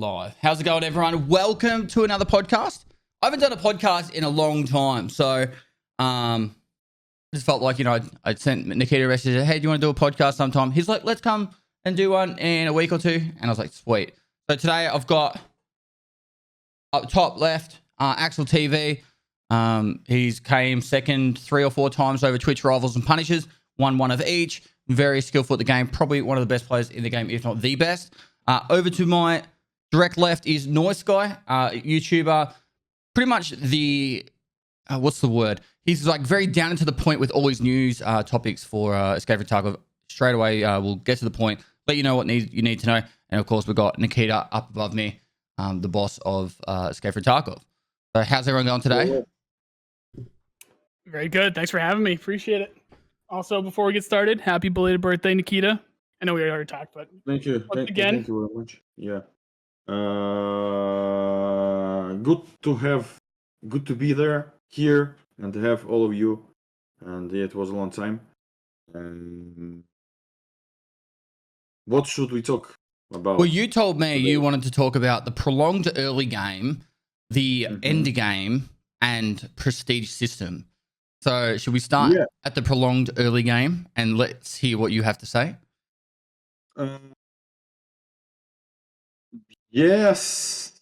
Live. How's it going, everyone? Welcome to another podcast. I haven't done a podcast in a long time, so just felt like, I'd sent Nikita a message, hey, do you want to do a podcast sometime? He's like, let's come and do one in a week or two. And I was like, sweet. So today I've got up top left, Axel TV. He's came second 3 or 4 times over Twitch Rivals and Punishers, won one of each. Very skillful at the game, probably one of the best players in the game, if not the best. Over to my direct left is NoiceGuy, YouTuber, pretty much the, what's the word? He's like very down and to the point with all his news topics for Escape from Tarkov. Straight away, we'll get to the point, let you know what you need to know. And of course, we've got Nikita up above me, the boss of Escape from Tarkov. So how's everyone going today? Very good. Thanks for having me. Appreciate it. Also, before we get started, happy belated birthday, Nikita. I know we already talked, but thank you. Thank you very much. Yeah. Good to be there here and to have all of you. And yeah, it was a long time. What should we talk about? Well, you told me you wanted to talk about the prolonged early game, the end game, and prestige system. So should we start at the prolonged early game and let's hear what you have to say? Yes.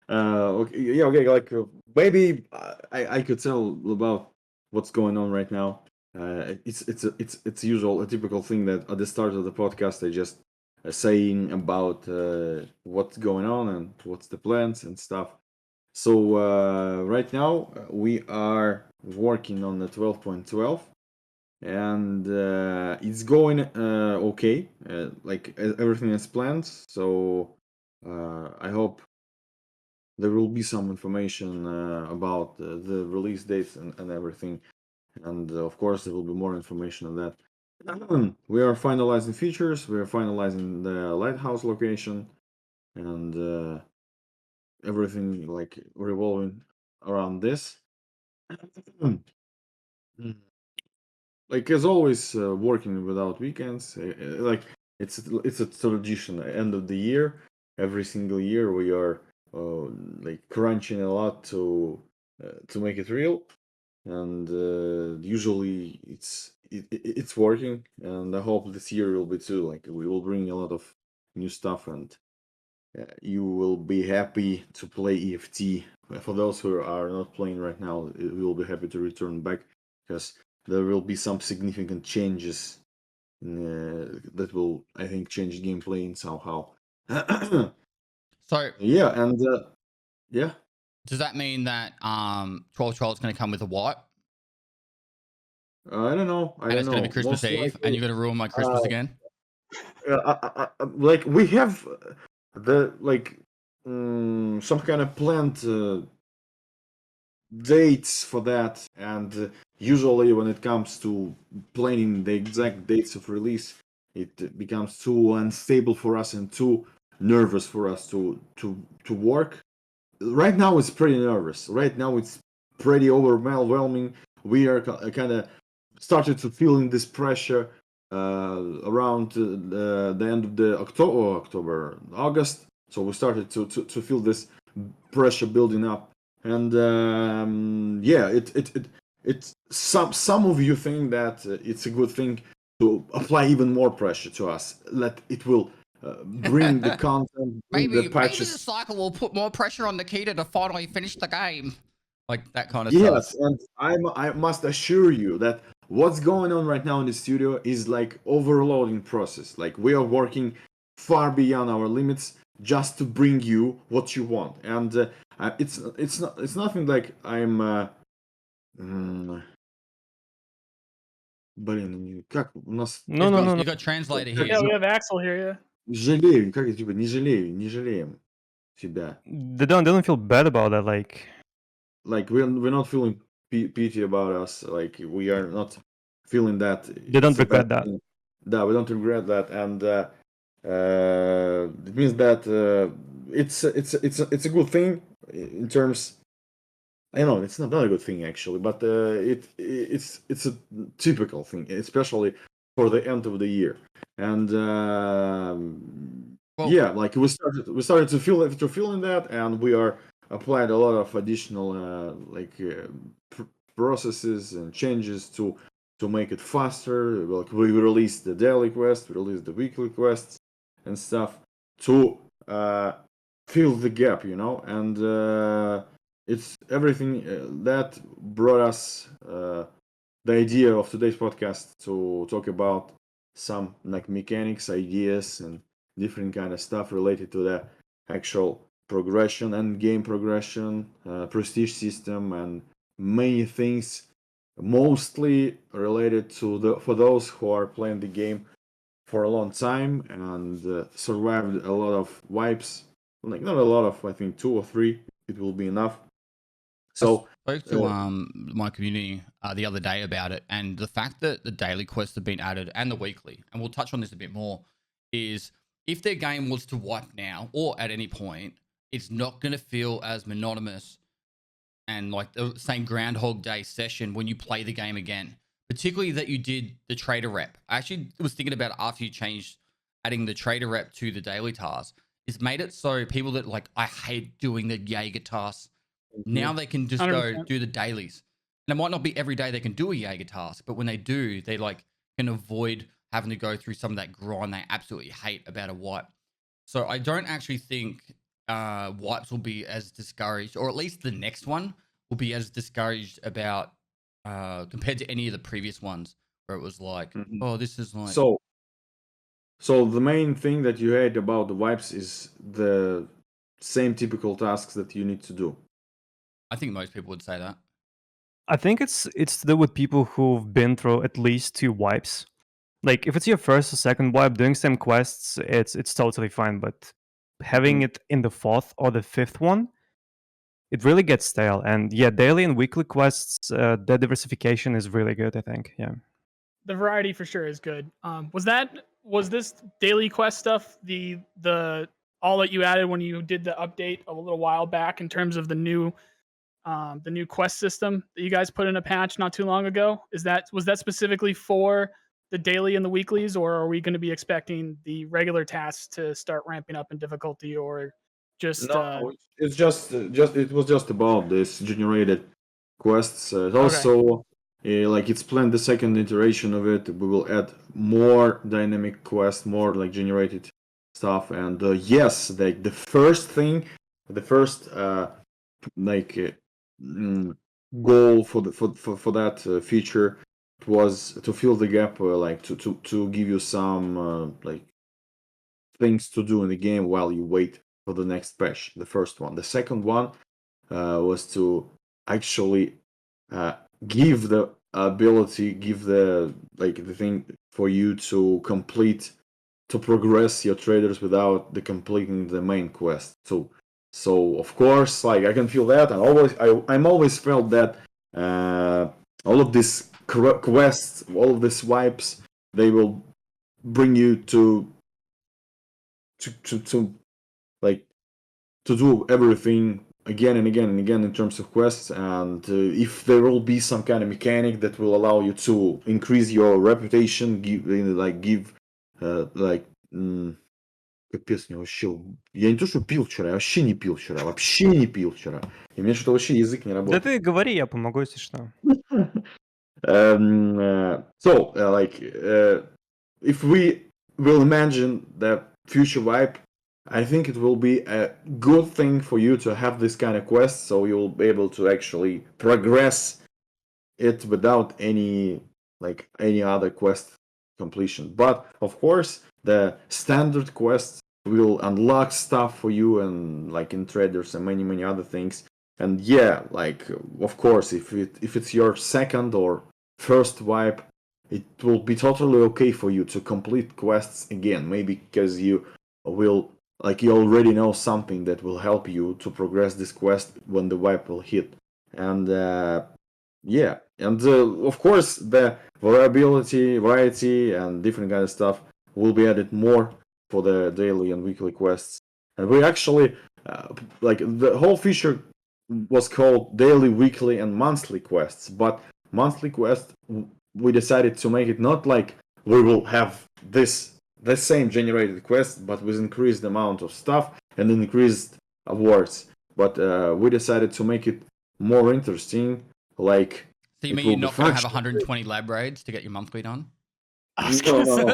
Okay. Yeah. Okay. Like maybe I could tell about what's going on right now. It's usual, a typical thing that at the start of the podcast I just saying about what's going on and what's the plans and stuff. So right now we are working on the 12.12. And it's going okay, like everything is planned. So I hope there will be some information about the release dates and everything. And of course, there will be more information on that. We are finalizing features. We are finalizing the lighthouse location, and everything like revolving around this. Like as always, working without weekends. Like it's a tradition. End of the year, every single year we are like crunching a lot to make it real, and usually it's working. And I hope this year will be too. Like we will bring a lot of new stuff, and you will be happy to play EFT. For those who are not playing right now, we will be happy to return back because there will be some significant changes that will, I think, change gameplay in somehow. So yeah, and yeah. Does that mean that 12.12 is going to come with a what? I don't know. And it's going to be Christmas Eve, and you're going to ruin my Christmas again? Like we have the some kind of planned dates for that, and usually when it comes to planning the exact dates of release, it becomes too unstable for us and too nervous for us to work. Right now it's pretty nervous. Right now it's pretty overwhelming. We are kind of started to feeling this pressure around the end of the August. So we started to feel this pressure building up. And yeah, it's some of you think that it's a good thing to apply even more pressure to us. That it will bring the content, bring the patches. Maybe the cycle will put more pressure on Nikita to finally finish the game, like that kind of stuff. Yes, and I must assure you that what's going on right now in the studio is like overloading process. Like we are working far beyond our limits just to bring you what you want, and it's nothing like I'm Блин, как у нас... No. You got translator here. Yeah, we have Axel here, yeah. Жалею, как типа, не жалеем себя. They don't feel bad about that, like we're not feeling pity about us, like we are not feeling that. They don't regret that. No, we don't regret that, and it means that it's a good thing in terms. I know it's not a good thing actually, but it's a typical thing, especially for the end of the year. And Well, yeah, like we started to feel in that, and we are applied a lot of additional processes and changes to make it faster. Like we released the daily quest, we released the weekly quests and stuff to fill the gap, and it's everything that brought us the idea of today's podcast to talk about some like mechanics, ideas, and different kind of stuff related to the actual progression and game progression, prestige system, and many things, mostly related to the for those who are playing the game for a long time and survived a lot of wipes. Like not a lot of, I think 2 or 3. It will be enough. So I spoke to my community the other day about it, and the fact that the daily quests have been added and the weekly, and we'll touch on this a bit more, is if their game was to wipe now or at any point, it's not going to feel as monotonous and like the same Groundhog Day session when you play the game again. Particularly that you did the trader rep. I actually was thinking about it after you changed adding the trader rep to the daily task. It's made it so people that like, I hate doing the Jaeger tasks. Now they can just go 100%. do the dailies. And it might not be every day they can do a Jaeger task, but when they do, they like can avoid having to go through some of that grind they absolutely hate about a wipe. So I don't actually think wipes will be as discouraged, or at least the next one will be as discouraged about compared to any of the previous ones where it was like, Mhm. oh, this is like So the main thing that you hate about the wipes is the same typical tasks that you need to do. I think most people would say that. I think it's to do with people who've been through at least 2 wipes. Like if it's your first or second wipe, doing some quests, it's totally fine. But having it in the 4th or the 5th one, it really gets stale. And yeah, daily and weekly quests, the diversification is really good. I think. Yeah. The variety for sure is good. Was this daily quest stuff the all that you added when you did the update a little while back in terms of the new quest system that you guys put in a patch not too long ago? Was that specifically for the daily and the weeklies, or are we going to be expecting the regular tasks to start ramping up in difficulty, or just No, it's just it was just about this generated quests. It okay? also, like it's planned the second iteration of it. We will add more dynamic quests, more like generated stuff, and yes, the first thing, the first like goal for that feature was to fill the gap, like to give you some like things to do in the game while you wait for the next patch. The first one. The second one was to actually uh, give the ability, give the the thing for you to complete, to progress your traders without the completing the main quest. So of course, like I can feel that, and I'm always felt that all of these quests, all of these wipes, they will bring you to like to do everything again and again and again in terms of quests, and if there will be some kind of mechanic that will allow you to increase your reputation, give like капец, мне вообще... Я не то, что пил вчера, я вообще не пил вчера. Вообще не пил вчера. И у меня что-то вообще язык не Да работает. ты говори, я помогу, если что. If we will imagine the future wipe, I think it will be a good thing for you to have this kind of quest, so you'll be able to actually progress it without any other quest completion. But of course, the standard quests will unlock stuff for you, and like in traders and many other things. And yeah, like of course, if it's your second or first wipe, it will be totally okay for you to complete quests again. Maybe because you will you already know something that will help you to progress this quest when the wipe will hit. And yeah, and of course the variety, and different kind of stuff will be added more for the daily and weekly quests. And we actually the whole feature was called daily, weekly, and monthly quests. But monthly quest, we decided to make it not like we will have this the same generated quest, but with increased amount of stuff and increased awards. But we decided to make it more interesting. Like, So you it mean will you're be not going to have faction. 120 lab raids to get your monthly done? I was No, gonna no, say,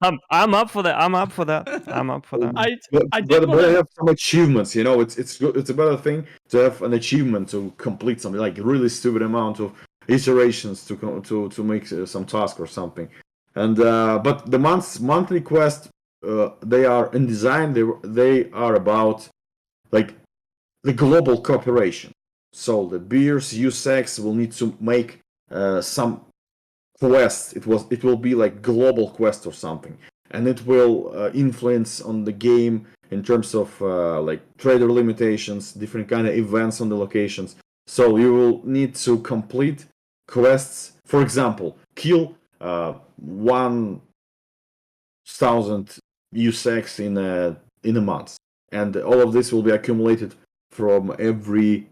no. I'm up for that. I'm up for that. I'm up for that. I did But I want have some achievements. You know, it's good. It's a better thing to have an achievement to complete something, like really stupid amount of iterations to make some task or something. And but the monthly quest, they are in design. They are about like the global cooperation. So the beers, USEX will need to make some quest. It will be like global quest or something, and it will influence on the game in terms of like trader limitations, different kind of events on the locations. So you will need to complete quests. For example, kill 1,000 USEX in a month, and all of this will be accumulated from every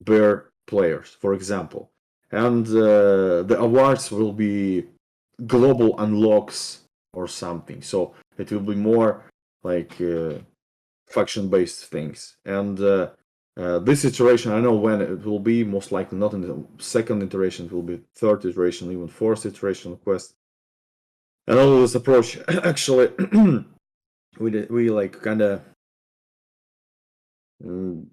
bear players, for example. And the awards will be global unlocks or something. So it will be more like faction-based things. And this iteration, I know when it will be. Most likely not in the second iteration. It will be third iteration, even fourth iteration of quest. And all of this approach, actually, we like kind of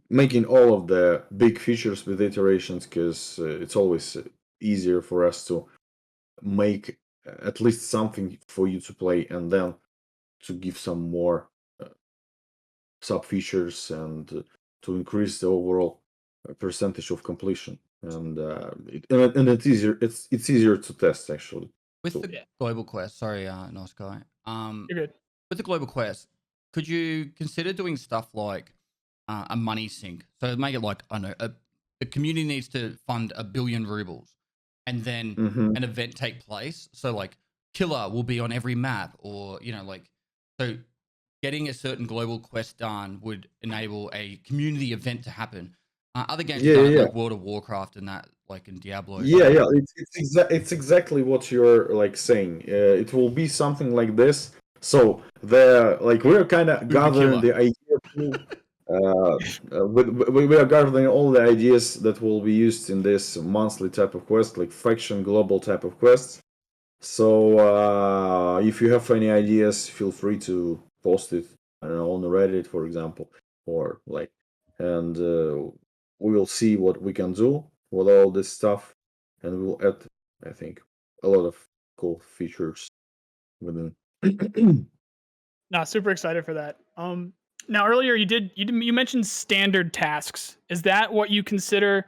making all of the big features with iterations, because it's always easier for us to make at least something for you to play, and then to give some more sub features, and to increase the overall percentage of completion. And it's easier. It's easier to test, actually. With So- the global quest, sorry, nice guy. you're good. With the global quest, could you consider doing stuff like a money sink? So make it like, I know, the community needs to fund 1 billion rubles, and then Mhm. an event take place. So like killer will be on every map, or like, so getting a certain global quest done would enable a community event to happen. Other games have done it, like World of Warcraft and that, like in Diablo. Yeah. It's exactly what you're like saying. It will be something like this. So we're kind of gathering the idea pool. We are gathering all the ideas that will be used in this monthly type of quest, like faction global type of quests. So if you have any ideas, feel free to post it, I don't know, on Reddit, for example, or like, and we will see what we can do with all this stuff, and we'll add, I think, a lot of cool features within. Nah, super excited for that. Now earlier you mentioned standard tasks. Is that what you consider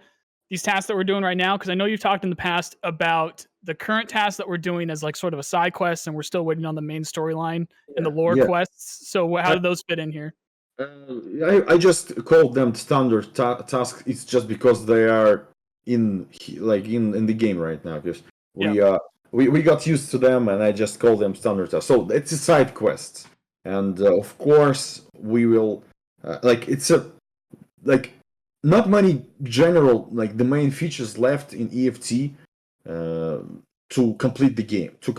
these tasks that we're doing right now? Because I know you've talked in the past about the current tasks that we're doing as like sort of a side quest, and we're still waiting on the main storyline and the lore Yeah. quests. So how do those fit in here? I just called them standard tasks. It's just because they are in the game right now, because we got used to them, and I just call them standard tasks. So it's a side quest, and of course we will it's a not many general, like the main features left in EFT to complete the game, to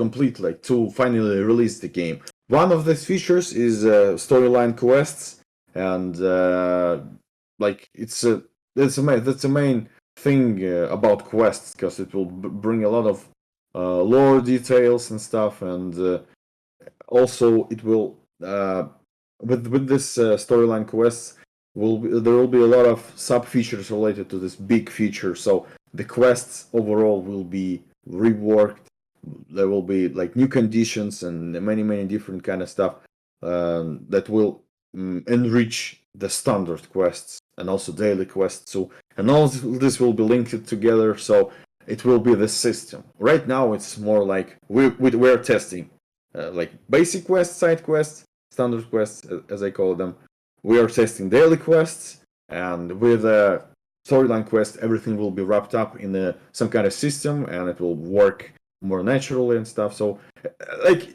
finally release the game. One of these features is storyline quests, and that's a main thing about quests, because it will bring a lot of lore details and stuff, and also it will with this storyline quests there will be a lot of sub features related to this big feature. So the quests overall will be reworked. There will be like new conditions and many different kind of stuff that will enrich the standard quests and also daily quests too. And all this will be linked together, so it will be the system. Right now it's more like we're testing like basic quests, side quests, standard quests, as I call them. We are testing daily quests, and with a storyline quest, everything will be wrapped up in some kind of system, and it will work more naturally and stuff. So,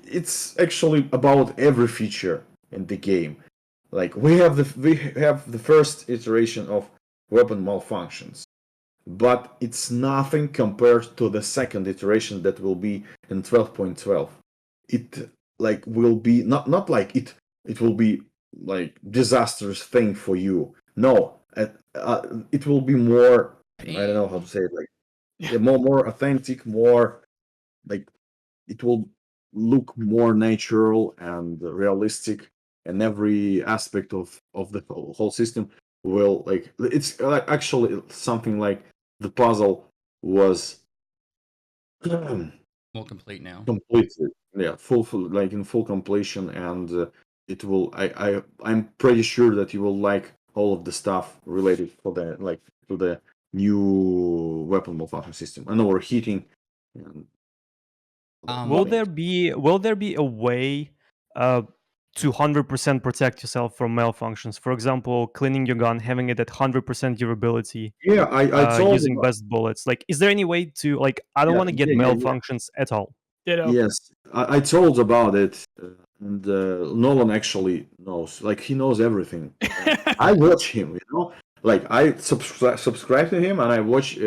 it's actually about every feature in the game. Like we have the first iteration of weapon malfunctions, but it's nothing compared to the second iteration that will be in 12.12. It like will be not like it will be like disastrous thing for you. No, it will be more. I don't know how to say it. Like more authentic, more like it will look more natural and realistic, and every aspect of the whole system will like it's actually something like the puzzle was More complete now. completed, yeah, full like in full completion, and it will. I'm pretty sure that you will like all of the stuff related for the like to the new weapon malfunction system and overheating. And Will there be a way to 100% protect yourself from malfunctions? For example, cleaning your gun, having it at 100% durability, yeah, I told using best bullets. Like, is there any way to like? I don't yeah, want to get yeah, yeah, malfunctions at all. Ditto. yes, I told about it, and Nolan actually knows. Like he knows everything. I watch him, you know. Like I subscribe to him, and I watch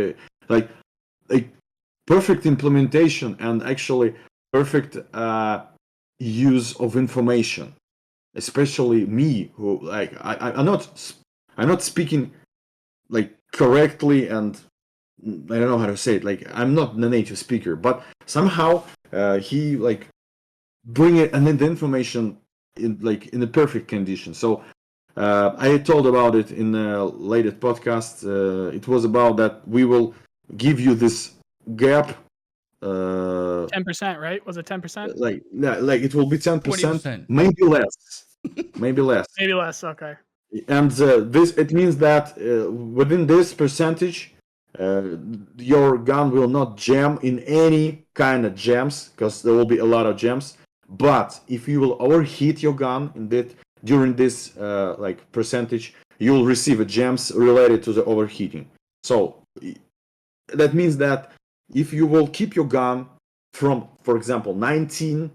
like like perfect implementation and actually perfect use of information. Especially me, who like I'm not speaking like correctly, and I don't know how to say it. Like I'm not the native speaker, but somehow he like bring it and then the information in like in the perfect condition. So I told about it in the latest podcast. It was about that we will give you this gap. 10%, right? Was it 10%? Like it will be 10%, 20%. maybe less, maybe less. Maybe less. Okay. And this it means that within this percentage, your gun will not jam in any kind of jams because there will be a lot of jams. But if you will overheat your gun in that during this like percentage, you will receive a jams related to the overheating. So that means that if you will keep your gun from, for example, 90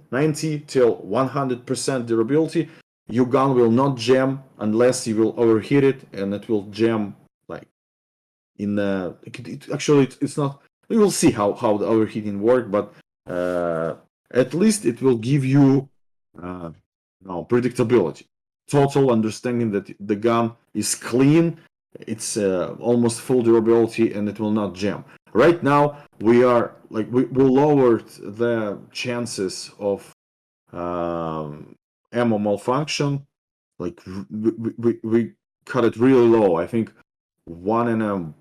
till 100% durability, your gun will not jam unless you will overheat it, and it will jam like in actually it's not. We will see how the overheating work, but at least it will give you predictability, total understanding that the gun is clean, it's almost full durability, and it will not jam. Right now we are like we lowered the chances of ammo malfunction. Like we cut it really low. I think 1 in a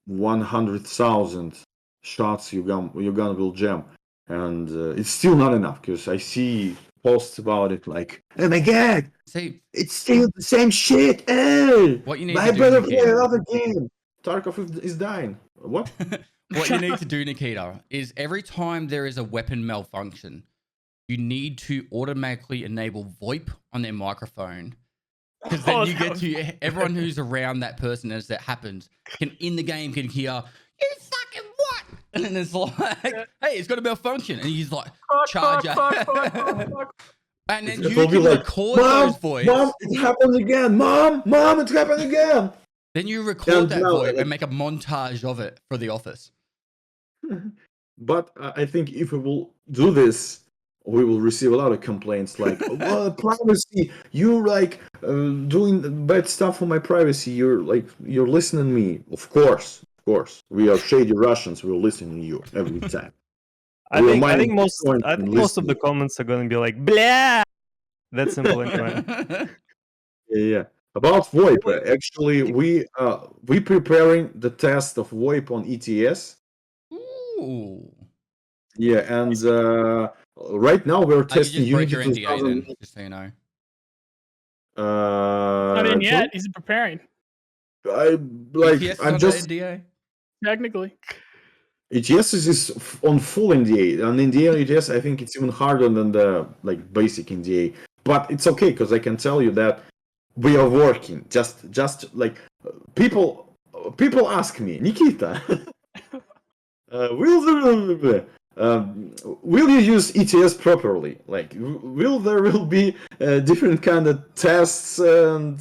100,000 shots your gun will jam, and it's still not enough because I see posts about it like, oh my god, See, it's still the same shit. Oh, what you need my to do, brother play Nikita, another game. Tarkov is dying. What? what you need to do, Nikita, is every time there is a weapon malfunction, you need to automatically enable VoIP on their microphone. Because then you get to everyone who's around that person as that happens can in the game can hear, you fucking what? And then it's like, hey, it's got a malfunction. And he's like, charge up. And then you can record those voice. Mom, it happened again. Mom, it happened again. Then you record that voice and make a montage of it for the office. But I think if we will do this, we will receive a lot of complaints like, privacy, you're like doing bad stuff for my privacy. You're listening to me. Of course. We are shady Russians. We're listening to you every time. I think most of the comments are going to be like, blah. That's simple and fine. Yeah. About VoIP, actually, we preparing the test of VoIP on ETS. Ooh. Yeah, and right now we're testing you just broke Unity your NDA then, just so you know. Not in yet. He's preparing. I'm just NDA. Technically. ETS is on full NDA. On NDA ETS, I think it's even harder than the like basic NDA. But it's okay because I can tell you that we are working. Just like people ask me, Nikita, will you use ETS properly? Like, will there be different kind of tests and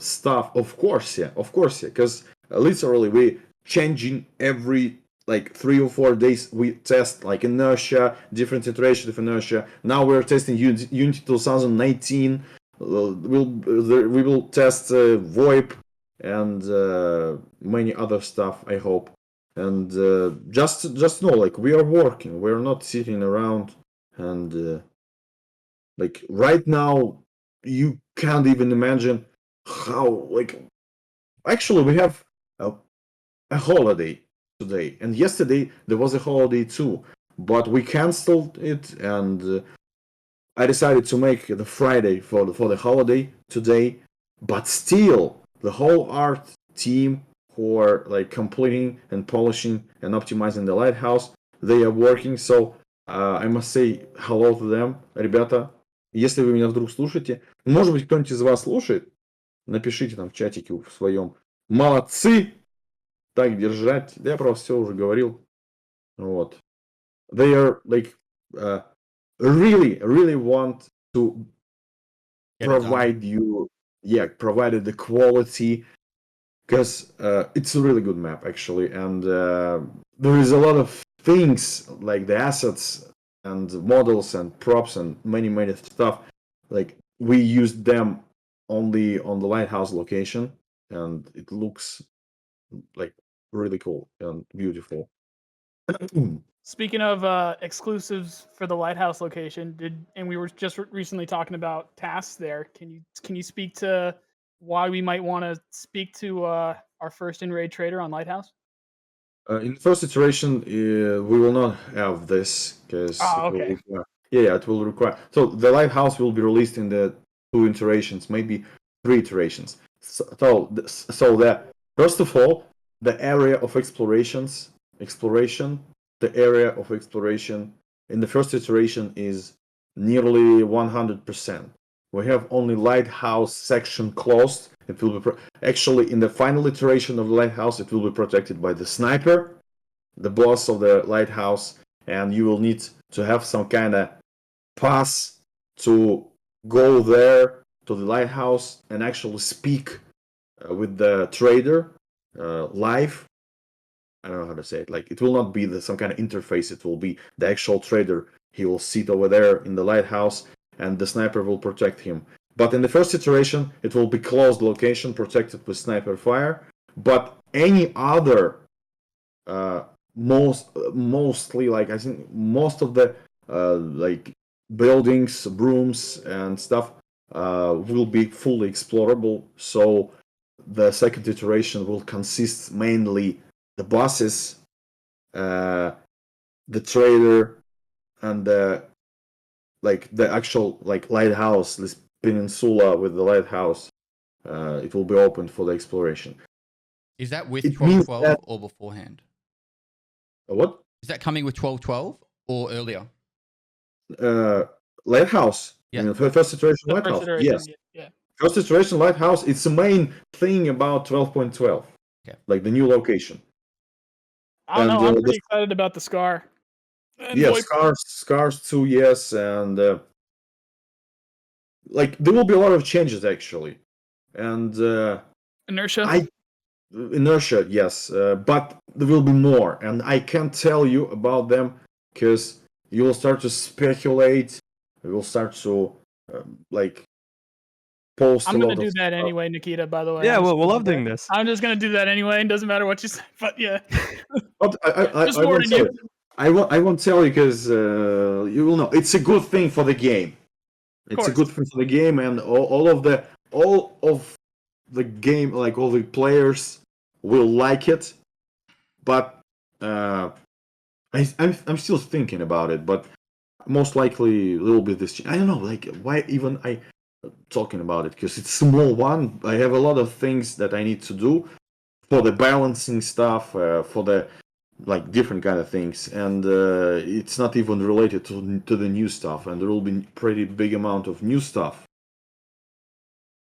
stuff? Of course, yeah. Because literally we changing every like 3 or 4 days we test like inertia, different iteration of inertia. Now we're testing Unity 2019. We will test VoIP and many other stuff, I hope. And just know, like, we are working. We're not sitting around. And like right now, you can't even imagine how, like, actually we have a holiday today, and yesterday there was a holiday too, but we canceled it, and I decided to make the Friday for the holiday today. But still, the whole art team who are like completing and polishing and optimizing the lighthouse, they are working. So I must say hello to them, ребята. Если вы меня вдруг слушаете, может быть, кто-нибудь из вас слушает, напишите там в чатике в своем. Молодцы! Так держать. Да я просто все уже говорил. Вот. They are like really want to Get it done. provide you, provided the quality, because it's a really good map actually, and there is a lot of things like the assets and models and props and many stuff. Like we used them only on the lighthouse location, and it looks like really cool and beautiful. Speaking of exclusives for the lighthouse location, and we were just recently talking about tasks there. Can you speak to why we might want to speak to our first in-raid trader on lighthouse? In the first iteration, we will not have this because okay. it will require. So the lighthouse will be released in the 2 iterations, maybe 3 iterations. So the first of all, the area of exploration, the area of exploration in the first iteration is nearly 100%. We have only lighthouse section closed. It will be actually in the final iteration of the lighthouse. It will be protected by the sniper, the boss of the lighthouse, and you will need to have some kind of pass to go there to the lighthouse and actually speak with the trader live. I don't know how to say it. Like, it will not be some kind of interface. It will be the actual trader. He will sit over there in the lighthouse, and the sniper will protect him. But in the first iteration, it will be closed location, protected with sniper fire. But any other, mostly, like, I think most of the like buildings, rooms, and stuff will be fully explorable. So the second iteration will consist mainly the bosses, the trader, and the actual like lighthouse, this peninsula with the lighthouse. It will be open for the exploration. Is that with It means 12.12 that- or beforehand? What? Is that coming with 12.12 or earlier? Lighthouse. Yeah. I mean, first iteration The lighthouse. first iteration, Yes. yeah. First iteration lighthouse. It's the main thing about 12.12. Okay. Like the new location. I don't And, know. I'm the- pretty excited about the Scar. And Yeah, VoIP. scars too. Yes, and like there will be a lot of changes actually, and Inertia. inertia, yes, but there will be more, and I can't tell you about them because you will start to speculate. You will start to like post I'm a gonna lot do of that stuff. anyway, Nikita. By the way. Yeah, I'm just we'll gonna love do doing that. this. I'm just gonna do that anyway. It doesn't matter what you say. But yeah. But Just I won't warning tell you. you. I won't tell you because you will know. It's a good thing for the game. It's a course. good thing for the game, and all of the game, like all the players, will like it. But I'm still thinking about it. But most likely a little bit this. I don't know, like why even I talking about it, because it's small one. I have a lot of things that I need to do for the balancing stuff, for the like different kind of things, and it's not even related to the new stuff, and there will be pretty big amount of new stuff.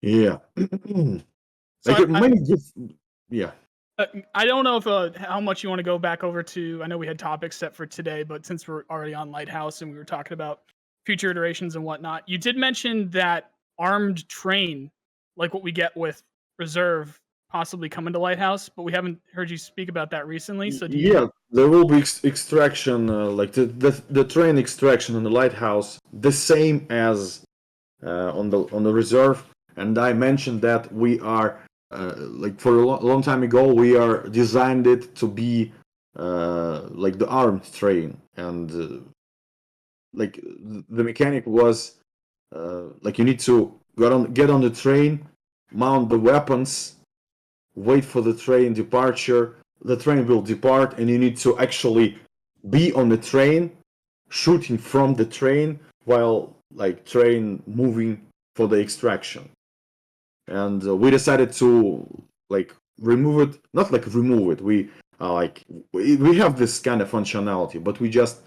Yeah. So Like many good, yeah. I don't know if how much you want to go back over to. I know we had topics set for today, but since we're already on Lighthouse and we were talking about future iterations and whatnot, you did mention that armed train, like what we get with Reserve possibly coming to Lighthouse, but we haven't heard you speak about that recently. So do you? Yeah, there will be extraction, like the train extraction on the lighthouse, the same as on the reserve. And I mentioned that we are like for a long time ago we are designed it to be like the armed train, and like the mechanic was like you need to get on the train, mount the weapons, wait for the train departure. The train will depart, and you need to actually be on the train, shooting from the train while like train moving for the extraction. And we decided to like remove it, not like remove it. We like we have this kind of functionality, but we just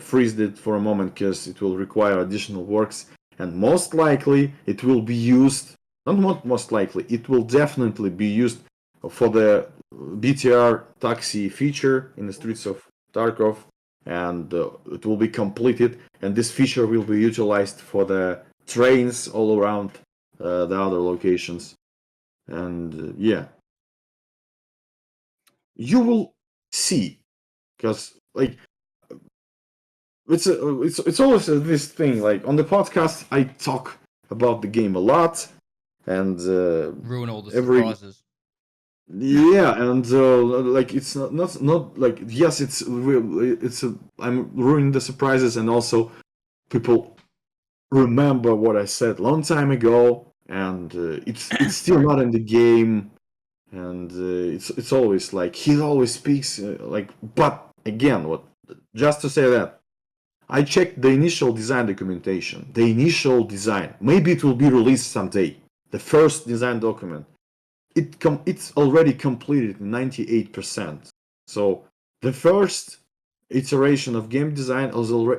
freeze it for a moment because it will require additional works, and most likely it will be used. Not most likely, it will definitely be used for the BTR taxi feature in the streets of Tarkov, and it will be completed. And this feature will be utilized for the trains all around the other locations. And yeah, you will see, because like it's always this thing. Like on the podcast, I talk about the game a lot, and Ruin all the every surprises. yeah, and like it's not like yes, I'm ruining the surprises, and also people remember what I said long time ago, and it's still not in the game, and it's always like he always speaks like. But again, what just to say that I checked the initial design documentation, the initial design. Maybe it will be released someday. The first design document. It's already completed 98%. So the first iteration of game design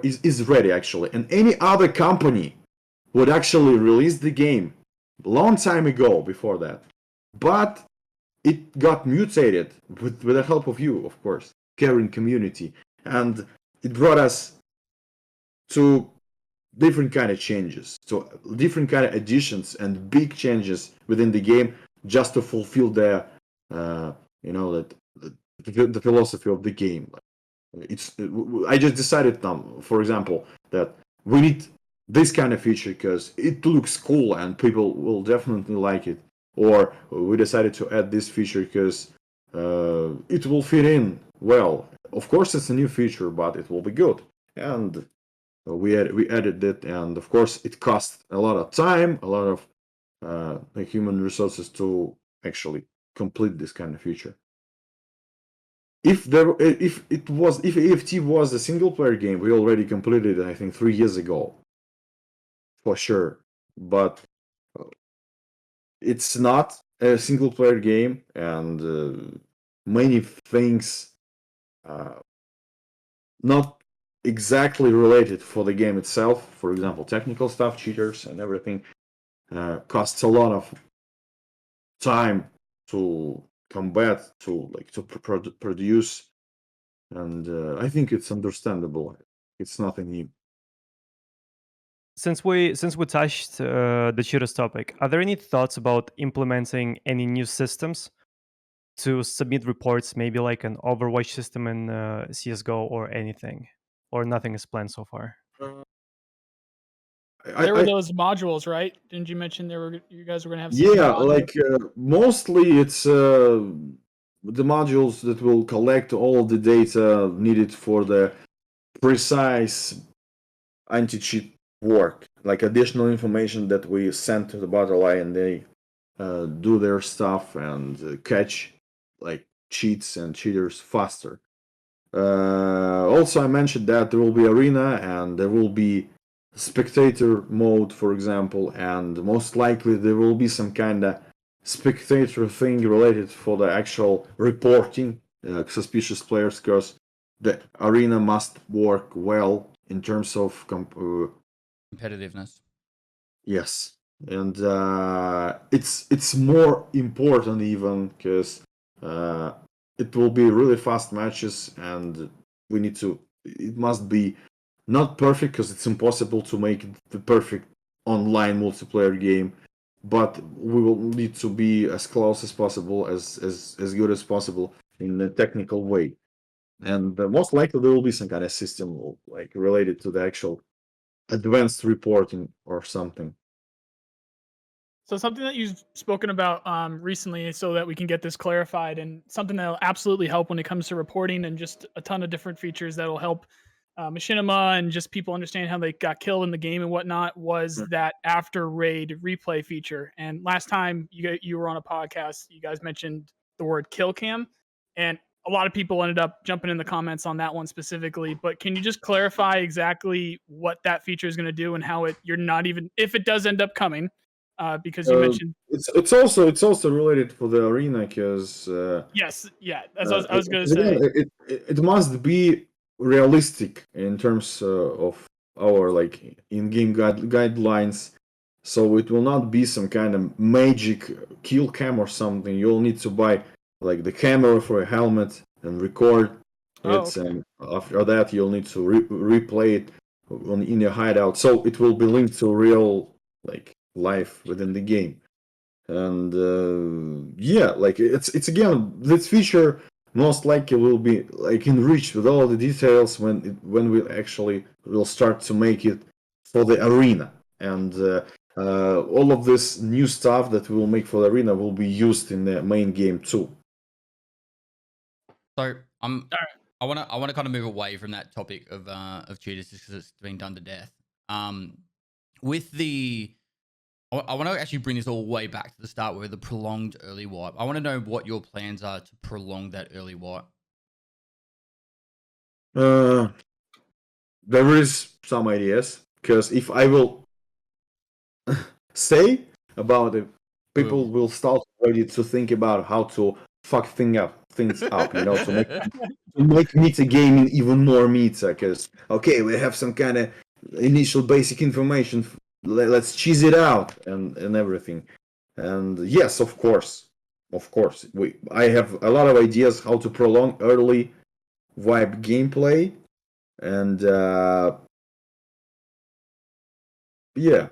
is ready actually, and any other company would actually release the game long time ago before that. But it got mutated with the help of you, of course, caring community, and it brought us to different kind of changes, to different kind of additions and big changes within the game, just to fulfill the the philosophy of the game. I just decided now, for example, that we need this kind of feature because it looks cool and people will definitely like it. Or we decided to add this feature because it will fit in well. Of course, it's a new feature, but it will be good. And we added it, and of course, it cost a lot of time, a lot of human resources to actually complete this kind of feature. If EFT was a single player game, we already completed it, I think 3 years ago, for sure. But it's not a single player game, and many things not exactly related for the game itself. For example, technical stuff, cheaters, and everything costs a lot of time to combat, to produce, and I think it's understandable. It's nothing new. Since we touched the cheaters topic, are there any thoughts about implementing any new systems to submit reports, maybe like an Overwatch system in CS:GO or anything, or nothing is planned so far? There were those modules, right? Didn't you mention you guys were gonna have some Yeah, modules? like mostly it's the modules that will collect all the data needed for the precise anti-cheat work, like additional information that we send to the battle eye, and they do their stuff and catch like cheats and cheaters faster. Also, I mentioned that there will be arena and there will be spectator mode, for example, and most likely there will be some kind of spectator thing related for the actual reporting suspicious players, because the arena must work well in terms of Competitiveness. yes, and it's more important even because it will be really fast matches, and we need to. It must be not perfect because it's impossible to make the perfect online multiplayer game, but we will need to be as close as possible, as good as possible in a technical way. And most likely there will be some kind of system like related to the actual advanced reporting or something. So something that you've spoken about recently, so that we can get this clarified, and something that'll absolutely help when it comes to reporting, and just a ton of different features that'll help machinima and just people understand how they got killed in the game and whatnot, was that after raid replay feature. And last time you were on a podcast, you guys mentioned the word kill cam, and a lot of people ended up jumping in the comments on that one specifically. But can you just clarify exactly what that feature is going to do and how you're not even, if it does end up coming, because you mentioned it's also related for the arena, because yes, yeah, that's what I was going to say. it must be realistic in terms of our like in-game guidelines. So it will not be some kind of magic kill cam or something. You'll need to buy like the camera for a helmet and record it, and after that you'll need to replay it in your hideout. So it will be linked to real like life within the game. And yeah, like it's again, this feature most likely will be like enriched with all the details when we actually will start to make it for the arena. And all of this new stuff that we will make for the arena will be used in the main game too. So I want to kind of move away from that topic of cheaters, just because it's been done to death. With the, I want to actually bring this all the way back to the start with the prolonged early wipe. I want to know what your plans are to prolong that early wipe. There is some ideas, because if I will say about it, people will start already to think about how to fuck things up, you know, to make meta gaming even more meta. Because okay, we have some kind of initial basic information. Let's cheese it out and everything. And yes, of course, I have a lot of ideas how to prolong early wipe gameplay, and yeah.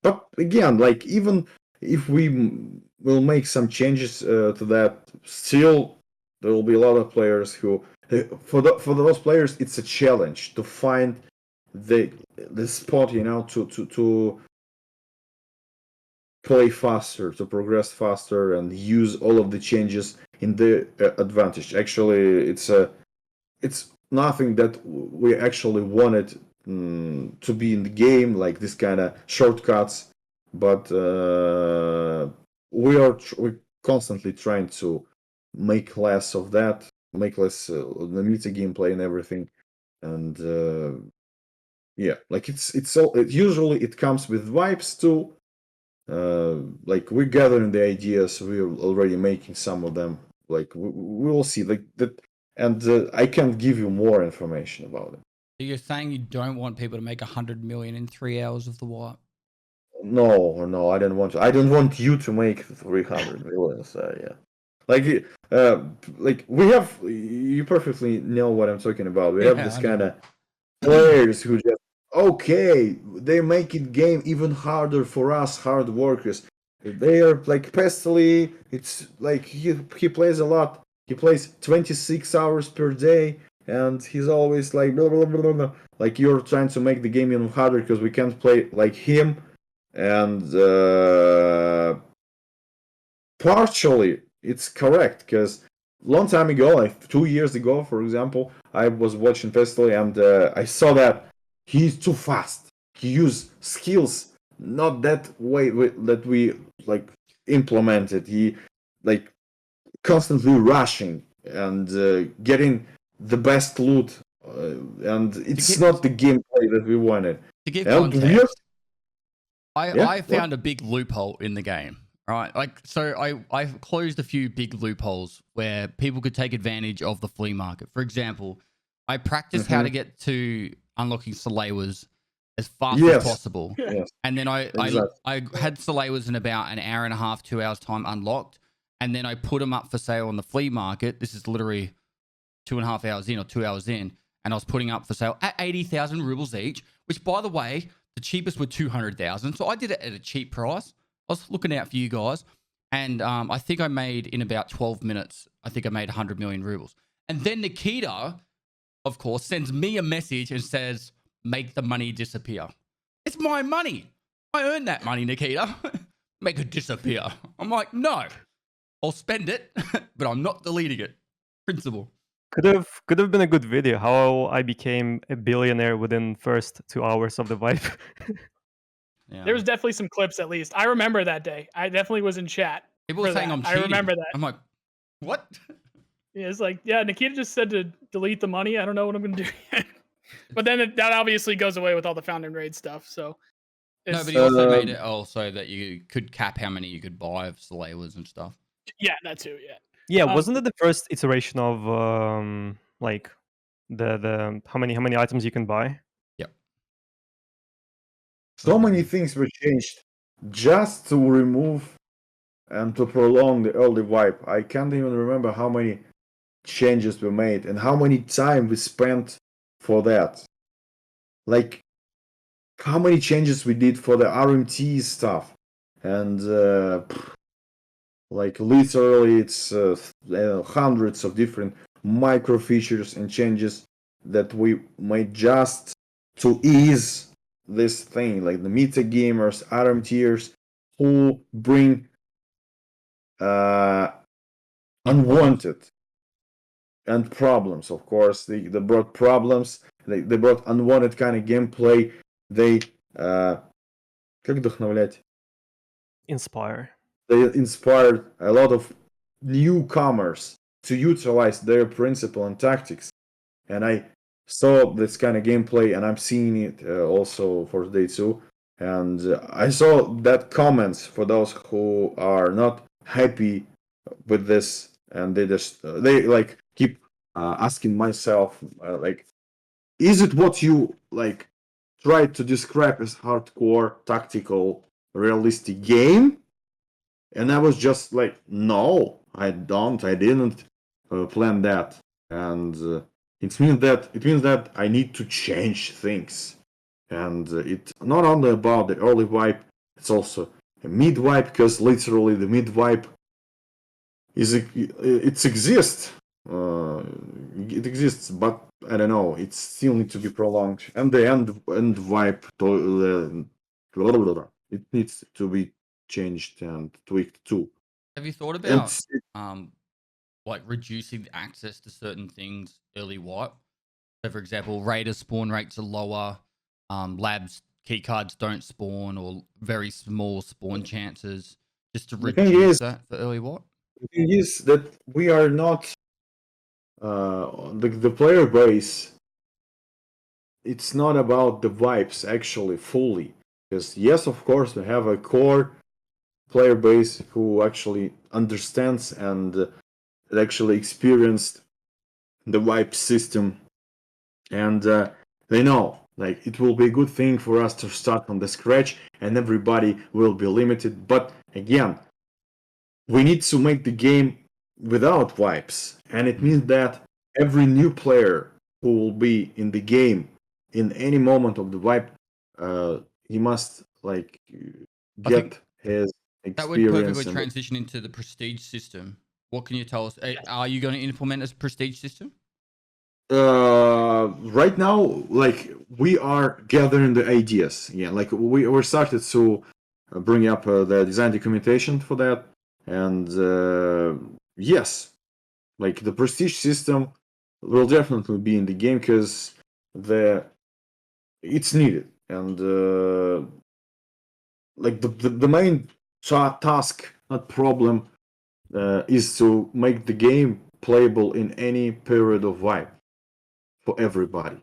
But again, like even if we will make some changes to that, still there will be a lot of players who, for those players, it's a challenge to find the spot, you know, to play faster, to progress faster, and use all of the changes in their advantage. Actually, it's nothing that we actually wanted to be in the game, like this kind of shortcuts, but we're constantly trying to make less of that, make less the meta gameplay and everything. And yeah, like usually it comes with vibes too. Like we're gathering the ideas, we're already making some of them. Like we will see, like that. And I can give you more information about it. So you're saying you don't want people to make 100 million in 3 hours of the wipe? No, I don't want to. I don't want you to make 300 million. So yeah, like we have. You perfectly know what I'm talking about. We have this kind of players who just they make it game even harder for us hard workers. They are like Pestily. It's like he plays a lot. He plays 26 hours per day, and he's always like blah, blah, blah, blah, blah. Like you're trying to make the game even harder because we can't play like him. And partially it's correct, because long time ago, like 2 years ago, for example, I was watching Pestily, and I saw that he's too fast. He used skills not that way that we like implemented. He like constantly rushing and getting the best loot, and it's not the gameplay that we wanted. To give context, I found a big loophole in the game, right? Like, so I closed a few big loopholes where people could take advantage of the flea market. For example, I practiced how to get to unlocking Salewas as fast as possible. Yes. And then I had Salewas in about an hour and a half, 2 hours time unlocked. And then I put them up for sale on the flea market. This is literally 2.5 hours in or 2 hours in. And I was putting up for sale at 80,000 rubles each, which, by the way, the cheapest were 200,000. So I did it at a cheap price. I was looking out for you guys, and I think I made in about 12 minutes. I think I made 100 million rubles, and then Nikita, of course, sends me a message and says, "Make the money disappear." It's my money. I earned that money, Nikita. Make it disappear. I'm like, no, I'll spend it, but I'm not deleting it. Principle. Could have been a good video how I became a billionaire within first 2 hours of the vibe. Yeah. There was definitely some clips at least. I remember that day. I definitely was in chat. People were for saying that. I'm cheating. I remember that. I'm like, what? Yeah, it's like, yeah, Nikita just said to delete the money. I don't know what I'm gonna do yet. But then that obviously goes away with all the found and raid stuff. So No, it's, but he also made it also that you could cap how many you could buy of Slayers and stuff. yeah, that too. Yeah. Yeah, wasn't it the first iteration of like the how many items you can buy? Yep. So many things were changed just to remove and to prolong the early wipe. I can't even remember how many changes were made and how many time we spent for that. Like how many changes we did for the RMT stuff, and like literally it's hundreds of different micro features and changes that we made just to ease this thing, like the meta gamers, RMTers who bring unwanted and problems. Of course, they brought problems. They brought unwanted kind of gameplay. They как вдохновлять? Inspire. They inspired a lot of newcomers to utilize their principle and tactics. And I saw this kind of gameplay, and I'm seeing it also for day 2. And I saw that comments for those who are not happy with this, and they like keep asking myself like, is it what you like tried to describe as hardcore tactical realistic game? And I was just like, no, I didn't plan that. And it means that I need to change things. And it's not only about the early wipe, it's also a mid wipe, because literally the mid wipe exists. It exists, but I don't know. It still needs to be prolonged, and the end wipe it needs to be changed and tweaked too. Have you thought And about like reducing the access to certain things early wipe? So, for example, Raider spawn rates are lower. Labs key cards don't spawn, or very small spawn chances, just to The thing reduce is- that for early wipe. the thing is that we are not the player base. It's not about the vibes actually fully, because yes, of course, we have a core player base who actually understands and actually experienced the wipe system, and they know like it will be a good thing for us to start from the scratch, and everybody will be limited. But again, we need to make the game without wipes, and it means that every new player who will be in the game in any moment of the wipe, he must like get think his That would experience. perfectly And transition into the prestige system. What can you tell us? Are you going to implement a prestige system? right now, like we are gathering the ideas. Yeah, like we started to bring up the design documentation for that, and yes, like the prestige system will definitely be in the game because it's needed, and like the main task, not problem, is to make the game playable in any period of wipe for everybody.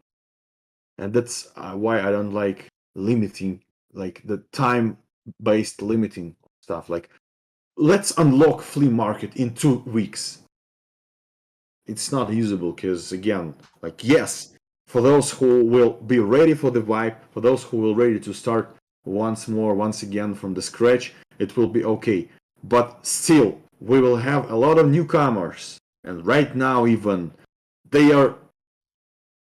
And that's why I don't like limiting, like the time based limiting stuff. Like, let's unlock flea market in 2 weeks. It's not usable because, again, like, yes, for those who will be ready for the vibe, for those who will ready to start once again from the scratch, it will be okay. But still, we will have a lot of newcomers, and right now even they are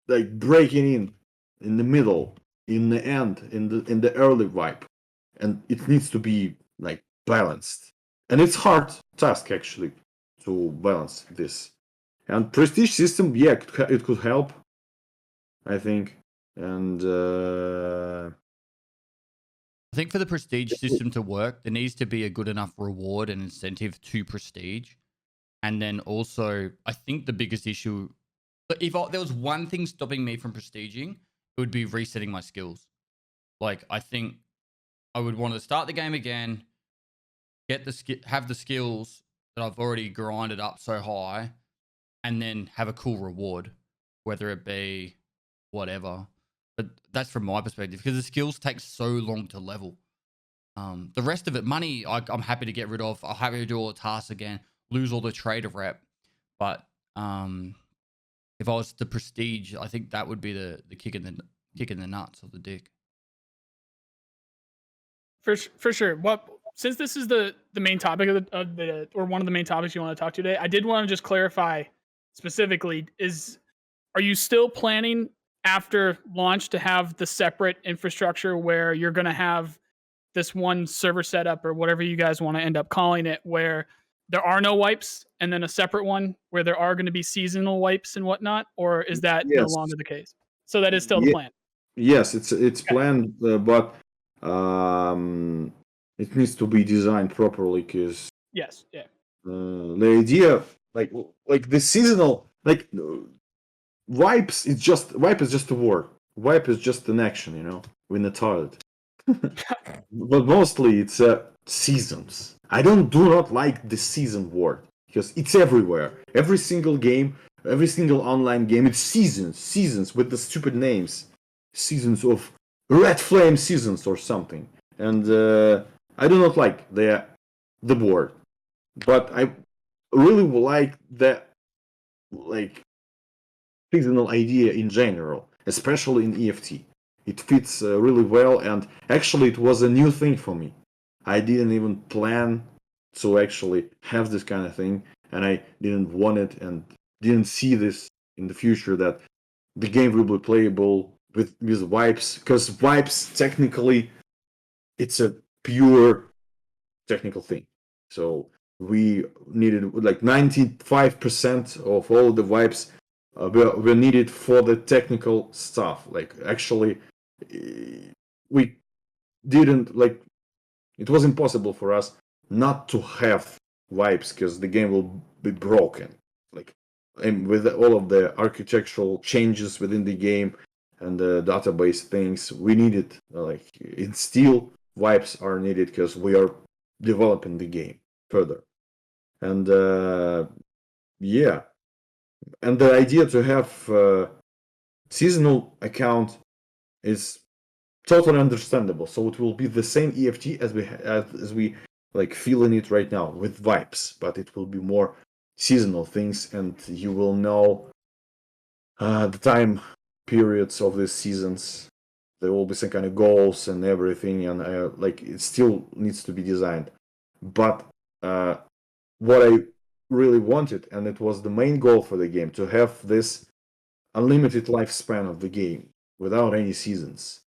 like breaking in the middle, in the end, in the early vibe, and it needs to be like balanced. And it's hard task actually to balance this. And prestige system, yeah, it could help, I think. And I think for the prestige system to work, there needs to be a good enough reward and incentive to prestige. And then also, I think the biggest issue, if there was one thing stopping me from prestiging, it would be resetting my skills. Like, I think I would want to start the game again, have the skills that I've already grinded up so high, and then have a cool reward, whether it be whatever. But that's from my perspective, because the skills take so long to level. The rest of it, money, I'm happy to get rid of. I'm happy to do all the tasks again, lose all the trader rep. But if I was to prestige, I think that would be the kick in the nuts of the dick. For sure. Well, since this is the main topic of the or one of the main topics you want to talk to today, I did want to just clarify specifically: are you still planning after launch to have the separate infrastructure where you're going to have this one server setup or whatever you guys want to end up calling it, where there are no wipes, and then a separate one where there are going to be seasonal wipes and whatnot, or is that no yes, longer the case? So that is still the plan. yes, it's Okay. planned, but it needs to be designed properly because Yes. Yeah. the idea, like the seasonal, wipes, wipe is just a word. Wipe is just an action, in the toilet. But mostly it's seasons. I do not like the season word because it's everywhere. Every single game, every single online game, it's seasons with the stupid names, seasons of Red Flame seasons or something. And I do not like the word, but I really like the seasonal idea in general, especially in EFT. It fits really well, and actually it was a new thing for me. I didn't even plan to actually have this kind of thing, and I didn't want it and didn't see this in the future, that the game will be playable with wipes, because wipes technically it's a pure technical thing. So we needed like 95% of all the wipes were needed for the technical stuff. Like actually, we didn't like. It was impossible for us not to have wipes because the game will be broken. Like, and with all of the architectural changes within the game and the database things, we needed in steel wipes are needed because we are developing the game further. And yeah, and the idea to have seasonal account is totally understandable. So it will be the same EFT as we like feeling it right now with vibes, but it will be more seasonal things, and you will know the time periods of these seasons. There will be some kind of goals and everything, and it still needs to be designed. But what I really wanted, and it was the main goal for the game, to have this unlimited lifespan of the game without any seasons.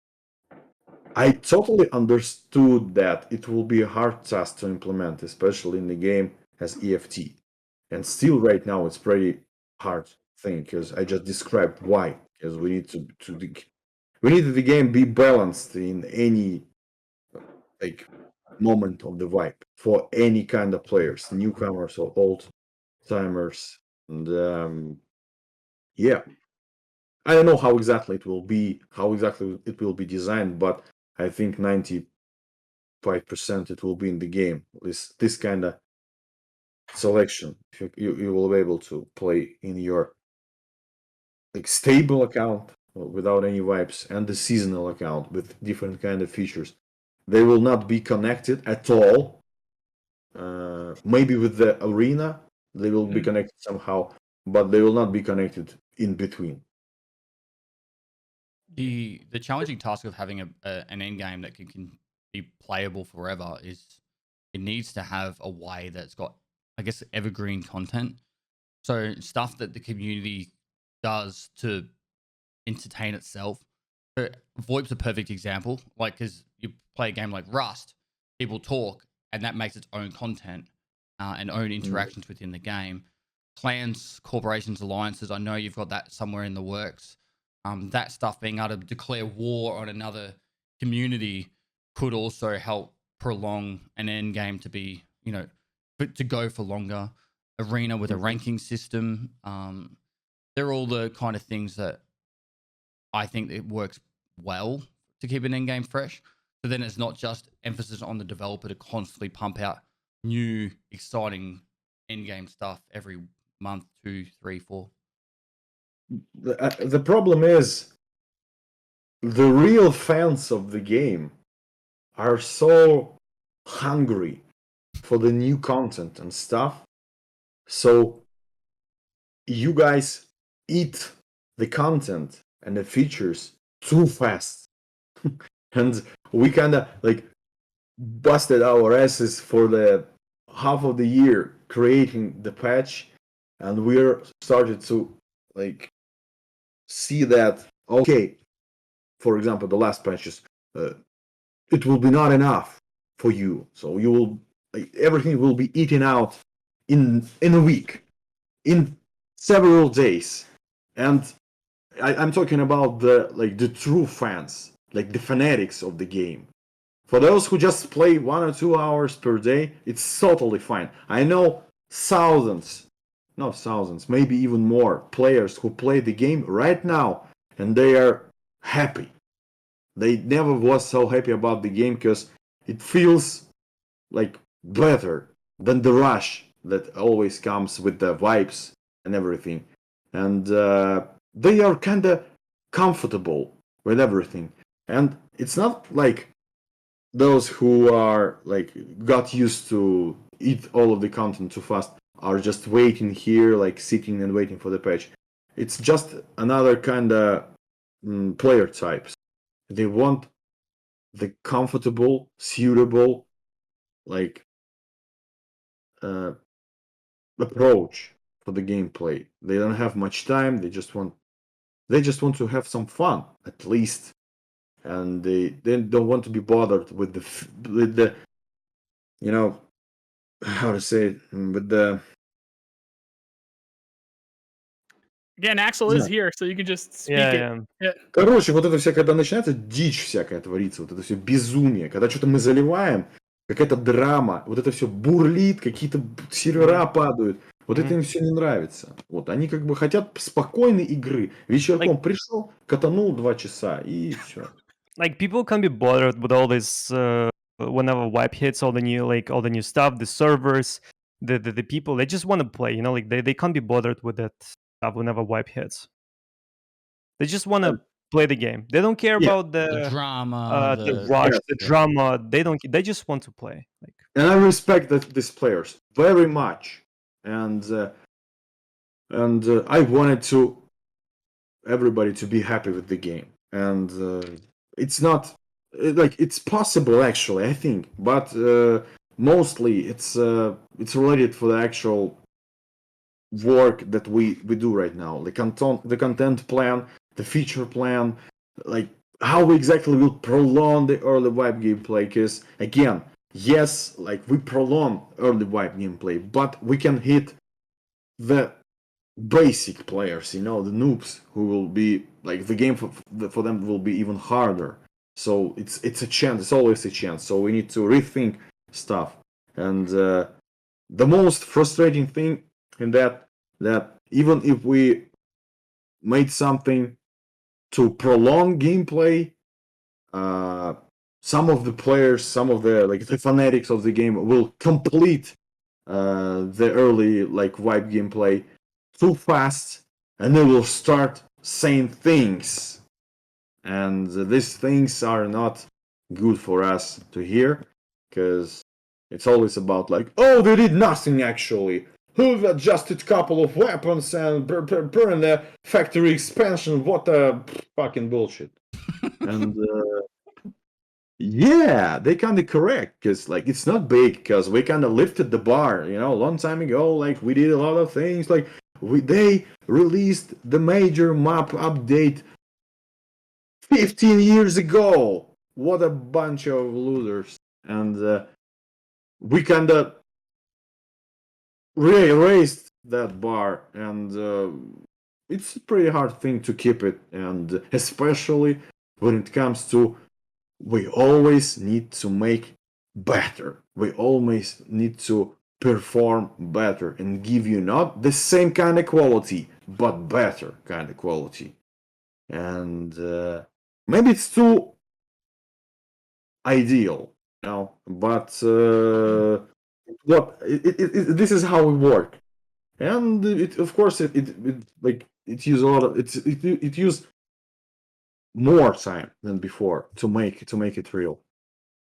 I totally understood that it will be a hard task to implement, especially in the game as EFT. And still right now it's pretty hard thing, because I just described why. Because we need we need the game be balanced in any moment of the vibe for any kind of players, newcomers or old timers. And yeah, I don't know how exactly it will be designed, but I think 95% it will be in the game. This kind of selection, you will be able to play in your stable account without any vibes, and the seasonal account with different kind of features. They will not be connected at all. Maybe with the arena they will be connected somehow, but they will not be connected in between. The challenging task of having an end game that can be playable forever is it needs to have a way that's got, I guess, evergreen content. So stuff that the community does to entertain itself. So VoIP's a perfect example. Like, because you play a game like Rust, people talk, and that makes its own content and own interactions within the game. Clans, corporations, alliances, I know you've got that somewhere in the works. That stuff, being able to declare war on another community, could also help prolong an end game to be, to go for longer. Arena with a ranking system. They're all the kind of things that I think it works well to keep an end game fresh. So then it's not just emphasis on the developer to constantly pump out new, exciting end game stuff every month, 2, 3, 4. The problem is the real fans of the game are so hungry for the new content and stuff. So you guys eat the content and the features too fast. And we kind of like busted our asses for the half of the year creating the patch, and we're started to like see that, okay, for example, the last patches, it will be not enough for you, so you will everything will be eaten out in a week, in several days. And I'm talking about the true fans, like the fanatics of the game. For those who just play 1 or 2 hours per day, it's totally fine. I know not thousands, maybe even more players who play the game right now, and they are happy. They never was so happy about the game because it feels like better than the rush that always comes with the vibes and everything. And they are kind of comfortable with everything. And it's not like those who are like got used to eat all of the content too fast are just waiting here, like sitting and waiting for the patch. It's just another kind of player types. They want the comfortable, suitable, like approach for the gameplay. They don't have much time. They just want to have some fun at least, and they don't want to be bothered with the how to say it, with the. Again, Axel is here, so you can just speak it. Yeah. Короче, вот это вся, когда начинается дичь всякая творится, вот это все безумие, когда что-то мы заливаем, какая-то драма, вот это все бурлит, какие-то сервера падают. Вот это им все не нравится. Вот они как бы хотят спокойной игры. Вечерком пришел, катанул 2 часа и все. Like people can be bothered with all this whenever wipe hits, all the new stuff, the servers, the people. They just want to play, like they can't be bothered with that stuff whenever wipe hits. They just want to play the game. They don't care about the drama, the rush, the drama. They just want to play. And I respect these players very much. And I wanted everybody to be happy with the game. And it's not it's possible actually, I think, but mostly it's related for the actual work that we do right now. The content plan, the feature plan, like how we exactly will prolong the early wipe gameplay. Because again, yes, like we prolong early wipe gameplay, but we can hit the basic players, the noobs, who will be like the game for them will be even harder. So it's a chance. It's always a chance. So we need to rethink stuff. And the most frustrating thing in that even if we made something to prolong gameplay, some of the players, some of the fanatics of the game will complete the early wipe gameplay too fast, and they will start saying things, and these things are not good for us to hear, because it's always about oh, they did nothing actually. Who adjusted a couple of weapons and burn the factory expansion? What a fucking bullshit. And yeah, they kind of correct, because it's not big, because we kind of lifted the bar, a long time ago. We did a lot of things. They released the major map update 15 years ago. What a bunch of losers. And we kind of raised that bar, and it's a pretty hard thing to keep it, and especially when it comes to we always need to make better. We always need to perform better and give you not the same kind of quality, but better kind of quality. And maybe it's too ideal, but this is how we work, and of course it use a lot of it use more time than before to make it real.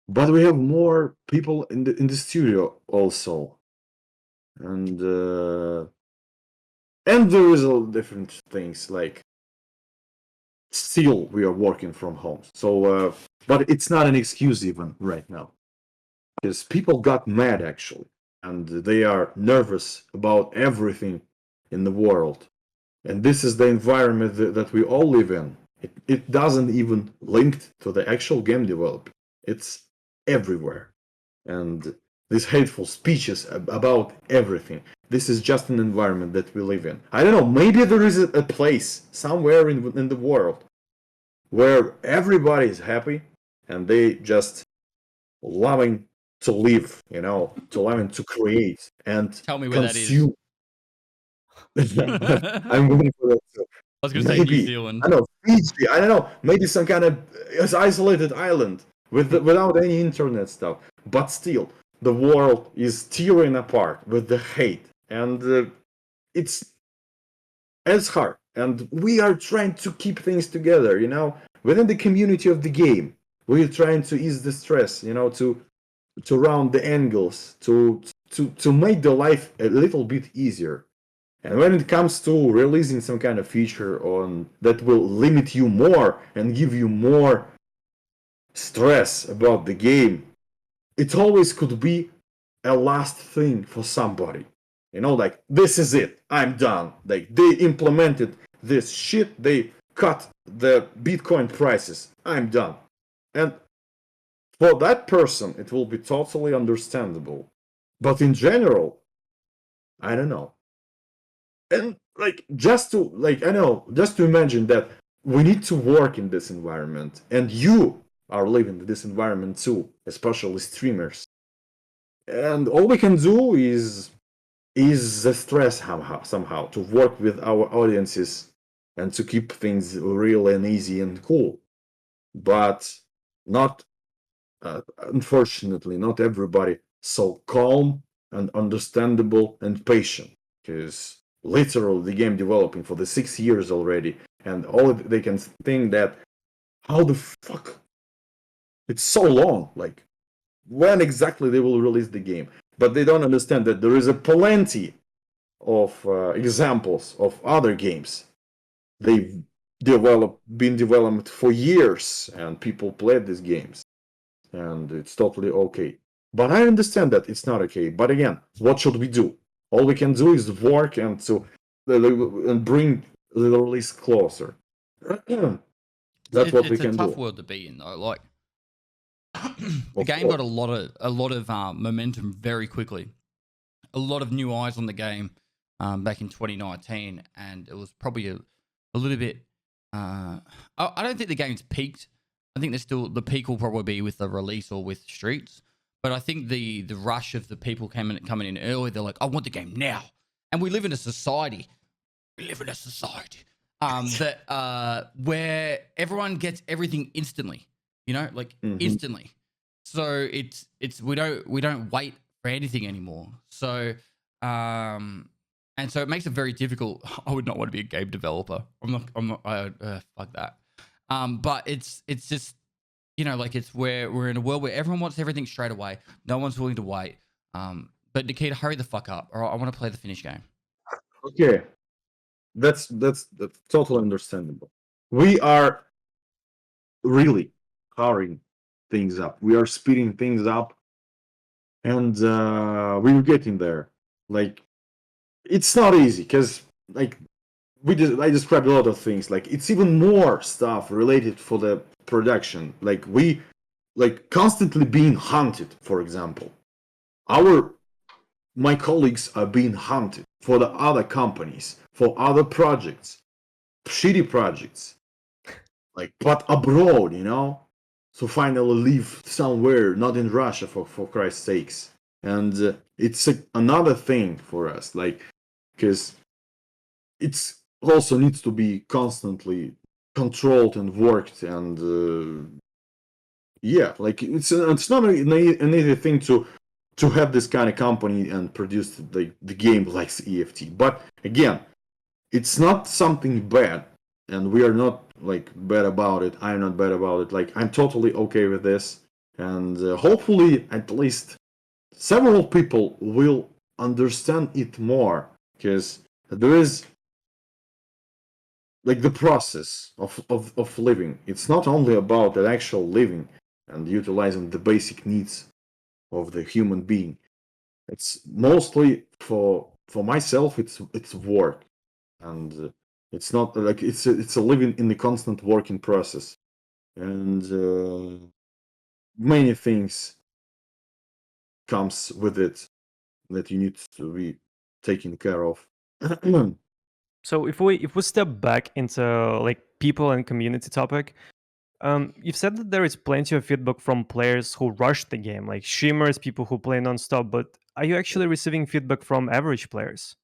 But we have more people in the studio also, and there is a different things like still we are working from home. So, but it's not an excuse even right now, because people got mad actually, and they are nervous about everything in the world, and this is the environment that we all live in. It doesn't even link to the actual game development. It's everywhere. And these hateful speeches about everything. This is just an environment that we live in. I don't know, maybe there is a place somewhere in the world where everybody is happy and they just loving to live, to loving to create and Tell me where consume. that is. I'm going for that too. I was going to say New Zealand. I don't know, Fiji, I don't know, maybe some kind of isolated island without any internet stuff. But still, the world is tearing apart with the hate, and it's hard. And we are trying to keep things together, within the community of the game. We're trying to ease the stress, to round the angles, to make the life a little bit easier. And when it comes to releasing some kind of feature that will limit you more and give you more stress about the game, it always could be a last thing for somebody. Like, this is it, I'm done. Like, they implemented this shit, they cut the Bitcoin prices, I'm done. And for that person, it will be totally understandable. But in general, I don't know. And just to imagine that we need to work in this environment, and you are living in this environment too, especially streamers. And all we can do is the stress somehow to work with our audiences and to keep things real and easy and cool. But not, unfortunately, not everybody so calm and understandable and patient, because literally the game developing for the 6 years already, and all they can think that how the fuck it's so long, like when exactly they will release the game. But they don't understand that there is a plenty of examples of other games they've been developed for years, and people played these games, and it's totally okay. But I understand that it's not okay. But again, what should we do? All we can do is work and bring the release closer. That's what we can do. It's a tough world to be in, though. Like, the game got a lot of momentum very quickly. A lot of new eyes on the game back in 2019, and it was probably a little bit. I don't think the game's peaked. I think the peak will probably be with the release or with Streets. But I think the rush of the people coming in early, they're like, I want the game now. And we live in a society. That where everyone gets everything instantly. Instantly. So it's we don't wait for anything anymore. So and so it makes it very difficult. I would not want to be a game developer. Fuck that. But it's just, it's where we're in a world where everyone wants everything straight away. No one's willing to wait. But Nikita, hurry the fuck up, or I want to play the finished game. Okay, that's totally understandable. We are really hurrying things up. We are speeding things up, and we're getting there. Like, it's not easy because I described a lot of things. Like, it's even more stuff related for the production. Like, we constantly being hunted, for example. my colleagues are being hunted for the other companies, for other projects, shitty projects, like but abroad, so finally live somewhere, not in Russia, for Christ's sakes. And it's another thing for us, like, because it's also needs to be constantly controlled and worked, and yeah, like it's not an easy thing to have this kind of company and produce the game like EFT. But again, it's not something bad, and we are not like bad about it. I'm not bad about it. Like, I'm totally okay with this, and hopefully at least several people will understand it more, because there is like the process of living. It's not only about the actual living and utilizing the basic needs of the human being. It's mostly for myself. It's work, and it's not like it's a living in the constant working process, and many things comes with it that you need to be taken care of. So if we step back into like people and community topic, you've said that there is plenty of feedback from players who rush the game, like streamers, people who play nonstop. But are you actually receiving feedback from average players?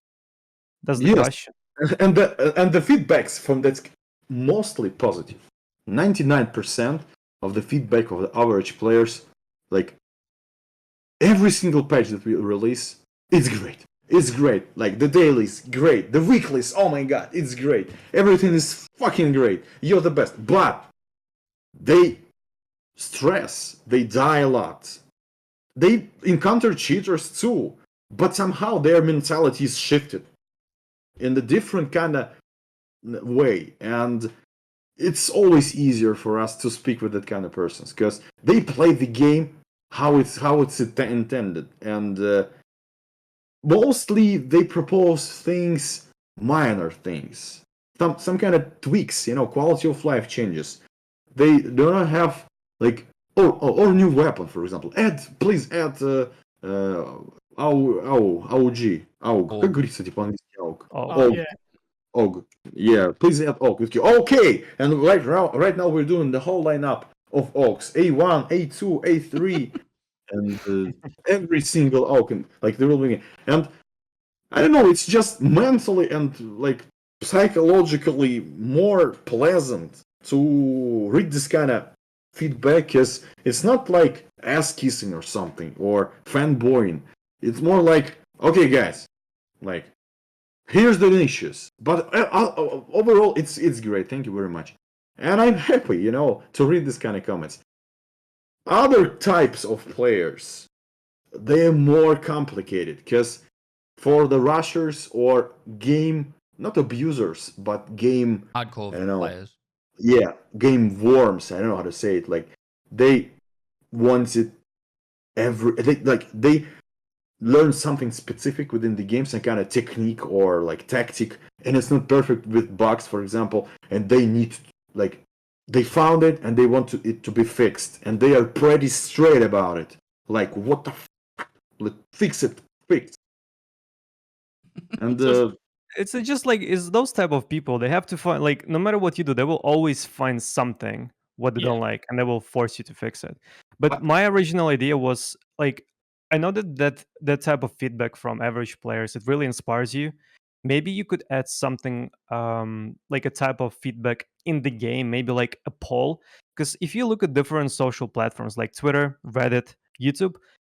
That's the Yes, question. and the feedbacks from that's mostly positive. 99% of the feedback of the average players, like every single patch that we release, it's great. It's great. Like the dailies, great. The weeklies, oh my god, it's great. Everything is fucking great. You're the best. But they stress. They die a lot. They encounter cheaters too. But somehow their mentality is shifted in a different kind of way. And it's always easier for us to speak with that kind of persons, because they play the game how it's intended, and mostly they propose things, minor things, some kind of tweaks, quality of life changes. They do not have like or new weapon, for example. Please add AUG, AUG. Как говорится, типа английский AUG? Oh yeah. OG. Yeah, please add OG. Okay, and right now we're doing the whole lineup of OGs. A1, A2, A3, and every single OG, like the real beginning. And I don't know, it's just mentally and like psychologically more pleasant to read this kind of feedback, because it's not like ass kissing or something or fanboying. It's more like, okay, guys, like, here's the issues, but overall, it's great. Thank you very much, and I'm happy, to read this kind of comments. Other types of players, they're more complicated, because for the rushers or game, not abusers, but game Hardcore I don't know, players. yeah, game worms. I don't know how to say it. Like, they want it they learn something specific within the game, some kind of technique or like tactic, and it's not perfect with bugs, for example, and they need like they found it and they want it to be fixed, and they are pretty straight about it. Like, what the like, fix it, fix. And It's just like it's those type of people. They have to find like no matter what you do, they will always find something what they Yeah. don't like, and they will force you to fix it. But But- my original idea was like I know that type of feedback from average players it really inspires you. Maybe you could add something like a type of feedback in the game, maybe like a poll. Because if you look at different social platforms like Twitter, Reddit, YouTube,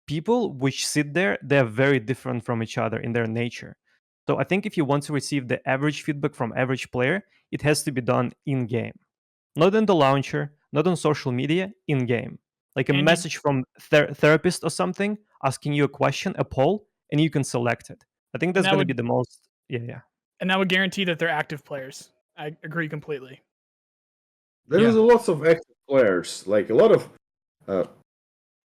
people which sit there, they're very different from each other in their nature. So I think if you want to receive the average feedback from average player, it has to be done in game, not in the launcher, not on social media, in game. Like a And you, message from therapist or something asking you a question, a poll, and you can select it. I think and that's that going to would be the most. Yeah. and that would guarantee that they're active players. I agree completely. there Yeah. is lots of active players, like a lot of uh,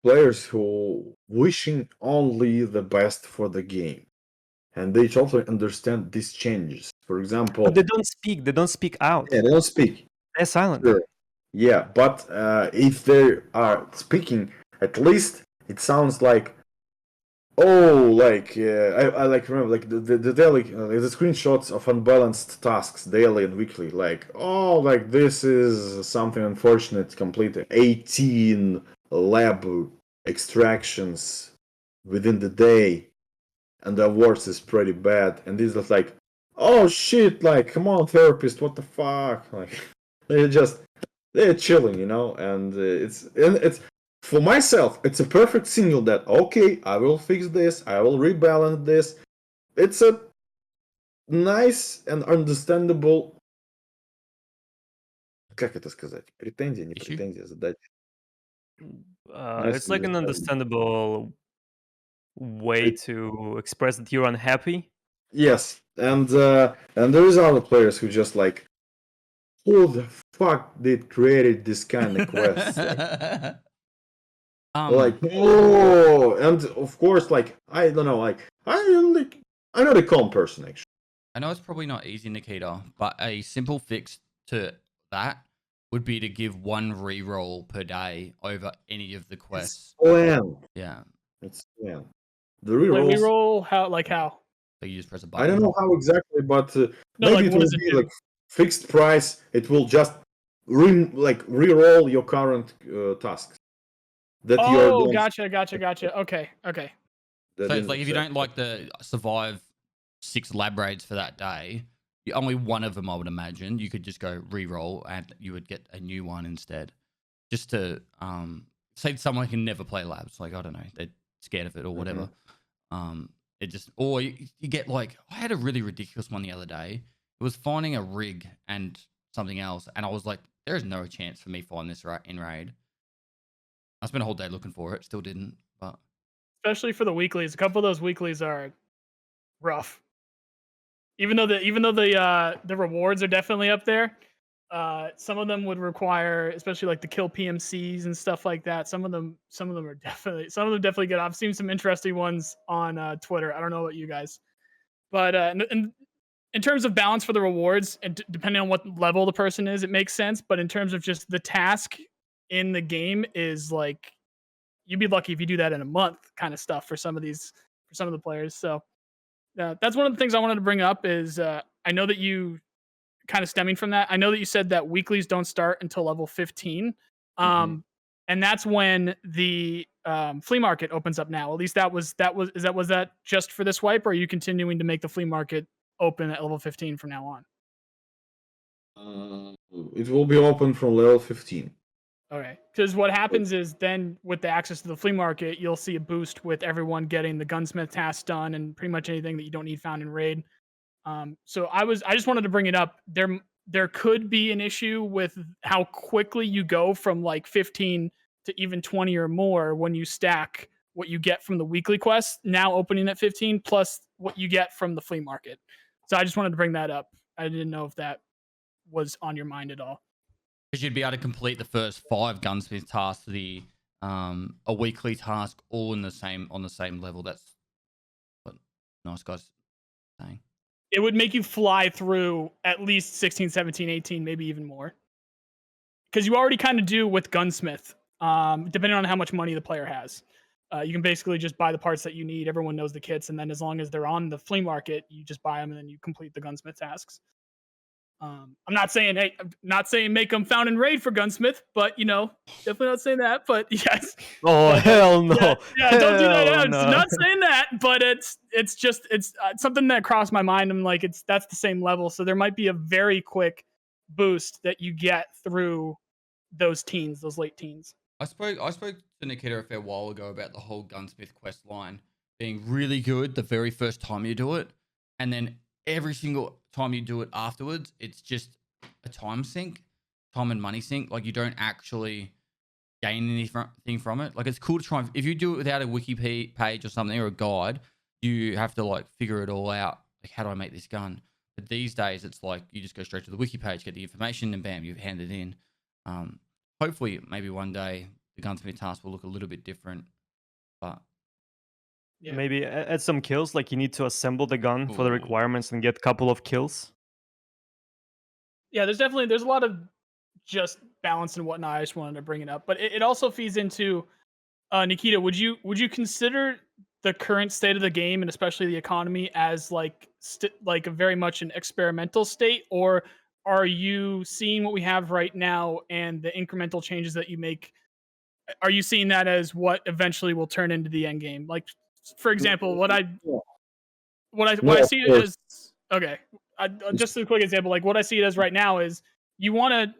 players who wishing only the best for the game, and they totally understand these changes. For example, But they don't speak. They don't speak out. yeah, they don't speak. They're silent. Sure. Yeah, but if they are speaking, at least it sounds like, Oh, like I like remember like the daily the screenshots of unbalanced tasks daily and weekly. Like oh, like this is something unfortunate. Completed 18 lab extractions within the day, and the awards is pretty bad. And this is like oh shit, like come on therapist, what the fuck? Like they're chilling, you know, and it's for myself, it's a perfect signal that okay, I will fix this, I will rebalance this. It's a nice and understandable, как это сказать, претензия, не Issue? претензия, задача. Nice It's like an understandable way It- to express that you're unhappy. Yes, and there is other players who just like, who the fuck did created this kind of quest? Like oh, and of course, like I don't know, like I'm not a calm person actually. I know it's probably not easy, Nikita, but a simple fix to that would be to give one reroll per day over any of the quests. Plan. Yeah. It's yeah. The Wait, rerolls. reroll how? Like how? So you just press a button. I don't know how exactly, but No, maybe like it what will does it be do? like fixed price. It will just re-roll your current tasks that you're Oh, doing. gotcha. Okay. So it's like if you don't like the survive 6 lab raids for that day, only one of them I would imagine you could just go re-roll and you would get a new one instead. Just to say someone can never play labs, like I don't know, they're scared of it or whatever. It just or you get like I had a really ridiculous one the other day. It was finding a rig and something else, and I was like, there is no chance for me finding this in raid. I spent a whole day looking for it, still didn't, but Especially for the weeklies. A couple of those weeklies are rough. Even though the rewards are definitely up there, some of them would require, especially like the kill PMCs and stuff like that. Some of them are definitely good. I've seen some interesting ones on Twitter. I don't know about you guys, but in terms of balance for the rewards, and depending on what level the person is, it makes sense. But in terms of just the task in the game is like you'd be lucky if you do that in a month, kind of stuff for some of the players. So that's one of the things I wanted to bring up is I know that you kind of stemming from that. I know that you said that weeklies don't start until level 15. And that's when the flea market opens up now. At least was that just for this wipe, or are you continuing to make the flea market open at level 15 from now on? It will be open from level 15. Okay, because what happens is then with the access to the flea market, you'll see a boost with everyone getting the gunsmith task done and pretty much anything that you don't need found in raid. So I just wanted to bring it up. There could be an issue with how quickly you go from like 15 to even 20 or more when you stack what you get from the weekly quest now opening at 15 plus what you get from the flea market. So I just wanted to bring that up. I didn't know if that was on your mind at all. because you'd be able to complete the first 5 gunsmith tasks, a weekly task, all on the same level. That's what NoiceGuy's saying. It would make you fly through at least 16, 17, 18, maybe even more. Because you already kind of do with gunsmith, depending on how much money the player has. You can basically just buy the parts that you need. Everyone knows the kits, and then as long as they're on the flea market, you just buy them and then you complete the gunsmith tasks. I'm not saying make them found in raid for gunsmith, but definitely not saying that. But yes. Oh hell no! Yeah, don't do that. Hell I'm no. not saying that, but it's something that crossed my mind. I'm like, that's the same level, so there might be a very quick boost that you get through those late teens. I spoke to Nikita a fair while ago about the whole gunsmith quest line being really good the very first time you do it, and then every single time you do it afterwards, it's just a time and money sink. Like you don't actually gain anything from it. Like it's cool to try if you do it without a wiki page or something or a guide, you have to like figure it all out. Like how do I make this gun? But these days it's like you just go straight to the wiki page, get the information, and bam, you hand it in. Hopefully maybe one day the gunsmith task will look a little bit different, but Yeah. Maybe add some kills, like you need to assemble the gun for the Ooh. requirements and get a couple of kills. Yeah, there's a lot of just balance and whatnot. I just wanted to bring it up, but it also feeds into Nikita. Would you consider the current state of the game and especially the economy as like like a very much an experimental state, or are you seeing what we have right now and the incremental changes that you make? Are you seeing that as what eventually will turn into the end game? Like, for example, what I No, of see it course. as, okay, just a quick example, like what I see it as right now is you want to,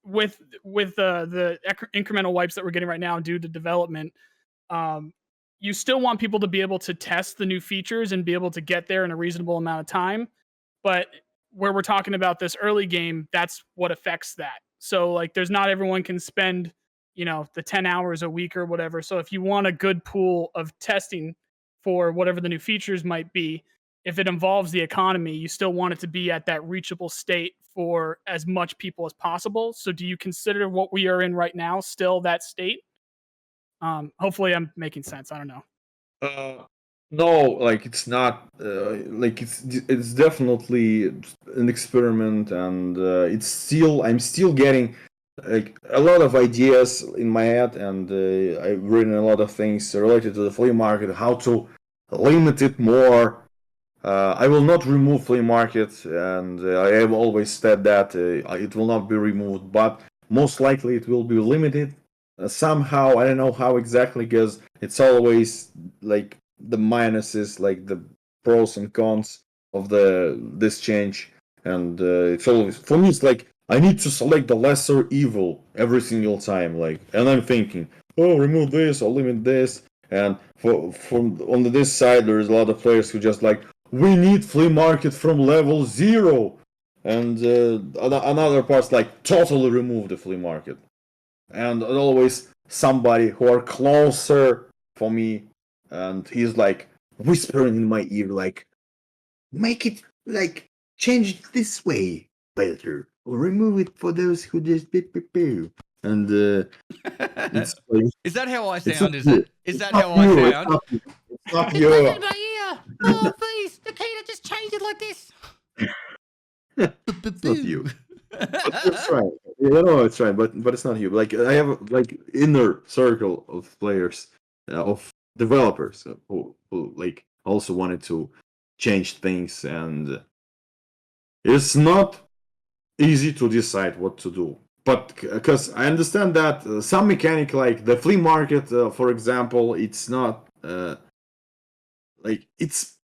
with the incremental wipes that we're getting right now due to development, um, you still want people to be able to test the new features and be able to get there in a reasonable amount of time. But where we're talking about this early game, that's what affects that. So like, there's not everyone can spend, the 10 hours a week or whatever. So if you want a good pool of testing for whatever the new features might be, if it involves the economy, you still want it to be at that reachable state for as much people as possible. So do you consider what we are in right now still that state? Hopefully I'm making sense. I don't know. No, like it's not. Like it's definitely an experiment, and I'm still getting like a lot of ideas in my head, and I've written a lot of things related to the flea market, how to limit it more. I will not remove flea market, and I have always said that it will not be removed, but most likely it will be limited somehow. I don't know how exactly, because it's always like the minuses, like the pros and cons of this change, and it's always for me. It's like I need to select the lesser evil every single time, like, and I'm thinking, oh, remove this or limit this, and from on this side, there's a lot of players who just like, we need flea market from level 0, and another part's like totally remove the flea market, and always somebody who are closer for me, and he's like whispering in my ear like, make it like change it this way better, or remove it for those who just beep beep beep. And it's like, Is that how I it's not sound? Is you. it? Is It's that not how I you. sound? It's not It's you. buzzing in my ear. Oh, please, Nikita, just change it like this. It's not you. But it's right. You know it's right, but it's not you. Like I have like inner circle of players, of developers who like also wanted to change things, and it's not easy to decide what to do. But because I understand that some mechanic like the flea market, for example, it's not like it's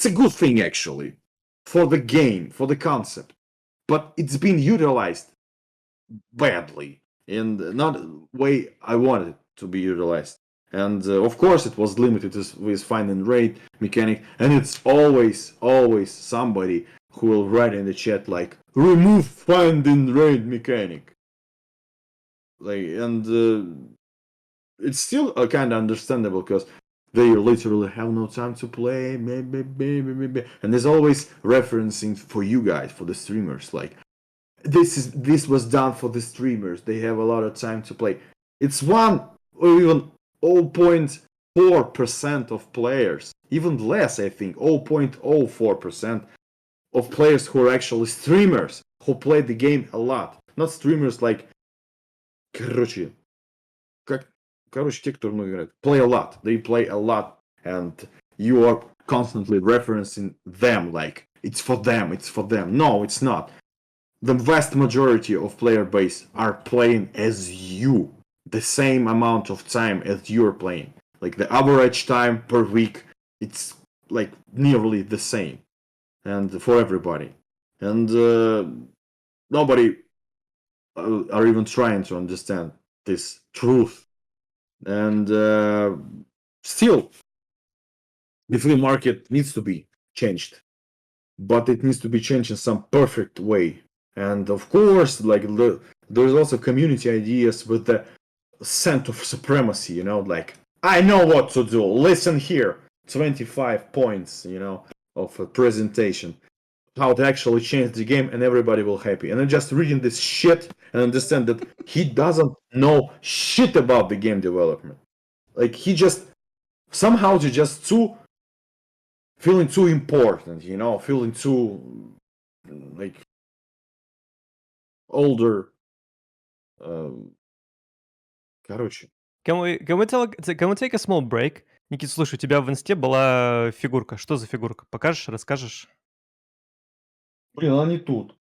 a good thing actually for the game, for the concept, but it's been utilized badly and not the way I wanted it to be utilized. And of course, it was limited with find and raid mechanic, and it's always somebody who will write in the chat like, remove find and raid mechanic. Like, and it's still kind of understandable because they literally have no time to play, and there's always referencing for you guys, for the streamers, like, this was done for the streamers. They have a lot of time to play. It's 1 or even 0.4% of players, even less, I think, 0.04% of players who are actually streamers, who play the game a lot. Not streamers like, короче, те, кто много играет, play a lot. They play a lot, and you are constantly referencing them like, it's for them, it's for them. No, it's not. The vast majority of player base are playing as you, the same amount of time as you're playing. Like the average time per week, it's like nearly the same, and for everybody, and nobody are even trying to understand this truth, and still, the free market needs to be changed, but it needs to be changed in some perfect way. And of course, like there's also community ideas with the scent of supremacy, like, I know what to do, listen here, 25 points, of a presentation, how to actually change the game, and everybody will happy. And I'm just reading this shit and understand that he doesn't know shit about the game development. Like, he just somehow just feeling too important, feeling too like older. Короче. Can we take a small break? Никит, слушай, у тебя в инсте была фигурка. Что за фигурка? Покажешь, расскажешь? Блин, она не тут.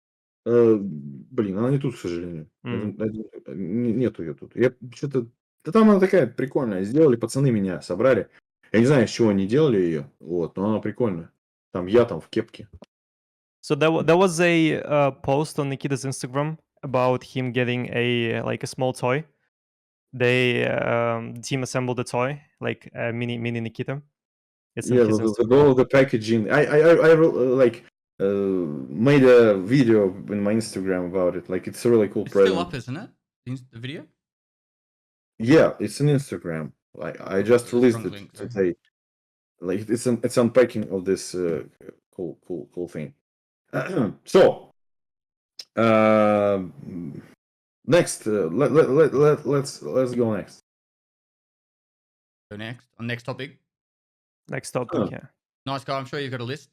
Она не тут, к сожалению. Нету ее тут. Я что-то... Да там она такая прикольная. Сделали, пацаны меня собрали. Я не знаю, с чего они делали ее, вот, но она прикольная. Там я там в кепке. So there was a post on Nikita's Instagram about him getting a small toy. The team assembled a toy, like a mini Nikita. It's on Yeah, his the Instagram. all the packaging. I made a video in my Instagram about it. Like, it's a really cool It's present. still up, isn't it? The video? Yeah, it's on Instagram. Like, I just There's a released front it link there. today. Like, it's unpacking of this cool thing. So, next, let's go next. Go next. On next topic. Next topic, yeah. Nice guy. I'm sure you've got a list.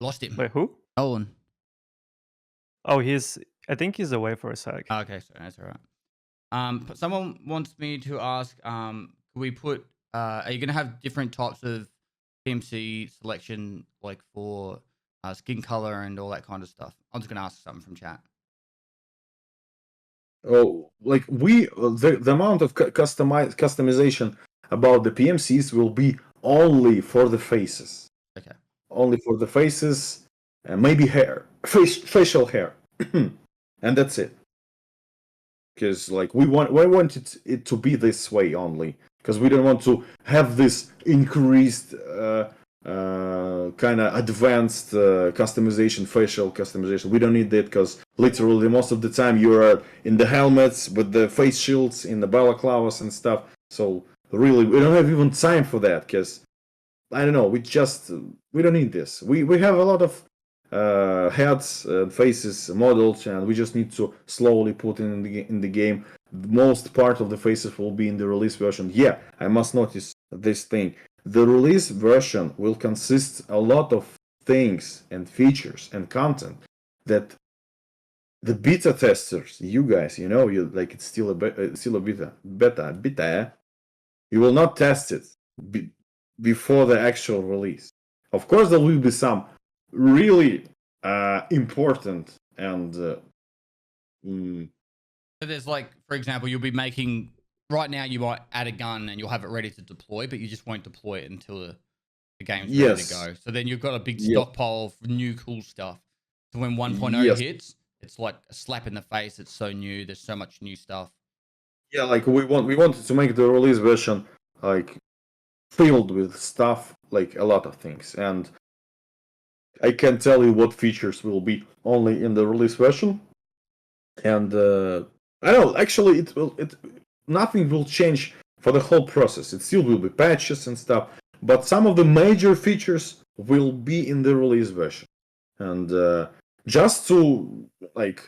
Lost him. Wait, who? Nolan. Oh, I think he's away for a sec. Okay, so that's all right. Someone wants me to ask, are you going to have different types of PMC selection, like for skin color and all that kind of stuff? I'm just going to ask something from chat. Oh, like the amount of customization about the PMCs will be only for the faces. Okay. Only for the faces, maybe hair, facial hair, and that's it. Because like we want it to be this way only, because we don't want to have this increased kind of advanced customization, facial customization. We don't need that, because literally most of the time you are in the helmets with the face shields, in the balaclavas and stuff. So really, we don't have even time for that, because I don't know. We don't need this. We have a lot of heads, faces, models, and we just need to slowly put in the game. Most part of the faces will be in the release version. Yeah, I must notice this thing. The release version will consist a lot of things and features and content that the beta testers, you guys, you like, it's still a beta. You will not test it before the actual release. Of course, there will be some really important and So there's like, for example, you'll be making, right now you might add a gun and you'll have it ready to deploy, but you just won't deploy it until the game's ready to go. So then you've got a big stockpile of new cool stuff. So when 1.0 hits, it's like a slap in the face. It's so new. There's so much new stuff. Yeah, like we wanted to make the release version like filled with stuff, like a lot of things, and I can tell you what features will be only in the release version. And I don't know, actually nothing will change for the whole process. It still will be patches and stuff, but some of the major features will be in the release version. And just to, like,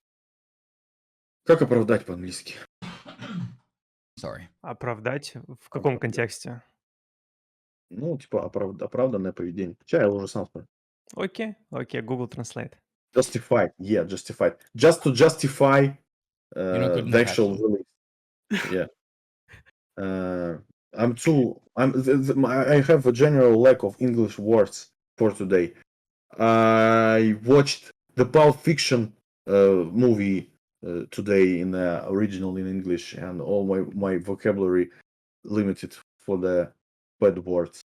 как оправдать по-английски? Sorry. Оправдать? В каком контексте? Ну, типа, оправданное поведение. Сейчас я уже сам вспомню. Окей, Google Translate. Justified. Just to justify the actual release. Yeah. I have a general lack of English words for today. I watched the Pulp Fiction movie today in the original in English, and all my vocabulary limited for the bad words.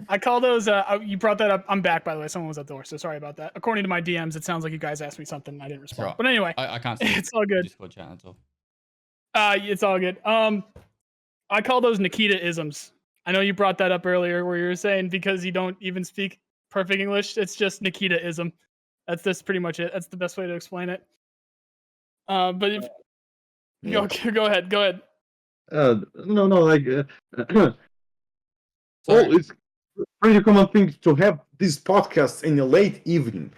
I call those. You brought that up. I'm back, by the way. Someone was at the door, so sorry about that. According to my DMs, it sounds like you guys asked me something and I didn't respond. Right. But anyway, I can't see it's all good. Discord chat, that's all. It's all good. I call those Nikita isms. I know you brought that up earlier, where you were saying because you don't even speak perfect English, it's just Nikita ism. That's pretty much it. That's the best way to explain it. But if go ahead. No, like it's pretty common thing to have these podcasts in the late evening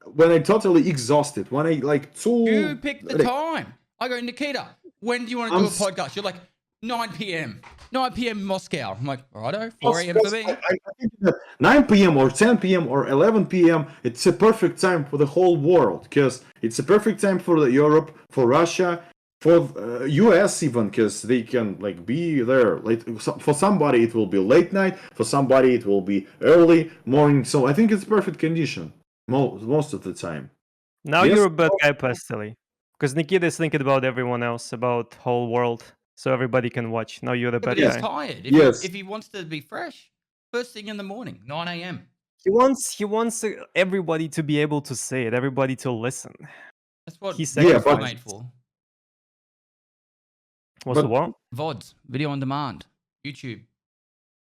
when I'm totally exhausted. When I like you pick the time. I go, Nikita, when do you want to do a podcast? You're like 9 p.m. 9 p.m. Moscow. I'm like, righto, 4 a.m. for me. I think that 9 p.m. or 10 p.m. or 11 p.m. it's a perfect time for the whole world, because it's a perfect time for Europe, for Russia, for US even, because they can like be there. Like for somebody it will be late night, for somebody it will be early morning. So I think it's perfect condition most of the time. Now Yes? you're a bad guy, Pastely. Because Nikita is thinking about everyone else, about whole world, so everybody can watch. Now you're the Yeah, but bad he's guy. tired. Yes. If he wants to be fresh, first thing in the morning, 9 a.m. He wants everybody to be able to say it, everybody to listen. That's what He VODs were but- made for. What's the But- what? VODs, video on demand, YouTube.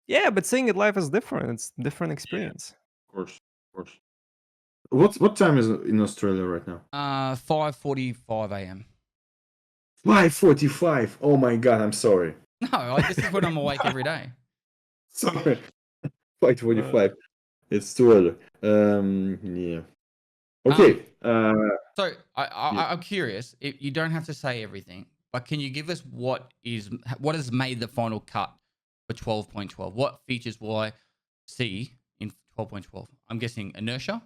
Yeah, but seeing it live is different. It's a different experience. Of course. What time is it in Australia right now? 5:45 a.m. 5:45. Oh my god, I'm sorry. No, this is when I'm awake every day. Sorry. 5:45. It's too early. Yeah. Okay. So I'm curious. You don't have to say everything, but can you give us what has made the final cut for 12.12? What features will I see in 12.12? I'm guessing inertia.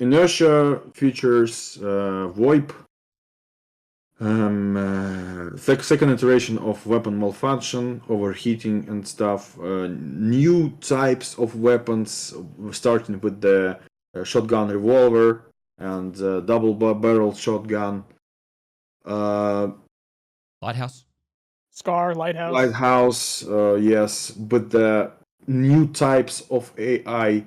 Inertia features VoIP. Second iteration of weapon malfunction, overheating and stuff. New types of weapons, starting with the shotgun revolver and double barrel shotgun. Lighthouse. Scar, Lighthouse. Lighthouse, yes, but the new types of AI,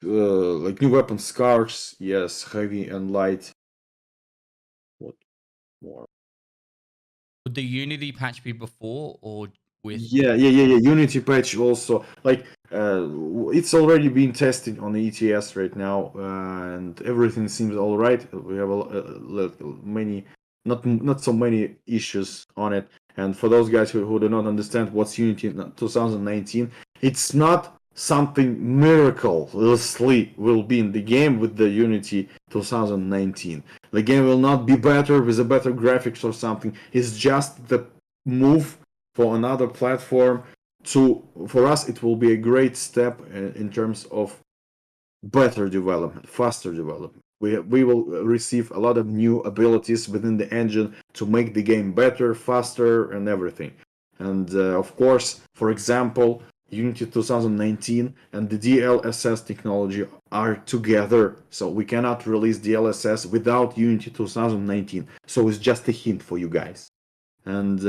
like new weapon scars, yes, heavy and light. What more? Would the Unity patch be before or with? Yeah. Unity patch also, like it's already been tested on the ETS right now, and everything seems all right. We have many, not so many issues on it. And for those guys who do not understand what's Unity 2019, it's not something miraculously will be in the game with the Unity 2019. The game will not be better with a better graphics or something. It's just the move for another platform. For us it will be a great step in terms of better development, faster development. We will receive a lot of new abilities within the engine to make the game better, faster, and everything. And of course, for example, Unity 2019 and the DLSS technology are together, so we cannot release DLSS without Unity 2019. So it's just a hint for you guys. And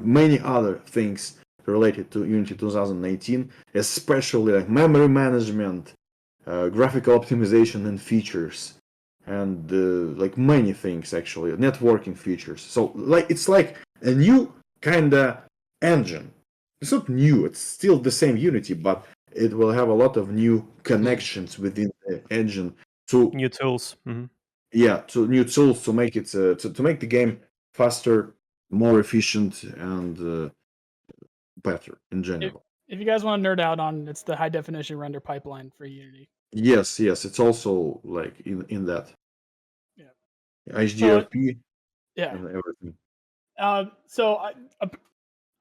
many other things related to Unity 2019, especially like memory management, graphical optimization and features, and like many things actually, networking features. So like it's like a new kinda engine. It's not new, it's still the same Unity, but it will have a lot of new connections within the engine to New tools. Mhm. to new tools to make it to make the game faster, more efficient, and better in general. If you guys want to nerd out on, it's the high definition render pipeline for Unity. Yes, it's also like in that. Yeah. HDRP Yeah. and everything. So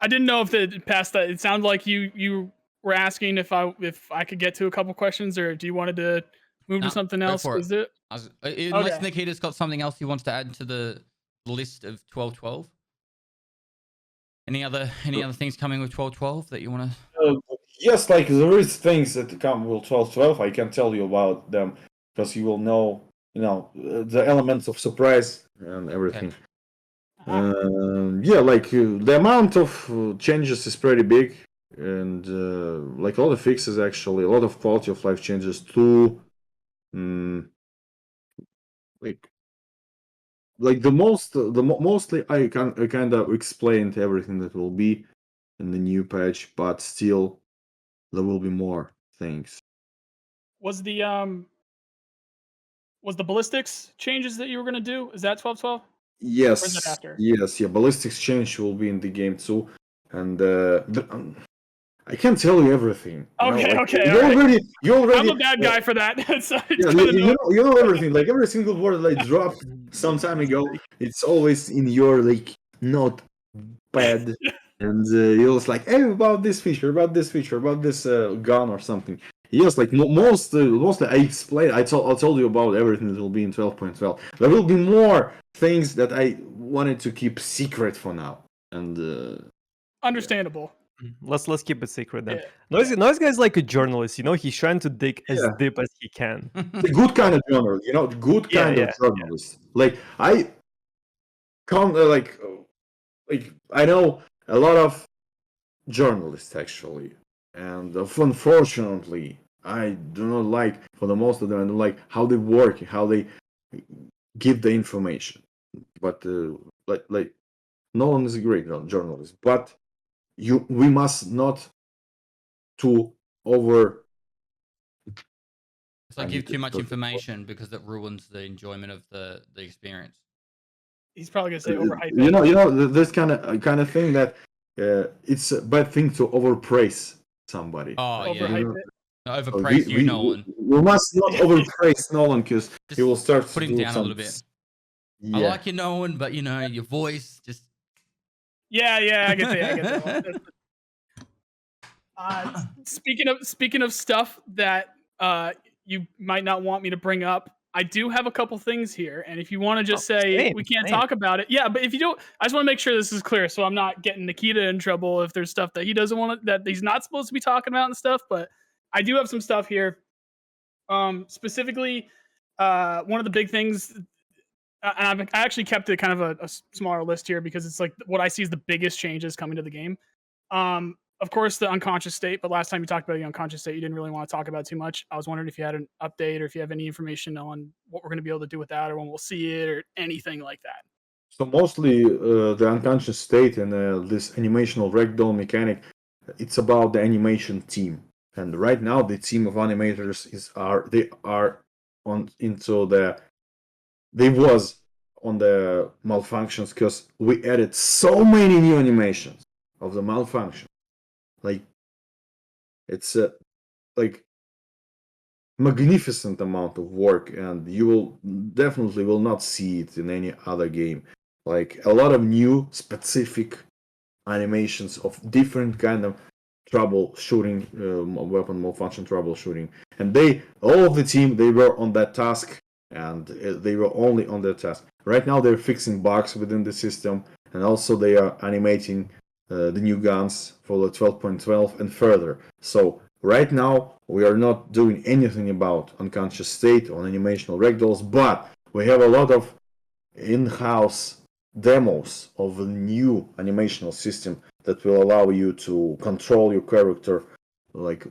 I didn't know if it passed that. It sounded like you were asking if I could get to a couple questions, or do you wanted to move No, to something go else? for it. Was it? Unless Okay. Nikita's got something else he wants to add to the list of 12.12. Any other things coming with 12.12 that you want to? Yes, like there is things that come with 12.12. I can tell you about them because you will know, the elements of surprise and everything. Like the amount of changes is pretty big, and like a lot of fixes actually, a lot of quality of life changes too. Like mostly I kind of explained everything that will be in the new patch, but still there will be more things. Was the ballistics changes that you were gonna do? Is that 12.12? Or is it after? Yes, ballistics change will be in the game too, and I can't tell you everything. Okay, You already. I'm a bad guy for that. So you know everything. Like every single word that I dropped some time ago, it's always in your like notepad, and you're just like, hey, about this feature, about this gun or something. yes, like mostly I explained. I told you about everything that will be in 12.12. There will be more things that I wanted to keep secret for now, and Understandable. Let's keep it secret then. Yeah. Noise Guy's like a journalist, He's trying to dig as Yeah. deep as he can. the good kind of journalist, good Yeah, kind of yeah, journalist. Like I come like I know a lot of journalists actually, and unfortunately, I do not like for the most of them. I don't like how they work, how they give the information. But like Nolan is a great journalist, but we must not to over. It's like I give need too to much put- information because it ruins the enjoyment of the experience. He's probably gonna say overhype You it. know this kind of thing that it's a bad thing to overpraise somebody. Oh yeah, Overhype it. overpraise you, Nolan. we must not overpraise Nolan because he Just will start put to him do down a some. little bit. Yeah. I like you, Nolan, but your voice just. Yeah, I get that one. Speaking of stuff that you might not want me to bring up, I do have a couple things here, and if you want to just say we can't talk about it, yeah. But if you don't, I just want to make sure this is clear, so I'm not getting Nikita in trouble if there's stuff that he doesn't want that he's not supposed to be talking about and stuff. But I do have some stuff here. Specifically, one of the big things, and I actually kept it kind of a smaller list here because it's like what I see is the biggest changes coming to the game. Of course, the unconscious state, but last time you talked about the unconscious state, you didn't really want to talk about too much. I was wondering if you had an update or if you have any information on what we're going to be able to do with that or when we'll see it or anything like that. So mostly the unconscious state and this animational ragdoll mechanic, it's about the animation team. And right now, the team of animators they was on the malfunctions because we added so many new animations of the malfunction. Like it's like magnificent amount of work, and you will definitely will not see it in any other game. Like a lot of new specific animations of different kind of troubleshooting, weapon malfunction troubleshooting, and all of the team, they were on that task, and they were only on that task. Right now they're fixing bugs within the system, and also they are animating the new guns for the 12.12 and further. So right now we are not doing anything about unconscious state or animational ragdolls, but we have a lot of in-house demos of a new animational system that will allow you to control your character like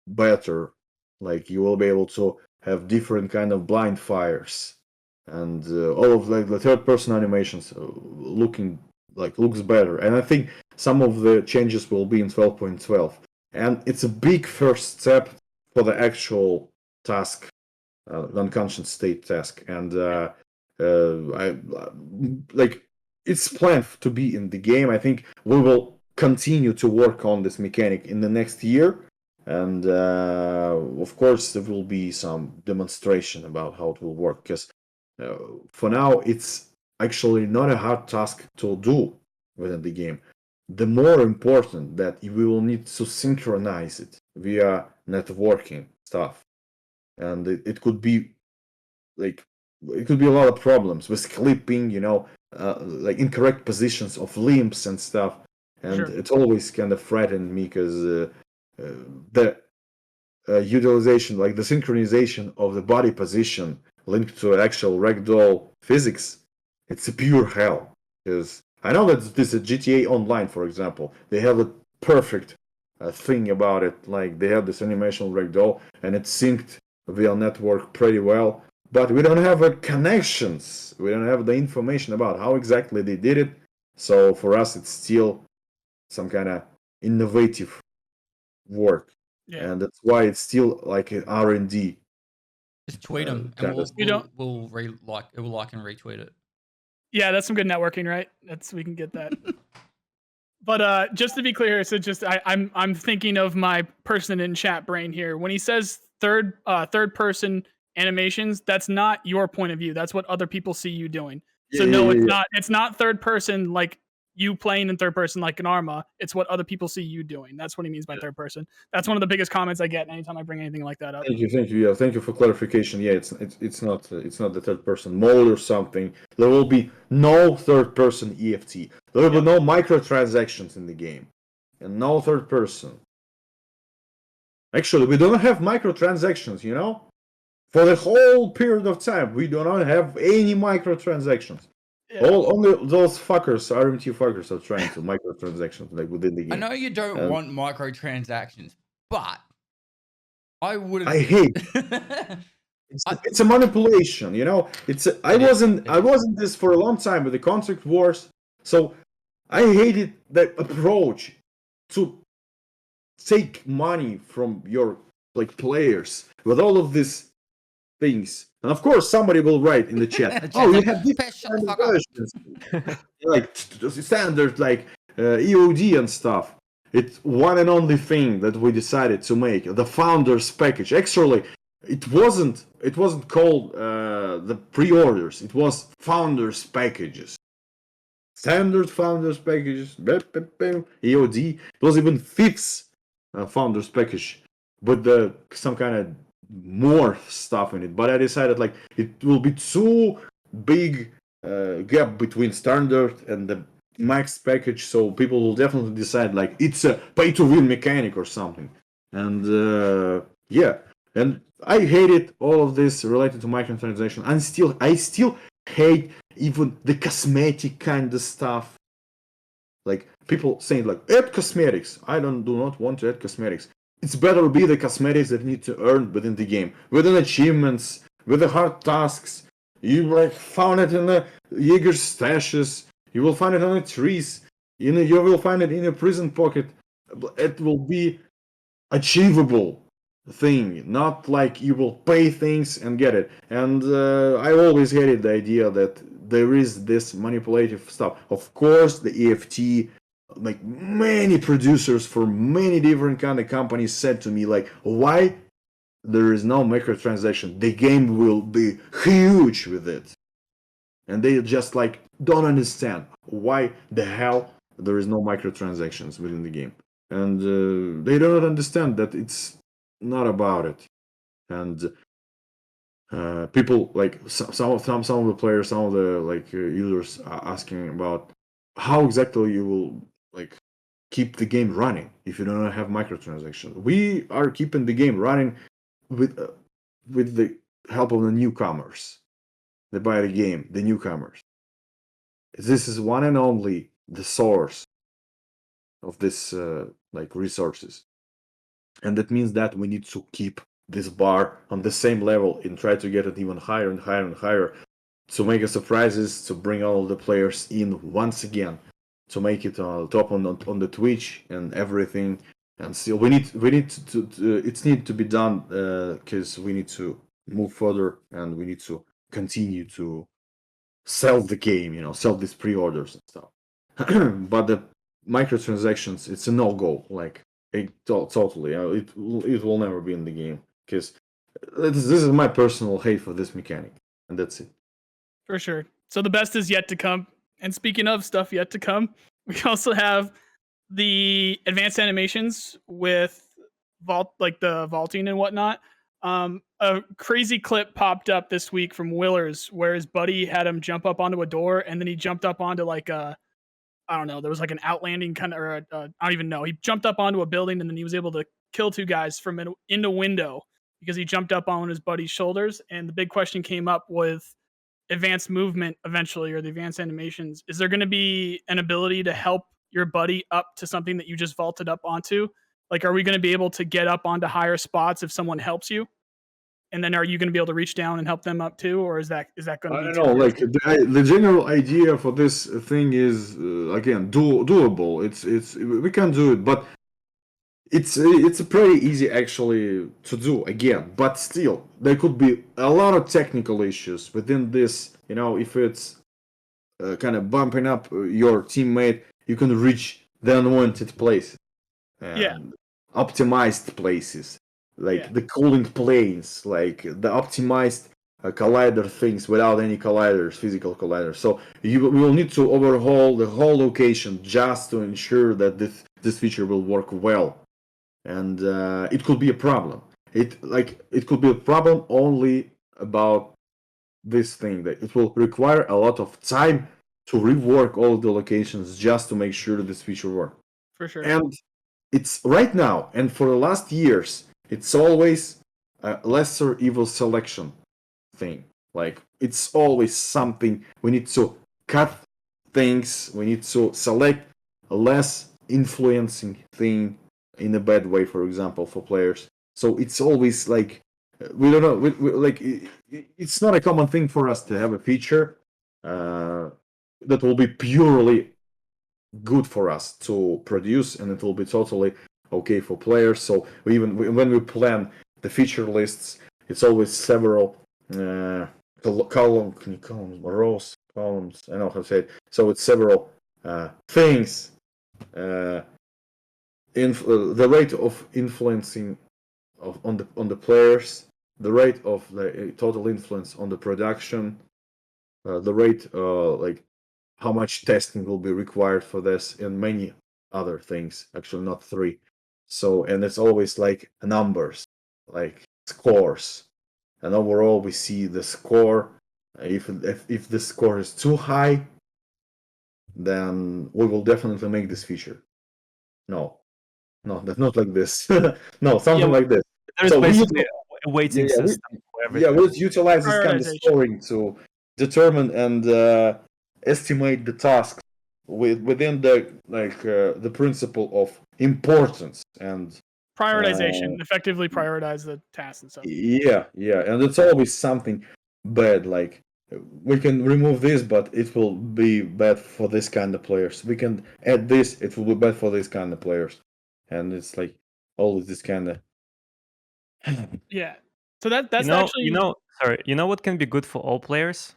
better. Like you will be able to have different kind of blind fires, and all of like the third person animations looks better. And I think some of the changes will be in 12.12, and it's a big first step for the actual task, the unconscious state task. And I like it's planned to be in the game. I think we will continue to work on this mechanic in the next year, and of course there will be some demonstration about how it will work. Because for now, it's actually not a hard task to do within the game. The more important that we will need to synchronize it via networking stuff, and it could be like it could be a lot of problems with clipping, like incorrect positions of limbs and stuff. And Sure. it always kind of frightened me because the utilization, like the synchronization of the body position linked to actual ragdoll physics, it's a pure hell. Because I know that this is GTA Online, for example, they have a perfect thing about it. Like they have this animation ragdoll, and it's synced via network pretty well. But we don't have connections. We don't have the information about how exactly they did it. So for us, it's still some kind of innovative work, and that's why it's still like an R&D. Just tweet them, and We we'll like and retweet it. Yeah, that's some good networking, right? We can get that. But just to be clear, so I'm thinking of my person in chat brain here. When he says third person animations, that's not your point of view. That's what other people see you doing. So no, it's not third person like you playing in third person like an Arma. It's what other people see you doing. That's what he means by third person. That's one of the biggest comments I get anytime I bring anything like that up. Thank you. Yeah, thank you for clarification. Yeah, it's not the third person mode or something. There will be no third person EFT. There will be no microtransactions in the game, and no third person. Actually, we don't have microtransactions. You know, for the whole period of time, we do not have any microtransactions. Yeah. Only those fuckers, RMT fuckers, are trying to microtransactions like within the game. I know you don't want microtransactions, but I would have. I hate. It's a manipulation, you know. I wasn't this for a long time with the contract wars, so I hated that approach to take money from your players with all of these things. And of course, somebody will write in the chat, "Oh, you have different versions, like standard, EOD and stuff." It's one and only thing that we decided to make, the founders package. Actually, it wasn't called the pre-orders. It was founders packages. Standard founders packages, EOD. It was even fifth founders package with some kind of more stuff in it. But I decided it will be too big gap between standard and the max package, so people will definitely decide it's a pay-to-win mechanic or something. And and I hated all of this related to microtransaction. And I still hate even the cosmetic kind of stuff. Like people saying add cosmetics. I do not want to add cosmetics. It's better be the cosmetics that need to earn within the game, within achievements, with the hard tasks. You found it in the Jaeger stashes. You will find it on the trees. You will find it in a prison pocket. It will be achievable thing, not like you will pay things and get it. And I always hated the idea that there is this manipulative stuff. Of course, the EFT, many producers for many different kind of companies said to me, why there is no microtransaction? The game will be huge with it. And they just don't understand why the hell there is no microtransactions within the game. And they do not understand that it's not about it. And people some of the players, some of the users are asking about how exactly you will keep the game running if you don't have microtransactions. We are keeping the game running with the help of the newcomers. They buy the game, the newcomers. This is one and only the source of this resources. And that means that we need to keep this bar on the same level and try to get it even higher and higher and higher, to make a surprises, to bring all the players in once again, to make it top on the Twitch and everything. And still we need to it need to be done because we need to move further and we need to continue to sell the game, sell these pre-orders and stuff. But the microtransactions, it's a no-go. Totally, it will never be in the game, because this is my personal hate for this mechanic, and that's it. For sure. So the best is yet to come. And speaking of stuff yet to come, we also have the advanced animations with the vaulting and whatnot. A crazy clip popped up this week from Willers where his buddy had him jump up onto a door, and then he jumped up onto I don't know, there was an outlanding kind of, or I don't even know. He jumped up onto a building, and then he was able to kill two guys from in the window because he jumped up on his buddy's shoulders. And the big question came up with advanced movement eventually, or the advanced animations. Is there going to be an ability to help your buddy up to something that you just vaulted up onto? Are we going to be able to get up onto higher spots if someone helps you? And then are you going to be able to reach down and help them up too, or is that going to be? I don't know. The general idea for this thing is again doable. It's we can do it, but it's pretty easy actually to do again. But still, there could be a lot of technical issues within this. If it's kind of bumping up your teammate, you can reach the unwanted places. Optimized places. The cooling planes, the optimized collider things without any colliders, physical colliders. So we will need to overhaul the whole location just to ensure that this feature will work well. And it could be a problem. It could be a problem only about this thing, that it will require a lot of time to rework all the locations just to make sure this feature works. For sure. And it's right now, and for the last years, it's always a lesser evil selection thing. Like, it's always something we need to cut things, we need to select a less influencing thing in a bad way, for example, for players. So it's always like, we don't know, it's not a common thing for us to have a feature that will be purely good for us to produce, and it will be totally okay for players. So when we plan the feature lists, it's always several columns, I don't know how to say it. So it's several things. The rate of influencing on the players, the rate of the total influence on the production, the rate like how much testing will be required for this, and many other things. Actually, not three. So, and it's always like numbers, like scores. And overall, we see the score. If the score is too high, then we will definitely make this feature. No, that's not like this. No, something like this. There's So basically a weighting system for everything. we'll utilize this kind of Prioritization. scoring to determine and estimate the tasks within the principle of importance and Prioritization, effectively prioritize the tasks and stuff. yeah, and it's always something bad. Like, we can remove this, but it will be bad for this kind of players. We can add this, it will be bad for this kind of players, and it's like always this kind of Yeah. So that's you know what can be good for all players?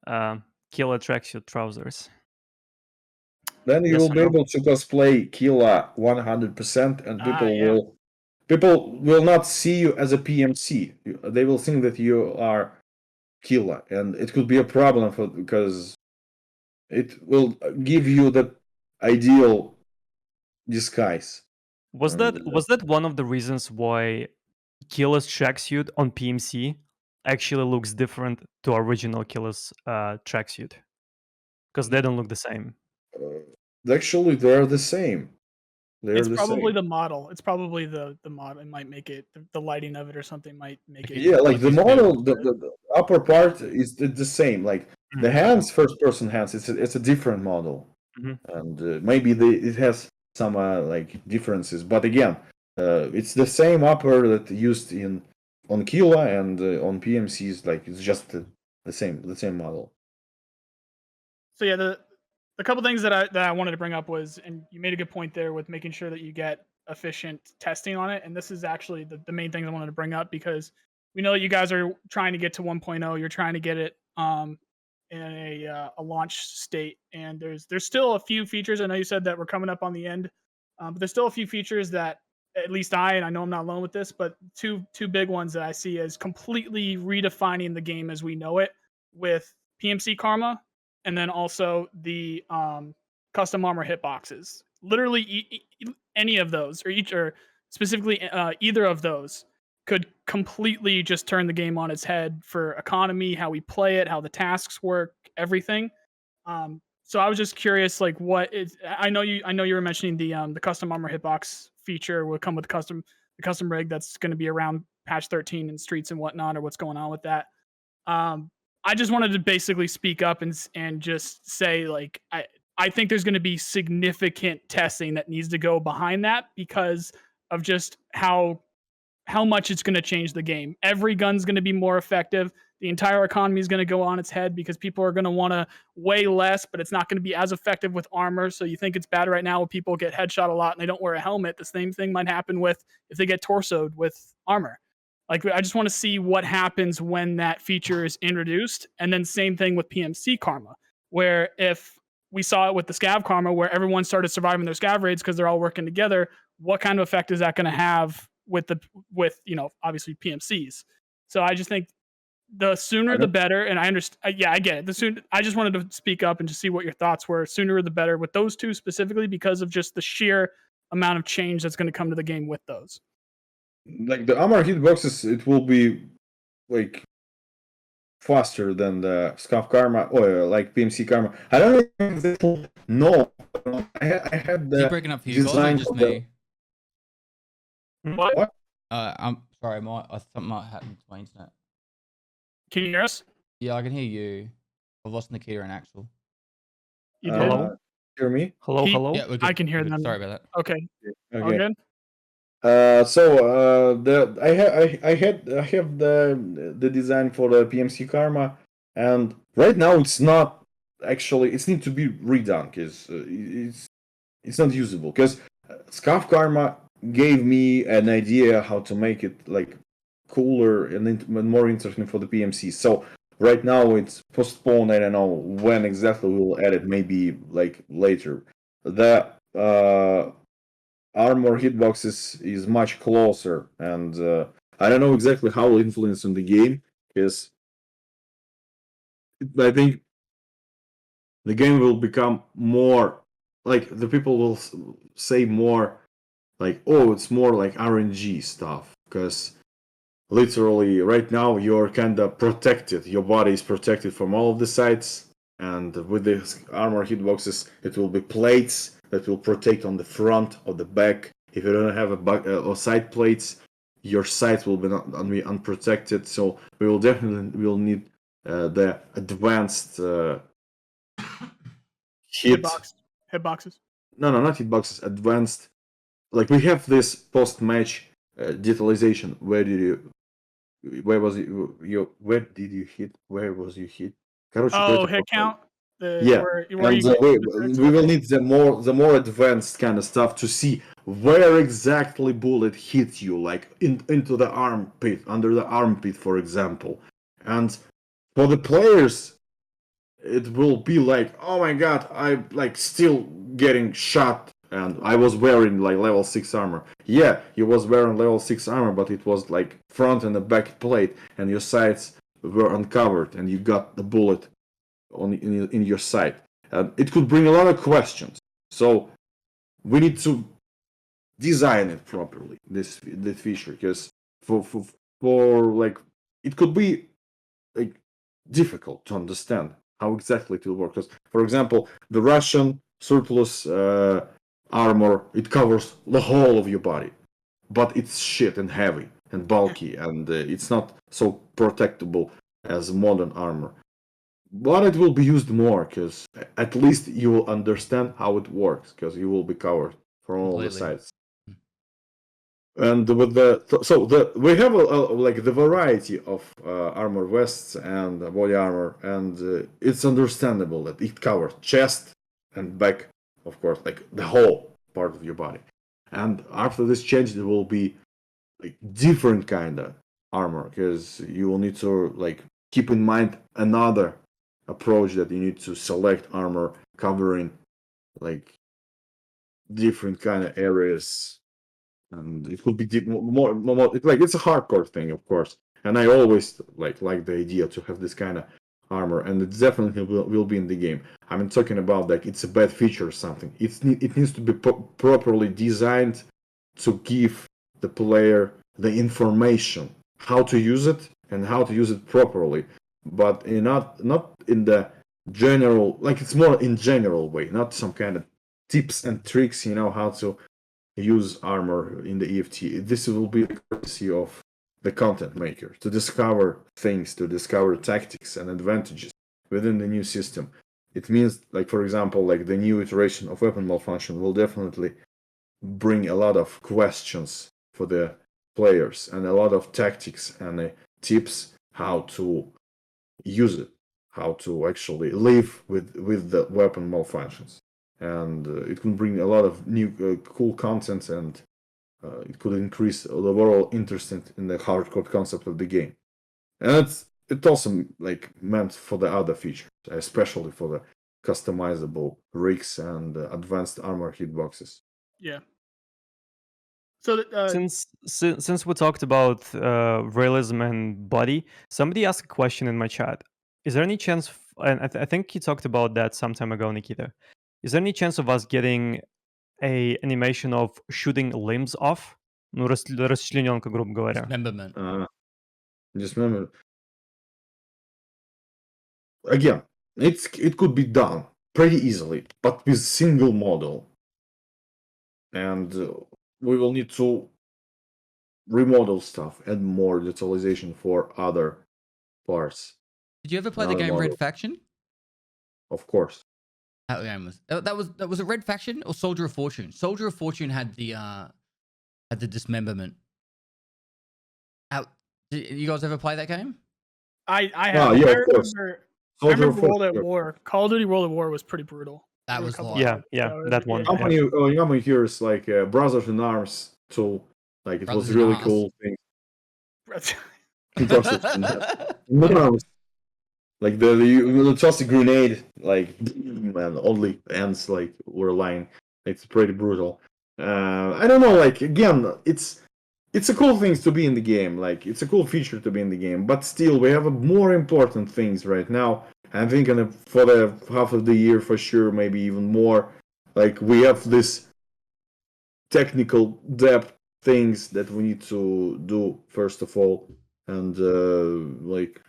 Killer tracksuit trousers. Then you Yes will or be no? able to cosplay Killa 100%, and yeah. people will not see you as a PMC. They will think that you are Killa, and it could be a problem because it will give you the ideal disguise. Was that one of the reasons why Killer's tracksuit on PMC actually looks different to original Killer's tracksuit? Because they don't look the same. Actually, they're the same. It's probably the model. It's probably the model. It might make it the lighting of it or something might make it. Yeah, like the These model, the upper part is the same. Like the Mhm. hands, first person hands, it's a different model, Mhm. and maybe it has some like differences. But again, it's the same upper that used on Killa and on PMCs. Like, it's just the same model. So yeah, the couple things that I wanted to bring up was, and you made a good point there with making sure that you get efficient testing on it. And this is actually the main things I wanted to bring up, because we know that you guys are trying to get to 1.0. You're trying to get it in a launch state, and there's still a few features. I know you said that we're coming up on the end, but there's still a few features that at least I know I'm not alone with this, but two big ones that I see as completely redefining the game as we know it, with PMC Karma, and then also the custom armor hitboxes. Literally any of those, or specifically either of those, could completely just turn the game on its head for economy, how we play it, how the tasks work, everything. So I was just curious, like, what is? I know you were mentioning the custom armor hitbox feature will come with the custom rig that's going to be around patch 13 in streets and whatnot, or what's going on with that. I just wanted to basically speak up and just say, like, I think there's going to be significant testing that needs to go behind that, because of just how much it's going to change the game. Every gun's going to be more effective. The entire economy is going to go on its head, because people are going to want to weigh less, but it's not going to be as effective with armor. So you think it's bad right now when people get headshot a lot and they don't wear a helmet. The same thing might happen with if they get torsoed with armor. Like, I just want to see what happens when that feature is introduced. And then same thing with PMC Karma, where if we saw it with the Scav Karma, where everyone started surviving their Scav raids because they're all working together, what kind of effect is that going to have with obviously PMCs? So I just think the sooner the better. And I understand. Yeah, I get it. I just wanted to speak up and just see what your thoughts were. Sooner the better with those two specifically because of just the sheer amount of change that's going to come to the game with those. Like the armor hitboxes, it will be like faster than the Scuff Karma or like PMC Karma. I don't exactly know. I had Is he the breaking up for you guys or design just for the- me? What? I'm sorry, something might happen to my internet. Can you hear us? Yeah, I can hear you. I've lost Nikita and Axel. You did. Hello? Hear me? Hello, He- hello. Yeah, we're good. I can hear We're good. them. Sorry about that. Okay. All Okay. good. I have the design for the PMC Karma, and right now it's not actually it needs to be redone because it's not usable because Scuff Karma gave me an idea how to make it like cooler and more interesting for the PMC. So right now it's postponed. I don't know when exactly we will add it. Maybe like later. The armor hitboxes is much closer, and I don't know exactly how it'll influence in the game because I think the game will become more like the people will say more like, oh, it's more like RNG stuff because literally right now you're kind of protected. Your body is protected from all of the sides, and with the armor hitboxes, it will be plates that will protect on the front or the back. If you don't have or side plates, your sides will be unprotected. So we will definitely need the advanced Hitboxes. No, not hitboxes. Advanced. Like we have this post-match digitalization. Where did you hit? Where was you hit? Oh, hit count. Yeah, where and you we will need the more advanced kind of stuff to see where exactly bullet hit you, like into the armpit, under the armpit, for example. And for the players, it will be like, oh my god, I like still getting shot, and I was wearing like level 6 armor. Yeah, you was wearing level 6 armor, but it was like front and the back plate, and your sides were uncovered, and you got the bullet in your side. It could bring a lot of questions. So we need to design it properly. This feature, because for like it could be like difficult to understand how exactly it will work. Because for example, the Russian surplus armor, it covers the whole of your body, but it's shit and heavy and bulky, and it's not so protectable as modern armor. But it will be used more because at least you will understand how it works because you will be covered from all the Completely. sides. And with we have like the variety of armor vests and body armor, and it's understandable that it covers chest and back, of course, like the whole part of your body. And after this change, there will be like different kind of armor because you will need to like keep in mind another approach that you need to select armor covering like different kind of areas, and it will be more like it's a hardcore thing, of course. And I always like the idea to have this kind of armor, and it definitely will be in the game. I'm talking about like it's a bad feature or something. It needs to be properly designed to give the player the information how to use it and how to use it properly, but not in the general, like it's more in general way, not some kind of tips and tricks, how to use armor in the EFT. This will be the courtesy of the content maker to discover things, to discover tactics and advantages within the new system. It means, like for example, like the new iteration of weapon malfunction will definitely bring a lot of questions for the players and a lot of tactics and tips how to use it, how to actually live with the weapon malfunctions. And it can bring a lot of new cool content, and it could increase the overall interest in the hardcore concept of the game. And it's also like meant for the other features, especially for the customizable rigs and advanced armor hitboxes. Yeah. So Since we talked about realism and body, somebody asked a question in my chat. Is there any chance? And I think you talked about that some time ago, Nikita. Is there any chance of us getting a animation of shooting limbs off? Ну, расчлененка, грубо говоря. Dismemberment. Just remember, again, it could be done pretty easily, but with single model, and we will need to remodel stuff and more utilization for other parts. Did you ever play the Another game Red model. Faction? Of course. That game was that was a Red Faction or Soldier of Fortune? Soldier of Fortune had the dismemberment. Did you guys ever play that game? I Yeah, have. of course. I remember World at War. Call of Duty World at War was pretty brutal. That There were a was couple like- of Yeah, episodes, that one. How many here is like Brothers in Arms 2? Like it Brothers was in really Arms. cool thing. Yeah. Brothers in Arms. Like the toss a grenade, like and only ends like were lying. It's pretty brutal. I don't know. Like again, it's a cool thing to be in the game. Like it's a cool feature to be in the game. But still, we have more important things right now. I'm thinking for the half of the year for sure, maybe even more. Like we have this technical depth things that we need to do first of all, and like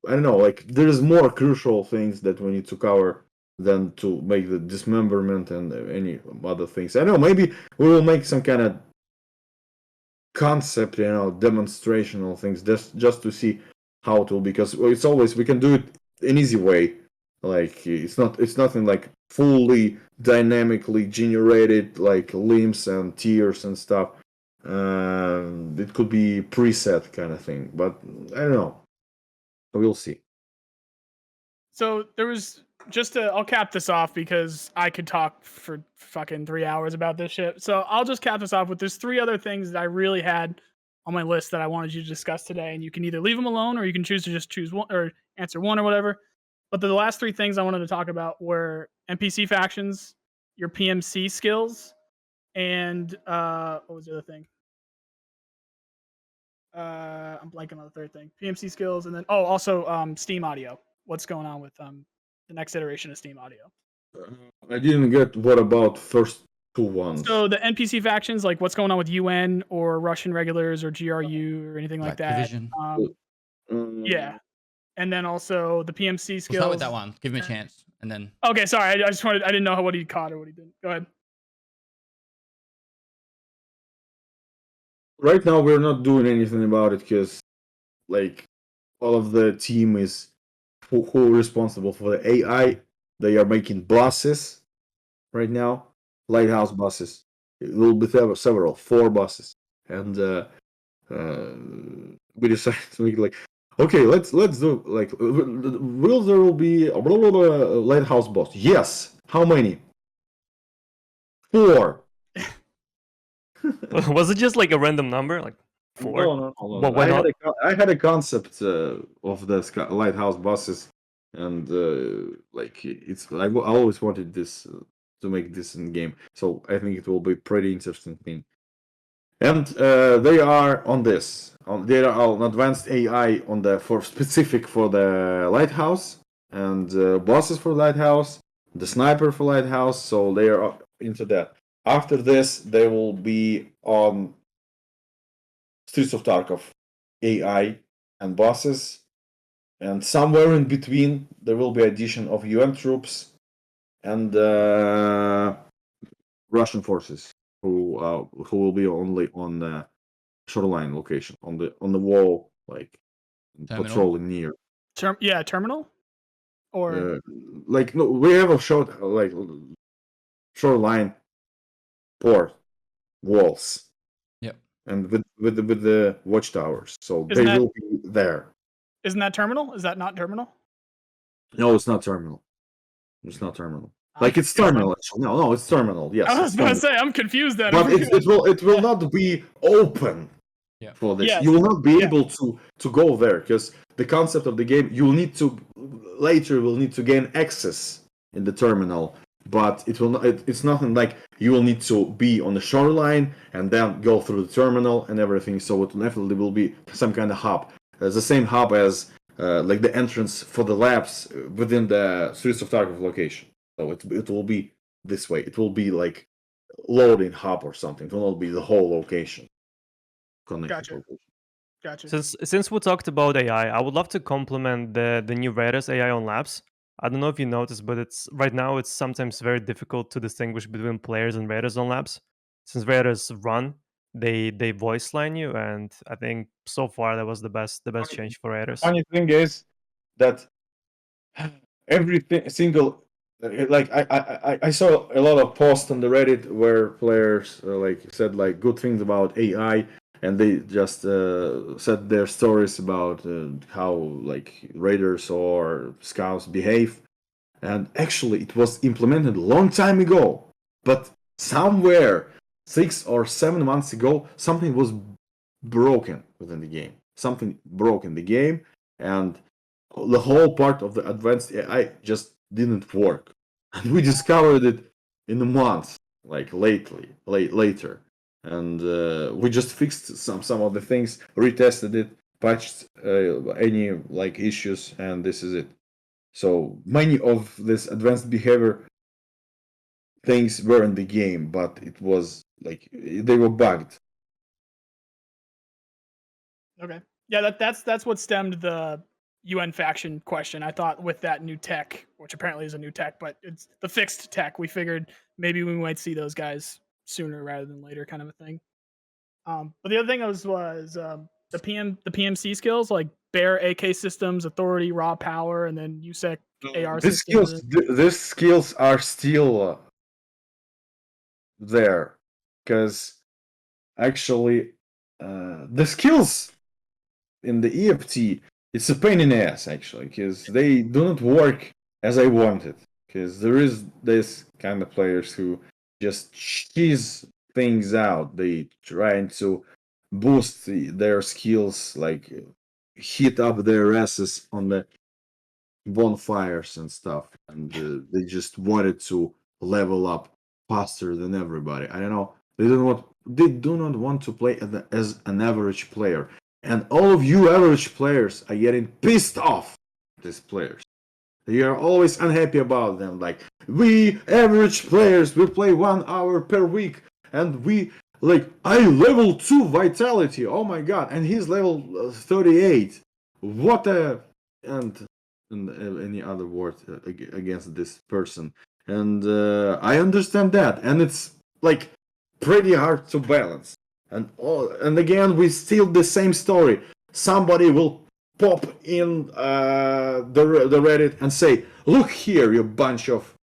I don't know, like there's more crucial things that we need to cover than to make the dismemberment and any other things. I know maybe we will make some kind of concept, demonstrational things just to see how it will, because it's always we can do it an easy way. Like it's nothing like fully dynamically generated like limbs and tears and stuff. It could be preset kind of thing, but I don't know. We'll see. So there was I'll cap this off because I could talk for fucking 3 hours about this shit. So I'll just cap this off with there's 3 other things that I really had on my list that I wanted you to discuss today, and you can either leave them alone or you can choose to just choose one or answer one or whatever. But the last 3 things I wanted to talk about were NPC factions, your PMC skills, and what was the other thing? I'm blanking on the third thing. PMC skills, and then also Steam audio. What's going on with the next iteration of Steam audio? I didn't get what about first 2 ones. So the NPC factions, like what's going on with UN or Russian regulars or GRU or anything like that. Division. Yeah, and then also the PMC skills. We'll start with that one. Give him a chance, and then. Okay, sorry. I didn't know what he caught or what he didn't. Go ahead. Right now, we're not doing anything about it because, like, all of the team is who are responsible for the AI. They are making buses right now, lighthouse buses. It will be several, 4 buses, and we decided to make like, okay, let's do like, will there be a lighthouse bus? Yes. How many? 4. Was it just like a random number, like 4? No. But why not? I had a concept of the lighthouse buses, and like I always wanted this to make this in game, so I think it will be pretty interesting thing. And they are on this. They are on advanced AI on specific for the lighthouse, and bosses for lighthouse, the sniper for lighthouse. So they are into that. After this, they will be on Streets of Tarkov AI and bosses, and somewhere in between there will be addition of UN troops and Russian forces who will be only on the shoreline location on the wall, like Terminal. patrolling near. Terminal, or like no, we have a shoreline port walls. Yep. And with the watchtowers, so Isn't they will be there. Isn't that terminal? Is that not terminal? No, it's not terminal. It's not terminal. Like it's terminal. Actually. No, it's terminal. Yes. I was about to say I'm confused then. But it will not be open for this. Yes. You will not be able to go there because the concept of the game, you will need to later will need to gain access in the terminal but it will not, it's nothing like you will need to be on the shoreline and then go through the terminal and everything. So it definitely will be some kind of hub, the same hub as like the entrance for the labs within the Streets of Tarkov location. So it will be this way. It will be like loading hub or something. It will not be the whole location. Gotcha. Gotcha. Since we talked about AI, I would love to compliment the new Raiders AI on labs. I don't know if you noticed, but it's right now it's sometimes very difficult to distinguish between players and Raiders on labs. Since Raiders run, they voice line you, and I think so far that was the best change for Raiders. Funny thing is that everything single like I saw a lot of posts on the Reddit where players like said like good things about AI, and they just said their stories about how like raiders or scouts behave, and actually it was implemented a long time ago, but somewhere 6 or 7 months ago something was broken within the game. Something broke in the game, and the whole part of the advanced AI just didn't work. And we discovered it in a month, like later. And we just fixed some of the things, retested it, patched any like issues, and this is it. So many of this advanced behavior things were in the game, but it was like they were bugged. Okay. Yeah, that's what stemmed the UN faction question. I thought with that new tech, which apparently is a new tech, but it's the fixed tech, we figured maybe we might see those guys sooner rather than later, kind of a thing. But the other thing was the PMC skills like Bear AK systems, Authority, Raw Power, and then USEC AR These systems. these skills are still there, because actually the skills in the EFT, it's a pain in the ass actually, because they do not work as I wanted. Because there is this kind of players who just cheese things out. They trying to boost their skills, like heat up their asses on the bonfires and stuff, and they just wanted to level up faster than everybody. I don't know. They do not want to play as an average player, and all of you average players are getting pissed off at these players. You are always unhappy about them. Like, we average players, we play 1 hour per week, and we like I level 2 vitality. Oh my god, and he's level 38. What a and any other word against this person. And I understand that, and it's like pretty hard to balance. And again, we still the same story. Somebody will pop in the Reddit and say, "Look here, you bunch of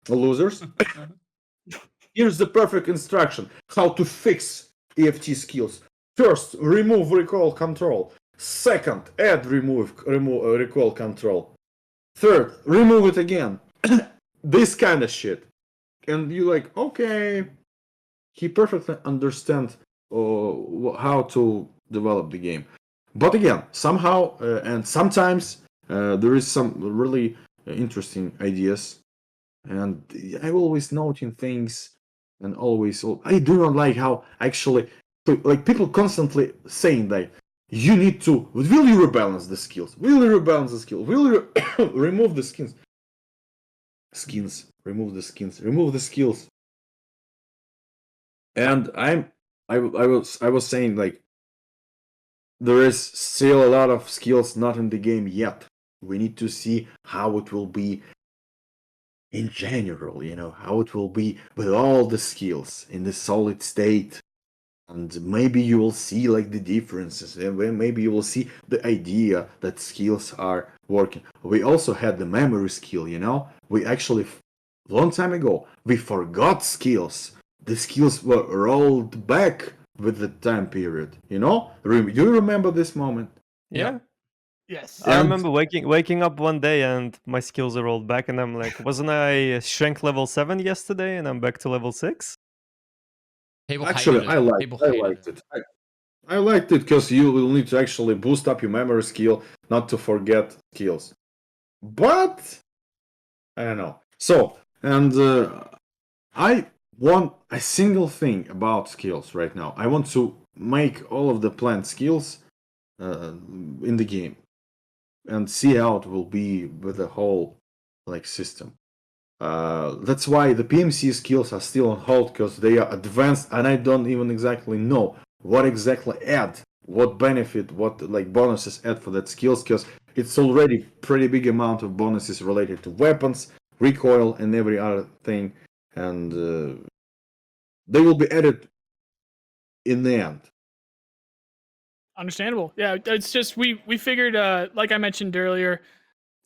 losers. Here's the perfect instruction how to fix EFT skills. First, remove recoil control. Second, add remove recoil control. Third, remove it again." This kind of shit. And you like, okay, he perfectly understands how to develop the game. But again, somehow and sometimes there is some really interesting ideas, and I'm always noting things, and always I do not like how actually like people constantly saying that you need to will you rebalance the skills? Will you rebalance the skills? Will you remove the skins? Remove the skins, remove the skills. And I was saying like there is still a lot of skills not in the game yet. We need to see how it will be in general, how it will be with all the skills in the solid state. And maybe you will see like the differences, and maybe you will see the idea that skills are working. We also had the memory skill, we actually long time ago we forgot skills. The skills were rolled back with the time period, do you remember this moment? Yeah. Yes. I remember waking up one day and my skills are rolled back, and I'm like, wasn't I strength level 7 yesterday and I'm back to level 6? People Actually, hated it. People hated liked it. I liked it because you will need to actually boost up your memory skill, not to forget skills. But I don't know. So And I want a single thing about skills right now. I want to make all of the planned skills in the game and see how it will be with the whole like system. That's why the PMC skills are still on hold, because they are advanced and I don't even exactly know what exactly add, what benefit, what like bonuses add for that skills, because it's already pretty big amount of bonuses related to weapons, recoil, and every other thing, and they will be added in the end. Understandable. Yeah, it's just we figured, like I mentioned earlier,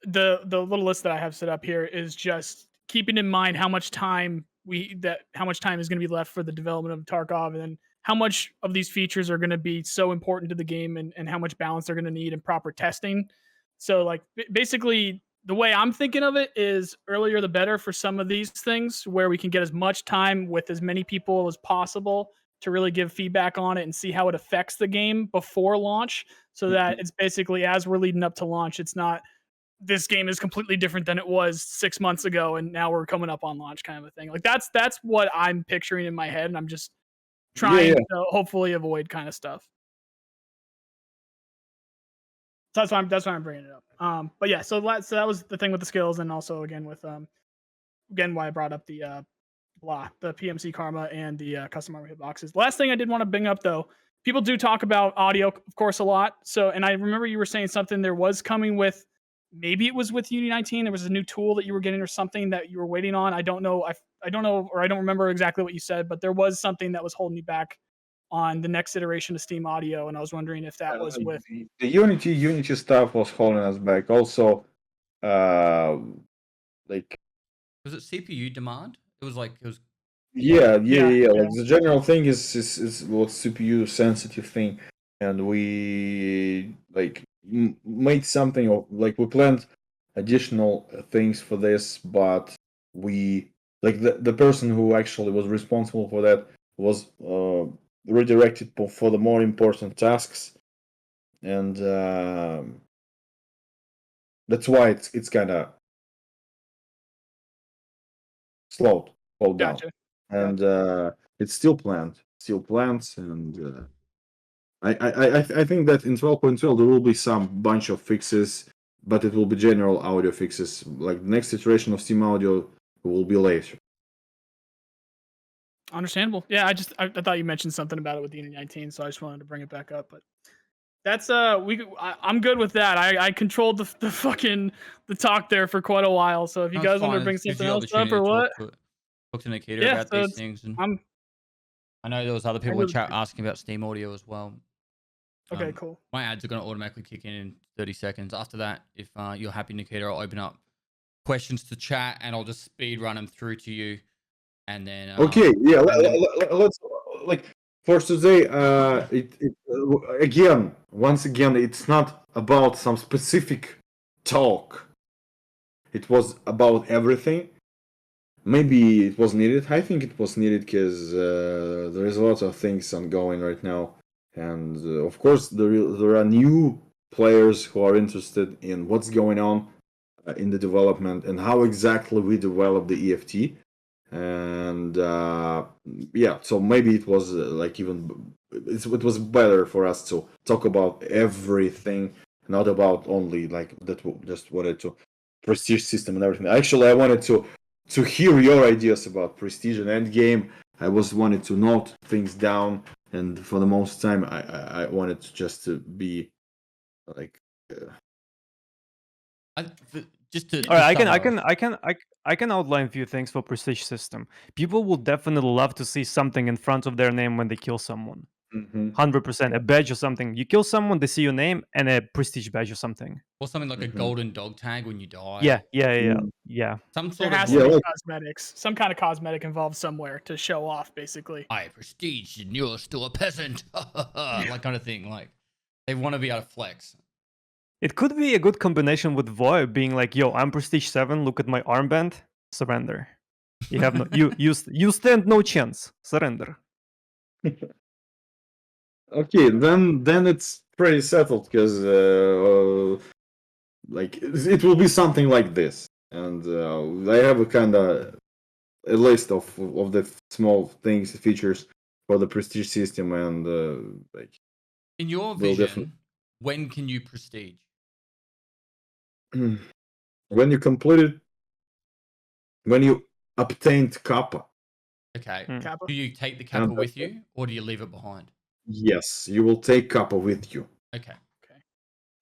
the little list that I have set up here is just keeping in mind how much time how much time is going to be left for the development of Tarkov, and then how much of these features are going to be so important to the game, and how much balance they're going to need and proper testing. So like basically the way I'm thinking of it is earlier the better for some of these things, where we can get as much time with as many people as possible to really give feedback on it and see how it affects the game before launch, so that it's basically as we're leading up to launch, it's not this game is completely different than it was 6 months ago and now we're coming up on launch kind of a thing. Like that's what I'm picturing in my head, and I'm just trying to hopefully avoid kind of stuff. So that's why I'm bringing it up. But yeah, so that was the thing with the skills, and also again with again why I brought up the PMC Karma and the custom armor hitboxes. Last thing I did want to bring up though, people do talk about audio, of course, a lot. So, and I remember you were saying something there was coming with, maybe it was with Uni 19. There was a new tool that you were getting or something that you were waiting on. I don't know. I don't know, or I don't remember exactly what you said, but there was something that was holding you back on the next iteration of Steam Audio, and I was wondering if that was with the Unity stuff was holding us back. Also, like Was it CPU demand? It was like it was. yeah. Like Yeah. the general thing is what CPU sensitive thing, and we like made something of like we planned additional things for this, but we like the person who actually was responsible for that was redirected for the more important tasks, and that's why it's kind of slowed down. Gotcha. And it's still planned, and I think that in 12.12 there will be some bunch of fixes, but it will be general audio fixes. Like the next iteration of Steam Audio will be later. Understandable. Yeah, I thought you mentioned something about it with the Uni 19, so I just wanted to bring it back up. But that's I'm good with that. I controlled the fucking the talk there for quite a while. So if you guys want to bring something else up or what, Talk to Nikita yeah. about So these things. And I'm I know there was other people in really chat asking about Steam Audio as well. okay. Cool. My ads are going to automatically kick in 30 seconds. After that, if you're happy, Nikita, I'll open up questions to chat and I'll just speed run them through to you. And then Okay, yeah. Let's like for today. Once again, it's not about some specific talk. It was about everything. Maybe it was needed. I think it was needed because there is a lot of things ongoing right now, and of course there are new players who are interested in what's going on in the development and how exactly we develop the EFT. And yeah, so maybe it was it was better for us to talk about everything, not about only like that we just wanted to prestige system and everything. Actually, I wanted to hear your ideas about prestige and endgame. I wanted to note things down, and for the most time I wanted to just to be like just to All right, start off. I can outline a few things for prestige system. People will definitely love to see something in front of their name when they kill someone. 100%, a badge or something. You kill someone, they see your name and a prestige badge or something. Or something like a golden dog tag when you die. Yeah. Some There sort has of to be like- cosmetics, some kind of cosmetic involved somewhere to show off, basically. I prestige and you're still a peasant. Like kind of thing. Like they want to be able to flex. It could be a good combination with Void being like, "Yo, I'm prestige 7. Look at my armband. Surrender. You have no you stand no chance. Surrender." Okay, then it's pretty settled because like it will be something like this, and I have a kind of a list of the small things, features for the prestige system, and like In your we'll vision, definitely when can you prestige? when you completed, when you obtained kappa, Okay. Kappa. Do you take the and kappa with you, or do you leave it behind? yes, you will take kappa with you, Okay.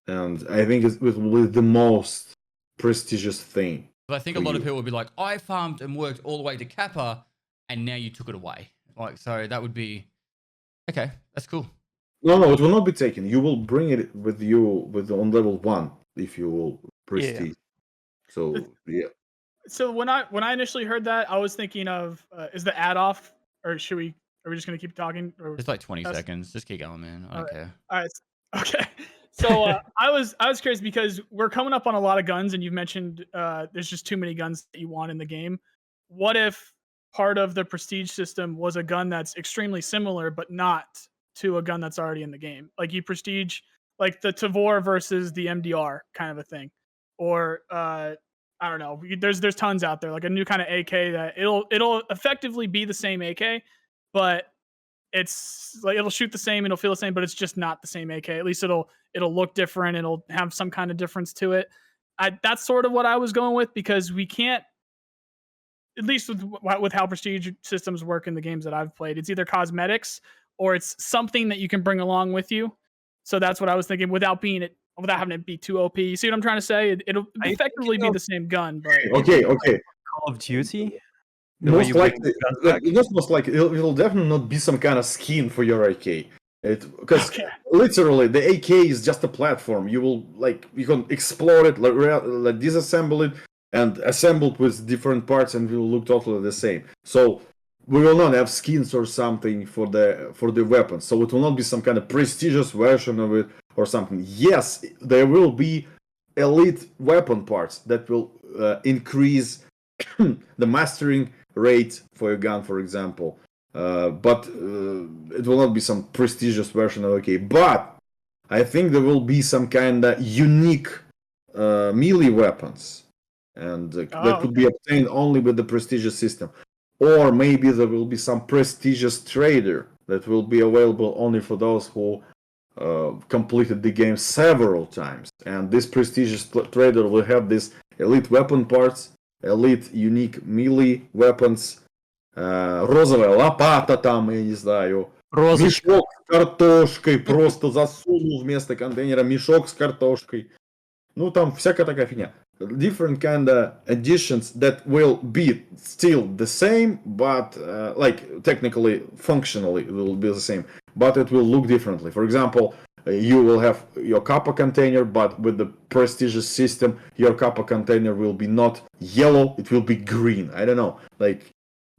and I think it will be the most prestigious thing. But I think a For lot of you. people would be like, I farmed and worked all the way to kappa, and now you took it away. Like, so that would be okay. That's cool. No, it will not be taken. You will bring it with you on level 1 if you will prestige. So yeah. So when I initially heard that, I was thinking of is the ad off, or should we? Are we just gonna keep talking? Or Just like 20 us- seconds. Just keep going, man. I All don't right. care. All right. Okay. So I was curious because we're coming up on a lot of guns, and you've mentioned there's just too many guns that you want in the game. What if part of the prestige system was a gun that's extremely similar, but not to a gun that's already in the game? Like you prestige like the Tavor versus the MDR kind of a thing, or I don't know. There's tons out there, like a new kind of AK that it'll effectively be the same AK, but it's like it'll shoot the same, it'll feel the same, but it's just not the same AK. At least it'll look different. It'll have some kind of difference to it. That's sort of what I was going with because we can't, at least with how prestige systems work in the games that I've played, it's either cosmetics or it's something that you can bring along with you. So that's what I was thinking without having it be too OP. You see what I'm trying to say? It'll Are you effectively thinking be of the same gun, but Okay. Call of Duty? The way Most you bring likely, guns like, back? not most likely, it'll definitely not be some kind of skin for your AK. Because okay. literally the AK is just a platform. You will like you can explode it, like disassemble it, and assemble it with different parts, and it will look totally the same. So we will not have skins or something for the weapons. So it will not be some kind of prestigious version of it or something. Yes, there will be elite weapon parts that will increase the mastering rate for a gun, for example. But it will not be some prestigious version of AK. But I think there will be some kind of unique melee weapons, and that could be obtained only with the prestigious system. Or maybe there will be some prestigious trader that will be available only for those who completed the game several times. And this prestigious trader will have these elite weapon parts, elite unique melee weapons, розовая лопата там, я не знаю, Розочка. мешок с картошкой, просто засунул вместо контейнера мешок с картошкой. Ну, там всякая такая фигня. Different kind of additions that will be still the same, but like technically, functionally, it will be the same, but it will look differently. For example, you will have your kappa container, but with the prestigious system, your kappa container will be not yellow; it will be green. I don't know, like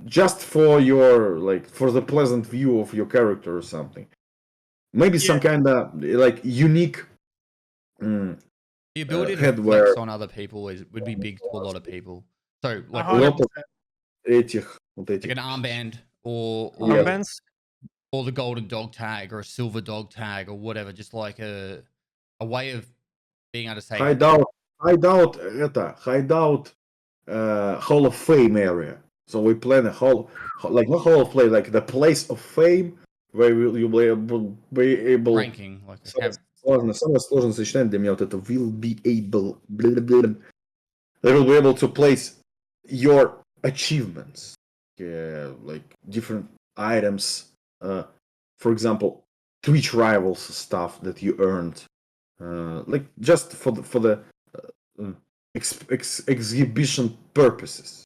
just for your for the pleasant view of your character or something. Maybe some kind of like unique. The ability to headwear. flex on other people would be big to a lot of people. So like, A lot of этих, вот like этих. an armband or Armbands? or the golden dog tag or a silver dog tag or whatever, just like a way of being able to say Hideout, hideout Hall of Fame area. So we plan a like not Hall of Fame, like the place of fame where you'll be able. ranking, like Самое сложное сочетание для меня вот это will be able. They will be able to place your achievements, like different items. For example, Twitch rivals stuff that you earned, like just for the exhibition purposes.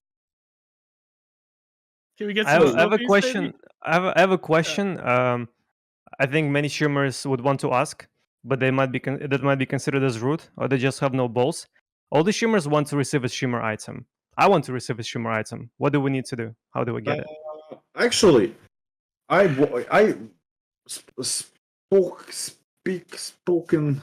Can we get I some have a Smoothies, question. maybe? I have a question. I think many streamers would want to ask, but they might be that might be considered as rude, or they just have no balls. All the streamers want to receive a streamer item. I want to receive a streamer item. What do we need to do? How do we get it? Actually, I spoken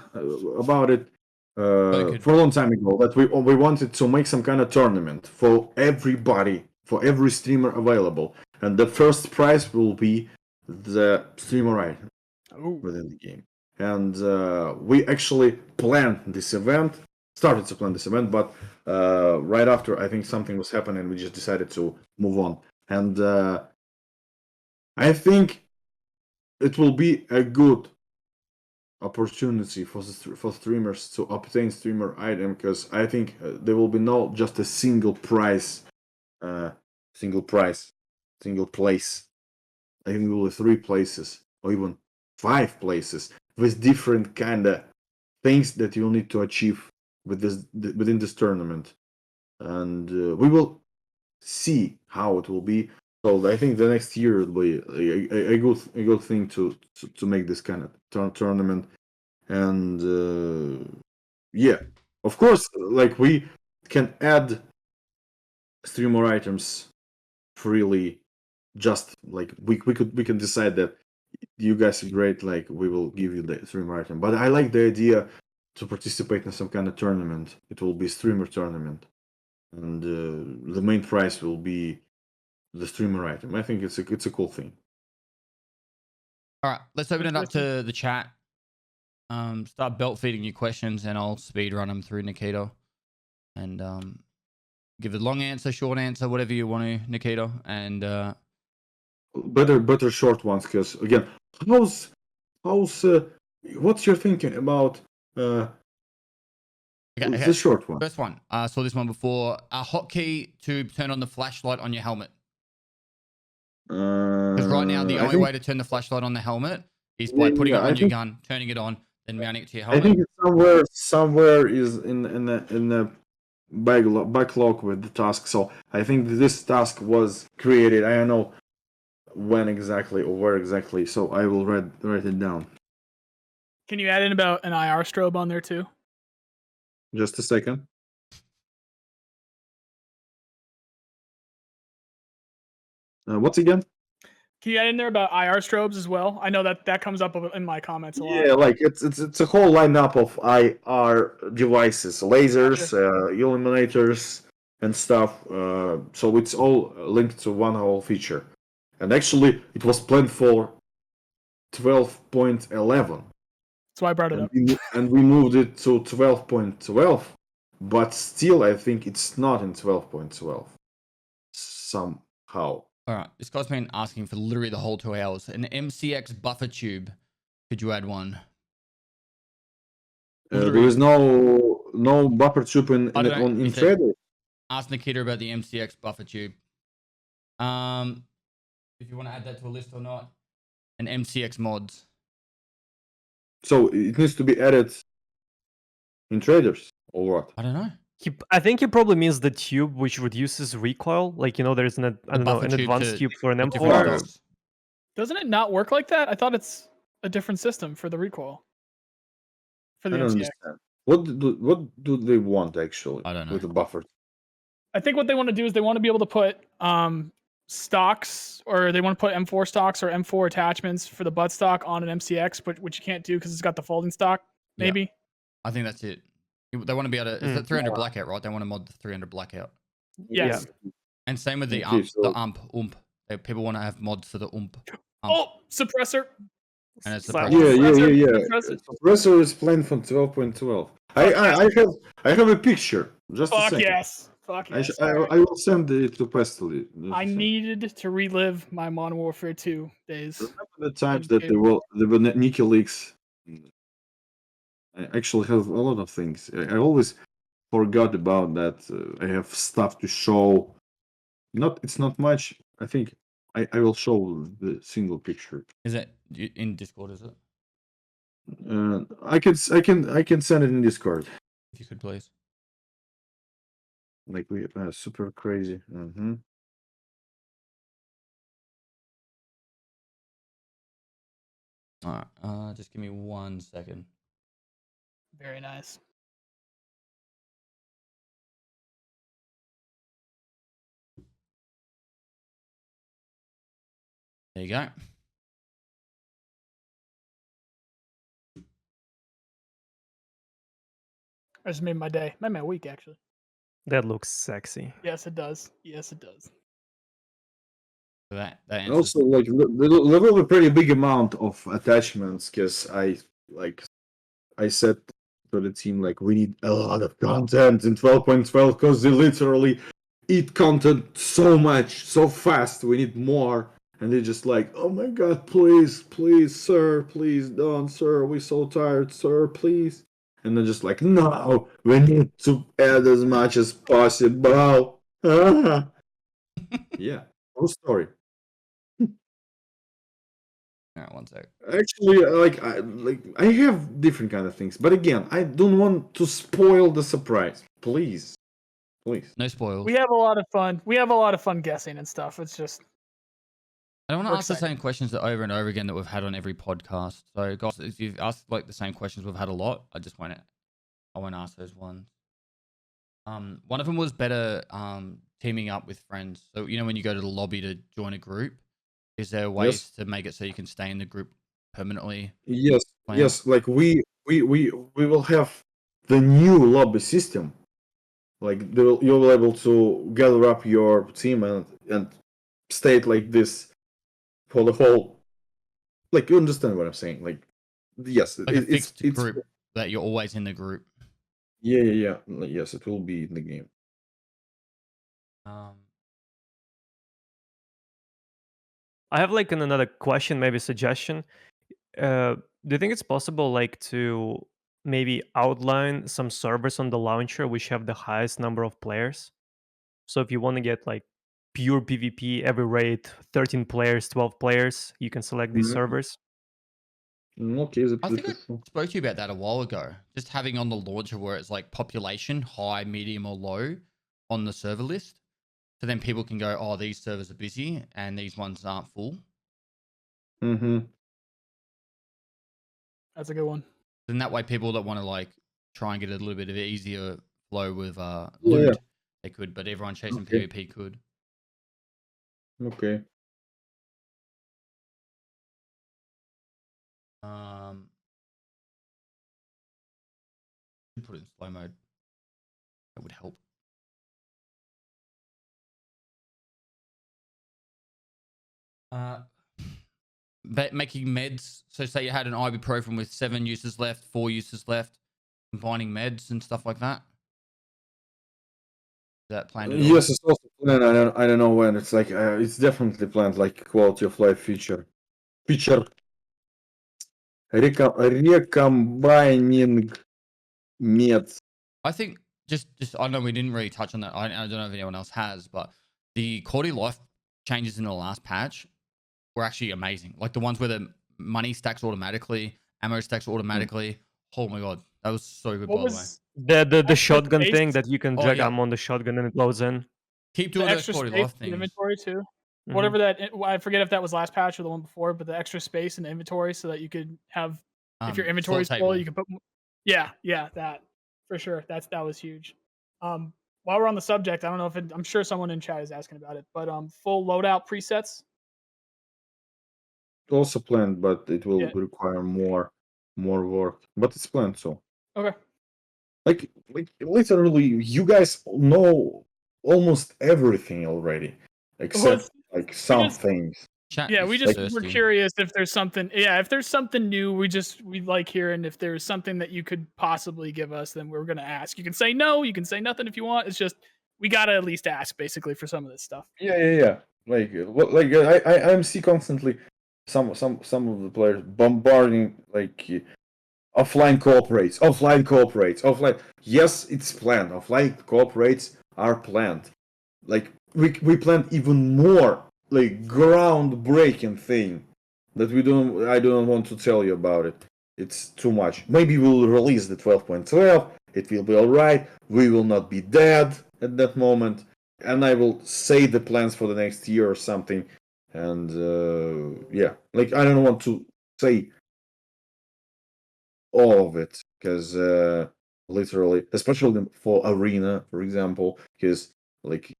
about it for a long time ago that we wanted to make some kind of tournament for everybody, for every streamer available, and the first prize will be the streamer item within the game. And we actually planned this event started to plan this event, but right after I think something was happening, we just decided to move on. And I think it will be a good opportunity for streamers to obtain streamer item, because I think there will be not just a single price, single place. I think there will be 3 places or even 5 places with different kind of things that you'll need to achieve within this tournament, and we will see how it will be. So I think the next year will be a good thing to make this kind of tournament, and yeah, of course, like we can add streamer items freely. Just like we can decide that you guys are great, like we will give you the streamer item. But I like the idea to participate in some kind of tournament. It will be streamer tournament, and the main prize will be the streamer item. I think it's a cool thing. All right, let's open it up to the chat. Start belt feeding your questions, and I'll speed run them through, Nikita, and give a long answer, short answer, whatever you want to, Nikita, and better short ones, because again, how's what's your thinking about the short one? First one, I saw this one before. A hotkey to turn on the flashlight on your helmet. Because right now the only way to turn the flashlight on the helmet is by putting it on your gun, turning it on, then mounting it to your helmet. I think it's somewhere is in the backlog with the task. So I think this task was created. I don't know when exactly or where exactly. So I will write it down. Can you add in about an IR strobe on there too? Just a second. What's again? Can you add in there about IR strobes as well? I know that comes up in my comments a lot. Yeah, like it's a whole lineup of IR devices, lasers, illuminators, and stuff. So it's all linked to one whole feature. And actually, it was planned for 12.11. That's why I brought it up. And we moved it to 12.12, but still, I think it's not in 12.12 somehow. All right, this guy's been asking for literally the whole 2 hours. An MCX buffer tube. Could you add one? There is no buffer tube in Trader. Ask Nikita about the MCX buffer tube. If you want to add that to a list or not. And MCX mods. So it needs to be added in traders or what? I don't know. I think he probably means the tube which reduces recoil. Like, there's an advanced tube for an M4. Doesn't it not work like that? I thought it's a different system for the recoil. For the I don't MCX. understand. What do they want actually? I don't know. With the buffer. I think what they want to do is they want to be able to put stocks, or they want to put M4 stocks or M4 attachments for the butt stock on an MCX, but which you can't do because it's got the folding stock. Maybe. Yeah. I think that's it. They want to be able to. It's the 300 blackout, right? They want to mod the 300 blackout. Yes. Yeah. And same with the ump. People want to have mods for the ump. Oh, suppressor. And it's Yeah. Suppressor. Suppressor is planned for 12.12. I have a picture. Just a Fuck second. yes. Fuck yes. I will send it to Pestily. I needed to relive my Modern Warfare 2 days. Remember the times that there were Nikki leaks. I actually have a lot of things. I always forgot about that. I have stuff to show. It's not much. I think I will show the single picture. Is it in Discord? Is it? I can send it in Discord. If you could please. Like we super crazy. Mm-hmm. All right. Just give me 1 second. Very nice. There you go. I just made my day. Made my week, actually. That looks sexy. Yes, it does. Yes, it does. So that Also, like there will be a pretty big amount of attachments because I set to the team like, we need a lot of content in 12.12 because they literally eat content so much, so fast. We need more. And they're just like, oh my god, please, please, sir, please don't, sir. We're so tired, sir, please. And they're just like, no, we need to add as much as possible. Yeah, whole story. All right, one sec. Actually, I have different kind of things, but again, I don't want to spoil the surprise. Please, please. No spoils. We have a lot of fun. We have a lot of fun guessing and stuff. It's just I don't want we're to ask the excited. same questions that over and over again that we've had on every podcast. So, guys, if you've asked like the same questions we've had a lot, I won't ask those ones. One of them was better teaming up with friends. So when you go to the lobby to join a group, is there ways to make it so you can stay in the group permanently? Yes, Plan? yes. Like we will have the new lobby system. Like you'll be able to gather up your team and stay like this for the whole. Like you understand what I'm saying? Like yes, Like a fixed it's group that you're always in the group. yeah. Yes, it will be in the game. I have like another question, maybe suggestion. Do you think it's possible like to maybe outline some servers on the launcher which have the highest number of players? So if you want to get like pure PvP every raid, 13 players, 12 players, you can select these Mhm. servers. Okay, I think I spoke to you about that a while ago. Just having on the launcher where it's like population, high, medium, or low on the server list. So then people can go, oh, these servers are busy and these ones aren't full. Mm-hmm. That's a good one. Then that way people that want to like try and get a little bit of easier flow with loot, they could, but everyone chasing PvP could. Okay. Put it in slow mode. That would help. Making meds. So say you had an ibuprofen with 7 uses left, 4 uses left, combining meds and stuff like that. Is that planned at all? Yes, it's also planned. I don't know when. It's like it's definitely planned. Like quality of life feature. Recombining meds. I think just I know we didn't really touch on that. I don't know if anyone else has, but the quality of life changes in the last patch were actually amazing. Like the ones where the money stacks automatically, ammo stacks automatically. Oh my god, that was so good. What by was the way, The shotgun space? thing that you can Oh, drag yeah. ammo on the shotgun and it loads in. keep the doing those extra quality space life in the things. inventory too? Mhm. Whatever that I forget if that was last patch or the one before, but the extra space in the inventory so that you could have if your inventory is sort full, table. you can put yeah, that for sure. That was huge. While we're on the subject, I don't know if I'm sure someone in chat is asking about it, but full loadout presets. Also planned, but it will Yeah. require more work. But it's planned, so. Okay. Like literally, you guys know almost everything already, except like some things. Chat Yeah, is we just thirsty. we're curious if there's something. Yeah, if there's something new, we like hearing. If there's something that you could possibly give us, then we're gonna ask. You can say no, you can say nothing if you want. It's just we gotta at least ask, basically, for some of this stuff. Yeah. Like I see constantly some of the players bombarding like offline cooperates. Yes, it's planned. Offline cooperates are planned. Like we planned even more like groundbreaking thing that I don't want to tell you about it. It's too much. Maybe we'll release the 12.12. It will be alright. We will not be dead at that moment, and I will say the plans for the next year or something. And yeah, like I don't want to say all of it because literally, especially for Arena, for example, because like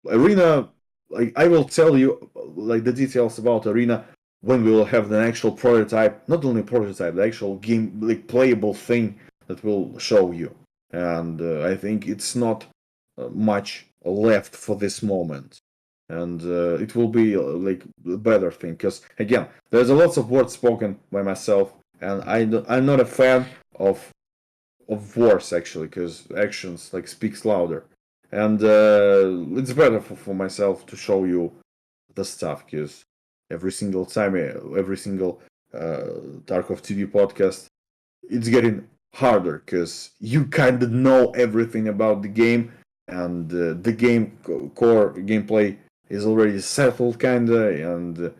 Arena, like I will tell you like the details about Arena when we will have the actual prototype, not only prototype, the actual game, like playable thing that will show you. And I think it's not much left for this moment. And it will be like a better thing because again, there's a lots of words spoken by myself, and I'm not a fan of of words actually, because actions like speaks louder, and it's better for myself to show you the stuff, because every single time, every single Tarkov TV podcast, it's getting harder because you kind of know everything about the game, and the game core gameplay is already settled kinda, and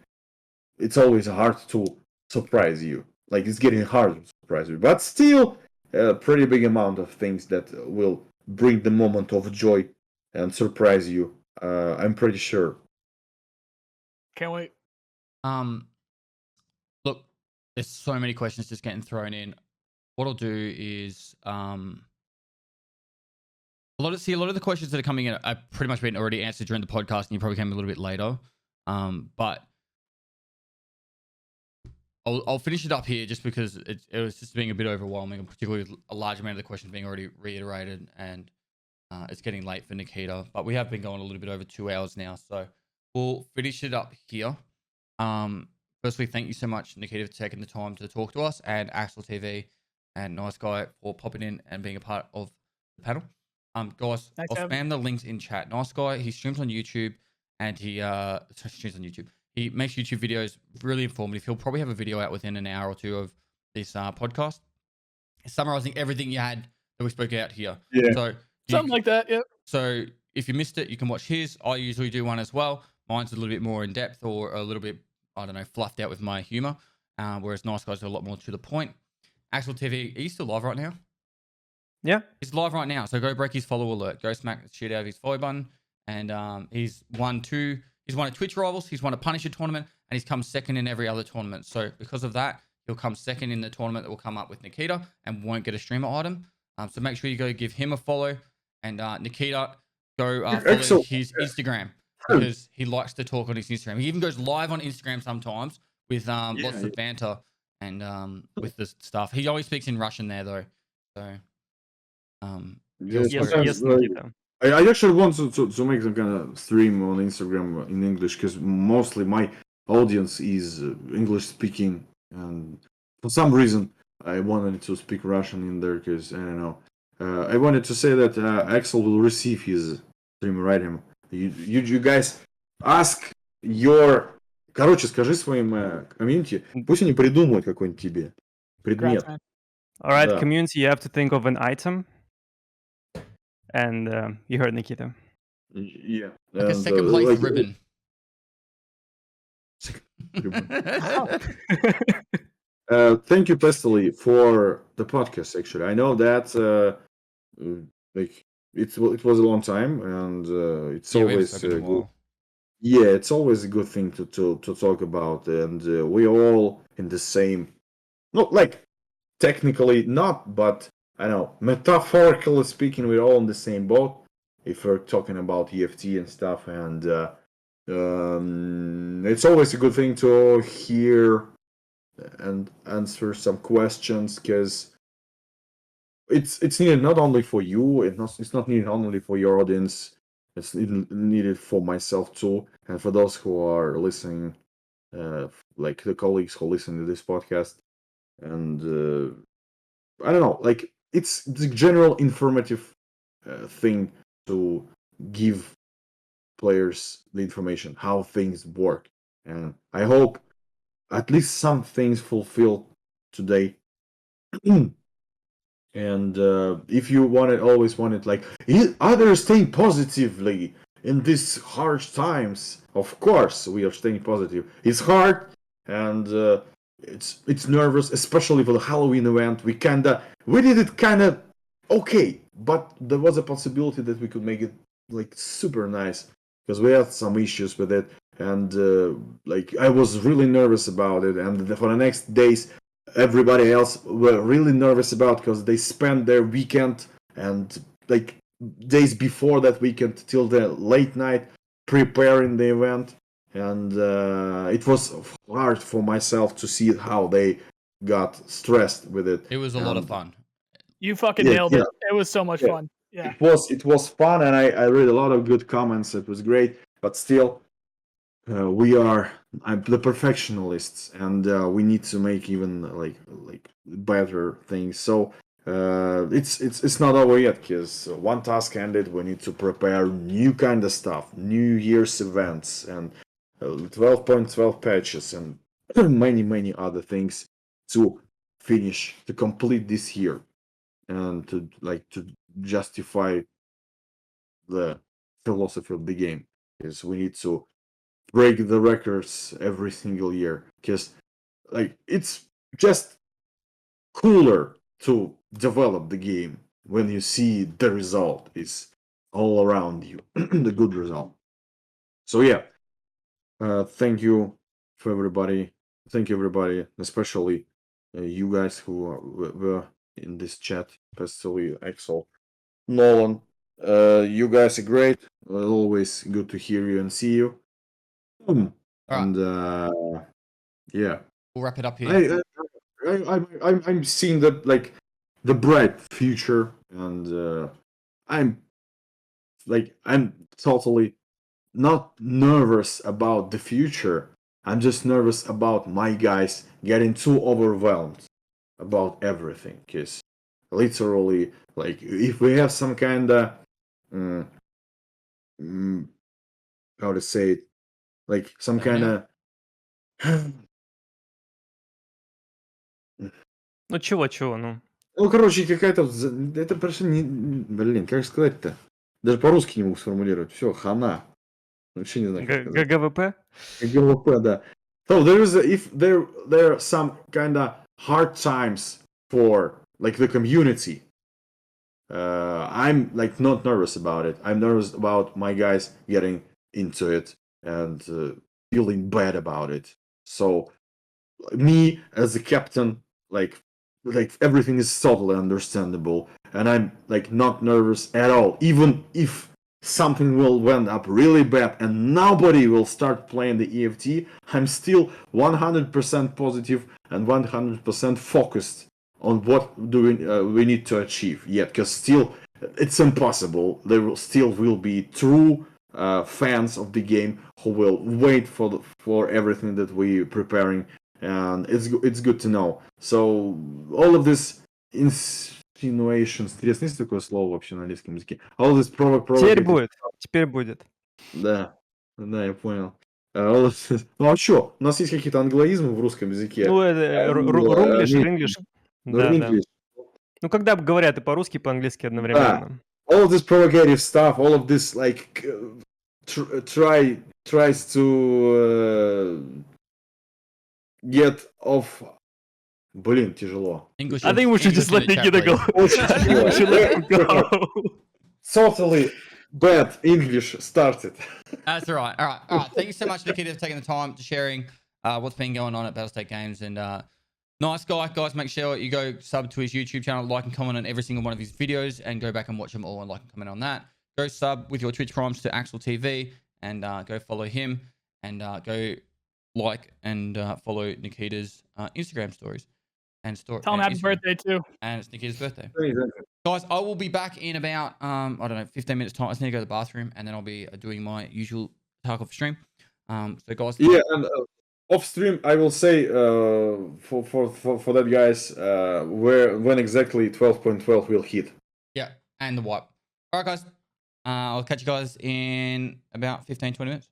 it's always hard to surprise you. Like, it's getting harder to surprise you, but still a pretty big amount of things that will bring the moment of joy and surprise you. I'm pretty sure. Can't wait. Look, there's so many questions just getting thrown in. What I'll do is a lot of the questions that are coming in are pretty much been already answered during the podcast, and you probably came a little bit later. But I'll finish it up here just because it was just being a bit overwhelming, particularly with a large amount of the questions being already reiterated, and it's getting late for Nikita. But we have been going a little bit over 2 hours now, so we'll finish it up here. Firstly, thank you so much, Nikita, for taking the time to talk to us, and Axel TV and NoiceGuy for popping in and being a part of the panel. Guys, Nice I'll having spam the links in chat. NoiceGuy, he streams on YouTube, and he streams on YouTube. He makes YouTube videos really informative. He'll probably have a video out within an hour or two of this podcast, summarizing everything you had that we spoke out here. Yeah. So Something like that. Yep. so if you missed it, you can watch his. I usually do one as well. Mine's a little bit more in depth, or a little bit, I don't know, fluffed out with my humor. Whereas Nice Guys are a lot more to the point. Axel TV, are you still live right now? Yeah. He's live right now. So go break his follow alert. Go smack the shit out of his follow button. And he's won a Twitch Rivals. He's won a Punisher tournament, and he's come second in every other tournament. So because of that, he'll come second in the tournament that will come up with Nikita and won't get a streamer item. So make sure you go give him a follow. And Nikita, go follow his Instagram, because he likes to talk on his Instagram. He even goes live on Instagram sometimes with lots of banter and with the stuff. He always speaks in Russian there though. So Yeah, Yes, sometimes, Nikita. I actually want to make some kind of stream on Instagram in English, because mostly my audience is English speaking, and for some reason I wanted to speak Russian in there, because I don't know. I wanted to say that Axel will receive his stream, right? Him. You guys ask your... Короче, скажи своим комьюнити, пусть они придумают какой-нибудь тебе предмет. Congrats, man. All right, Да. community, you have to think of an item. And you heard Nikita. Yeah. like a and, second place like, ribbon. ribbon. Thank you, Pestily, for the podcast. Actually, I know that like it was a long time, and it's Yeah, we haven't always spoken in a good. while. Yeah, it's always a good thing to talk about, and we're all in the same. Not like technically not, but I know metaphorically speaking, we're all in the same boat. If we're talking about EFT and stuff, and it's always a good thing to hear and answer some questions, because it's needed not only for you, it's not needed only for your audience, it's needed for myself too, and for those who are listening, like the colleagues who listen to this podcast. And I don't know, like, it's the general informative thing to give players the information how things work, and I hope at least some things fulfilled today. And if you always wanted, like, others staying positively in these harsh times, of course we are staying positive. It's hard, and it's nervous, especially for the Halloween event. We did it kinda okay, but there was a possibility that we could make it like super nice, because we had some issues with it, and like, I was really nervous about it, and for the next days everybody else were really nervous about, because they spent their weekend and like days before that weekend till the late night preparing the event, and it was hard for myself to see how they got stressed with it. It was a lot of fun. You fucking Yeah, nailed yeah. it. It was so much Yeah. fun. Yeah. It was fun, and I read a lot of good comments. It was great, but still, I'm the perfectionists, and we need to make even like better things. So It's not over yet, because one task ended. We need to prepare new kind of stuff, New Year's events, and 12.12 patches, and many other things to finish, to complete this year, and to justify the philosophy of the game. Is we need to break the records every single year, because it's just cooler to develop the game when you see the result is all around you, the good result. So yeah, thank you for everybody. Thank you everybody, especially you guys who were in this chat, especially Axel, Nolan. You guys are great. Always good to hear you and see you. All right. And yeah, We'll wrap it up here. I'm seeing the bright future, and I'm totally not nervous about the future. I'm just nervous about my guys getting too overwhelmed about everything. Because literally, if we have some kind of how to say it, some kind of Ну чего, ну. ну, короче, какая-то... Это просто не... Блин, как сказать-то? Даже по-русски не могу сформулировать. Все, хана. Вообще не знаю, как сказать. ГВП? ГВП, да. So if there are some kind of hard times for the community, I'm not nervous about it. I'm nervous about my guys getting into it and feeling bad about it. So me as a captain, everything is totally understandable, and I'm not nervous at all. Even if something will end up really bad and nobody will start playing the EFT, I'm still 100% positive and 100% focused on what we need to achieve yet, because still it's impossible. There will be true fans of the game who will wait for everything that we're preparing, and it's good to know. So all of this insinuations, интересно, есть такое слово вообще на английском языке? All this Теперь будет. Да, я понял. Ну а что? У нас есть какие-то англоизмы в русском языке. Ну, это рунглиш, ринглиш. Да. English. Ну, когда говорят и по-русски, и по-английски одновременно. All of this provocative stuff, all of this tries to get off. Блин, тяжело. English. I think we should just let Nikita go. We should let him go. Totally bad English started. That's all right. All right. Thank you so much, Nikita, for taking the time to sharing what's been going on at Battlestate Games. And nice guy, guys. Make sure you go sub to his YouTube channel, like and comment on every single one of his videos, and go back and watch them all and like and comment on that. Go sub with your Twitch primes to Axel TV, and go follow him, and go like and follow Nikita's Instagram stories. And tell him happy birthday too. And it's Nikita's birthday. Guys, I will be back in about I don't know, 15 minutes time. I just need to go to the bathroom, and then I'll be doing my usual Tarkov stream. So guys, yeah, and off stream I will say for that guys when exactly 12.12 will hit. Yeah, and the wipe. All right, guys. I'll catch you guys in about 15-20 minutes.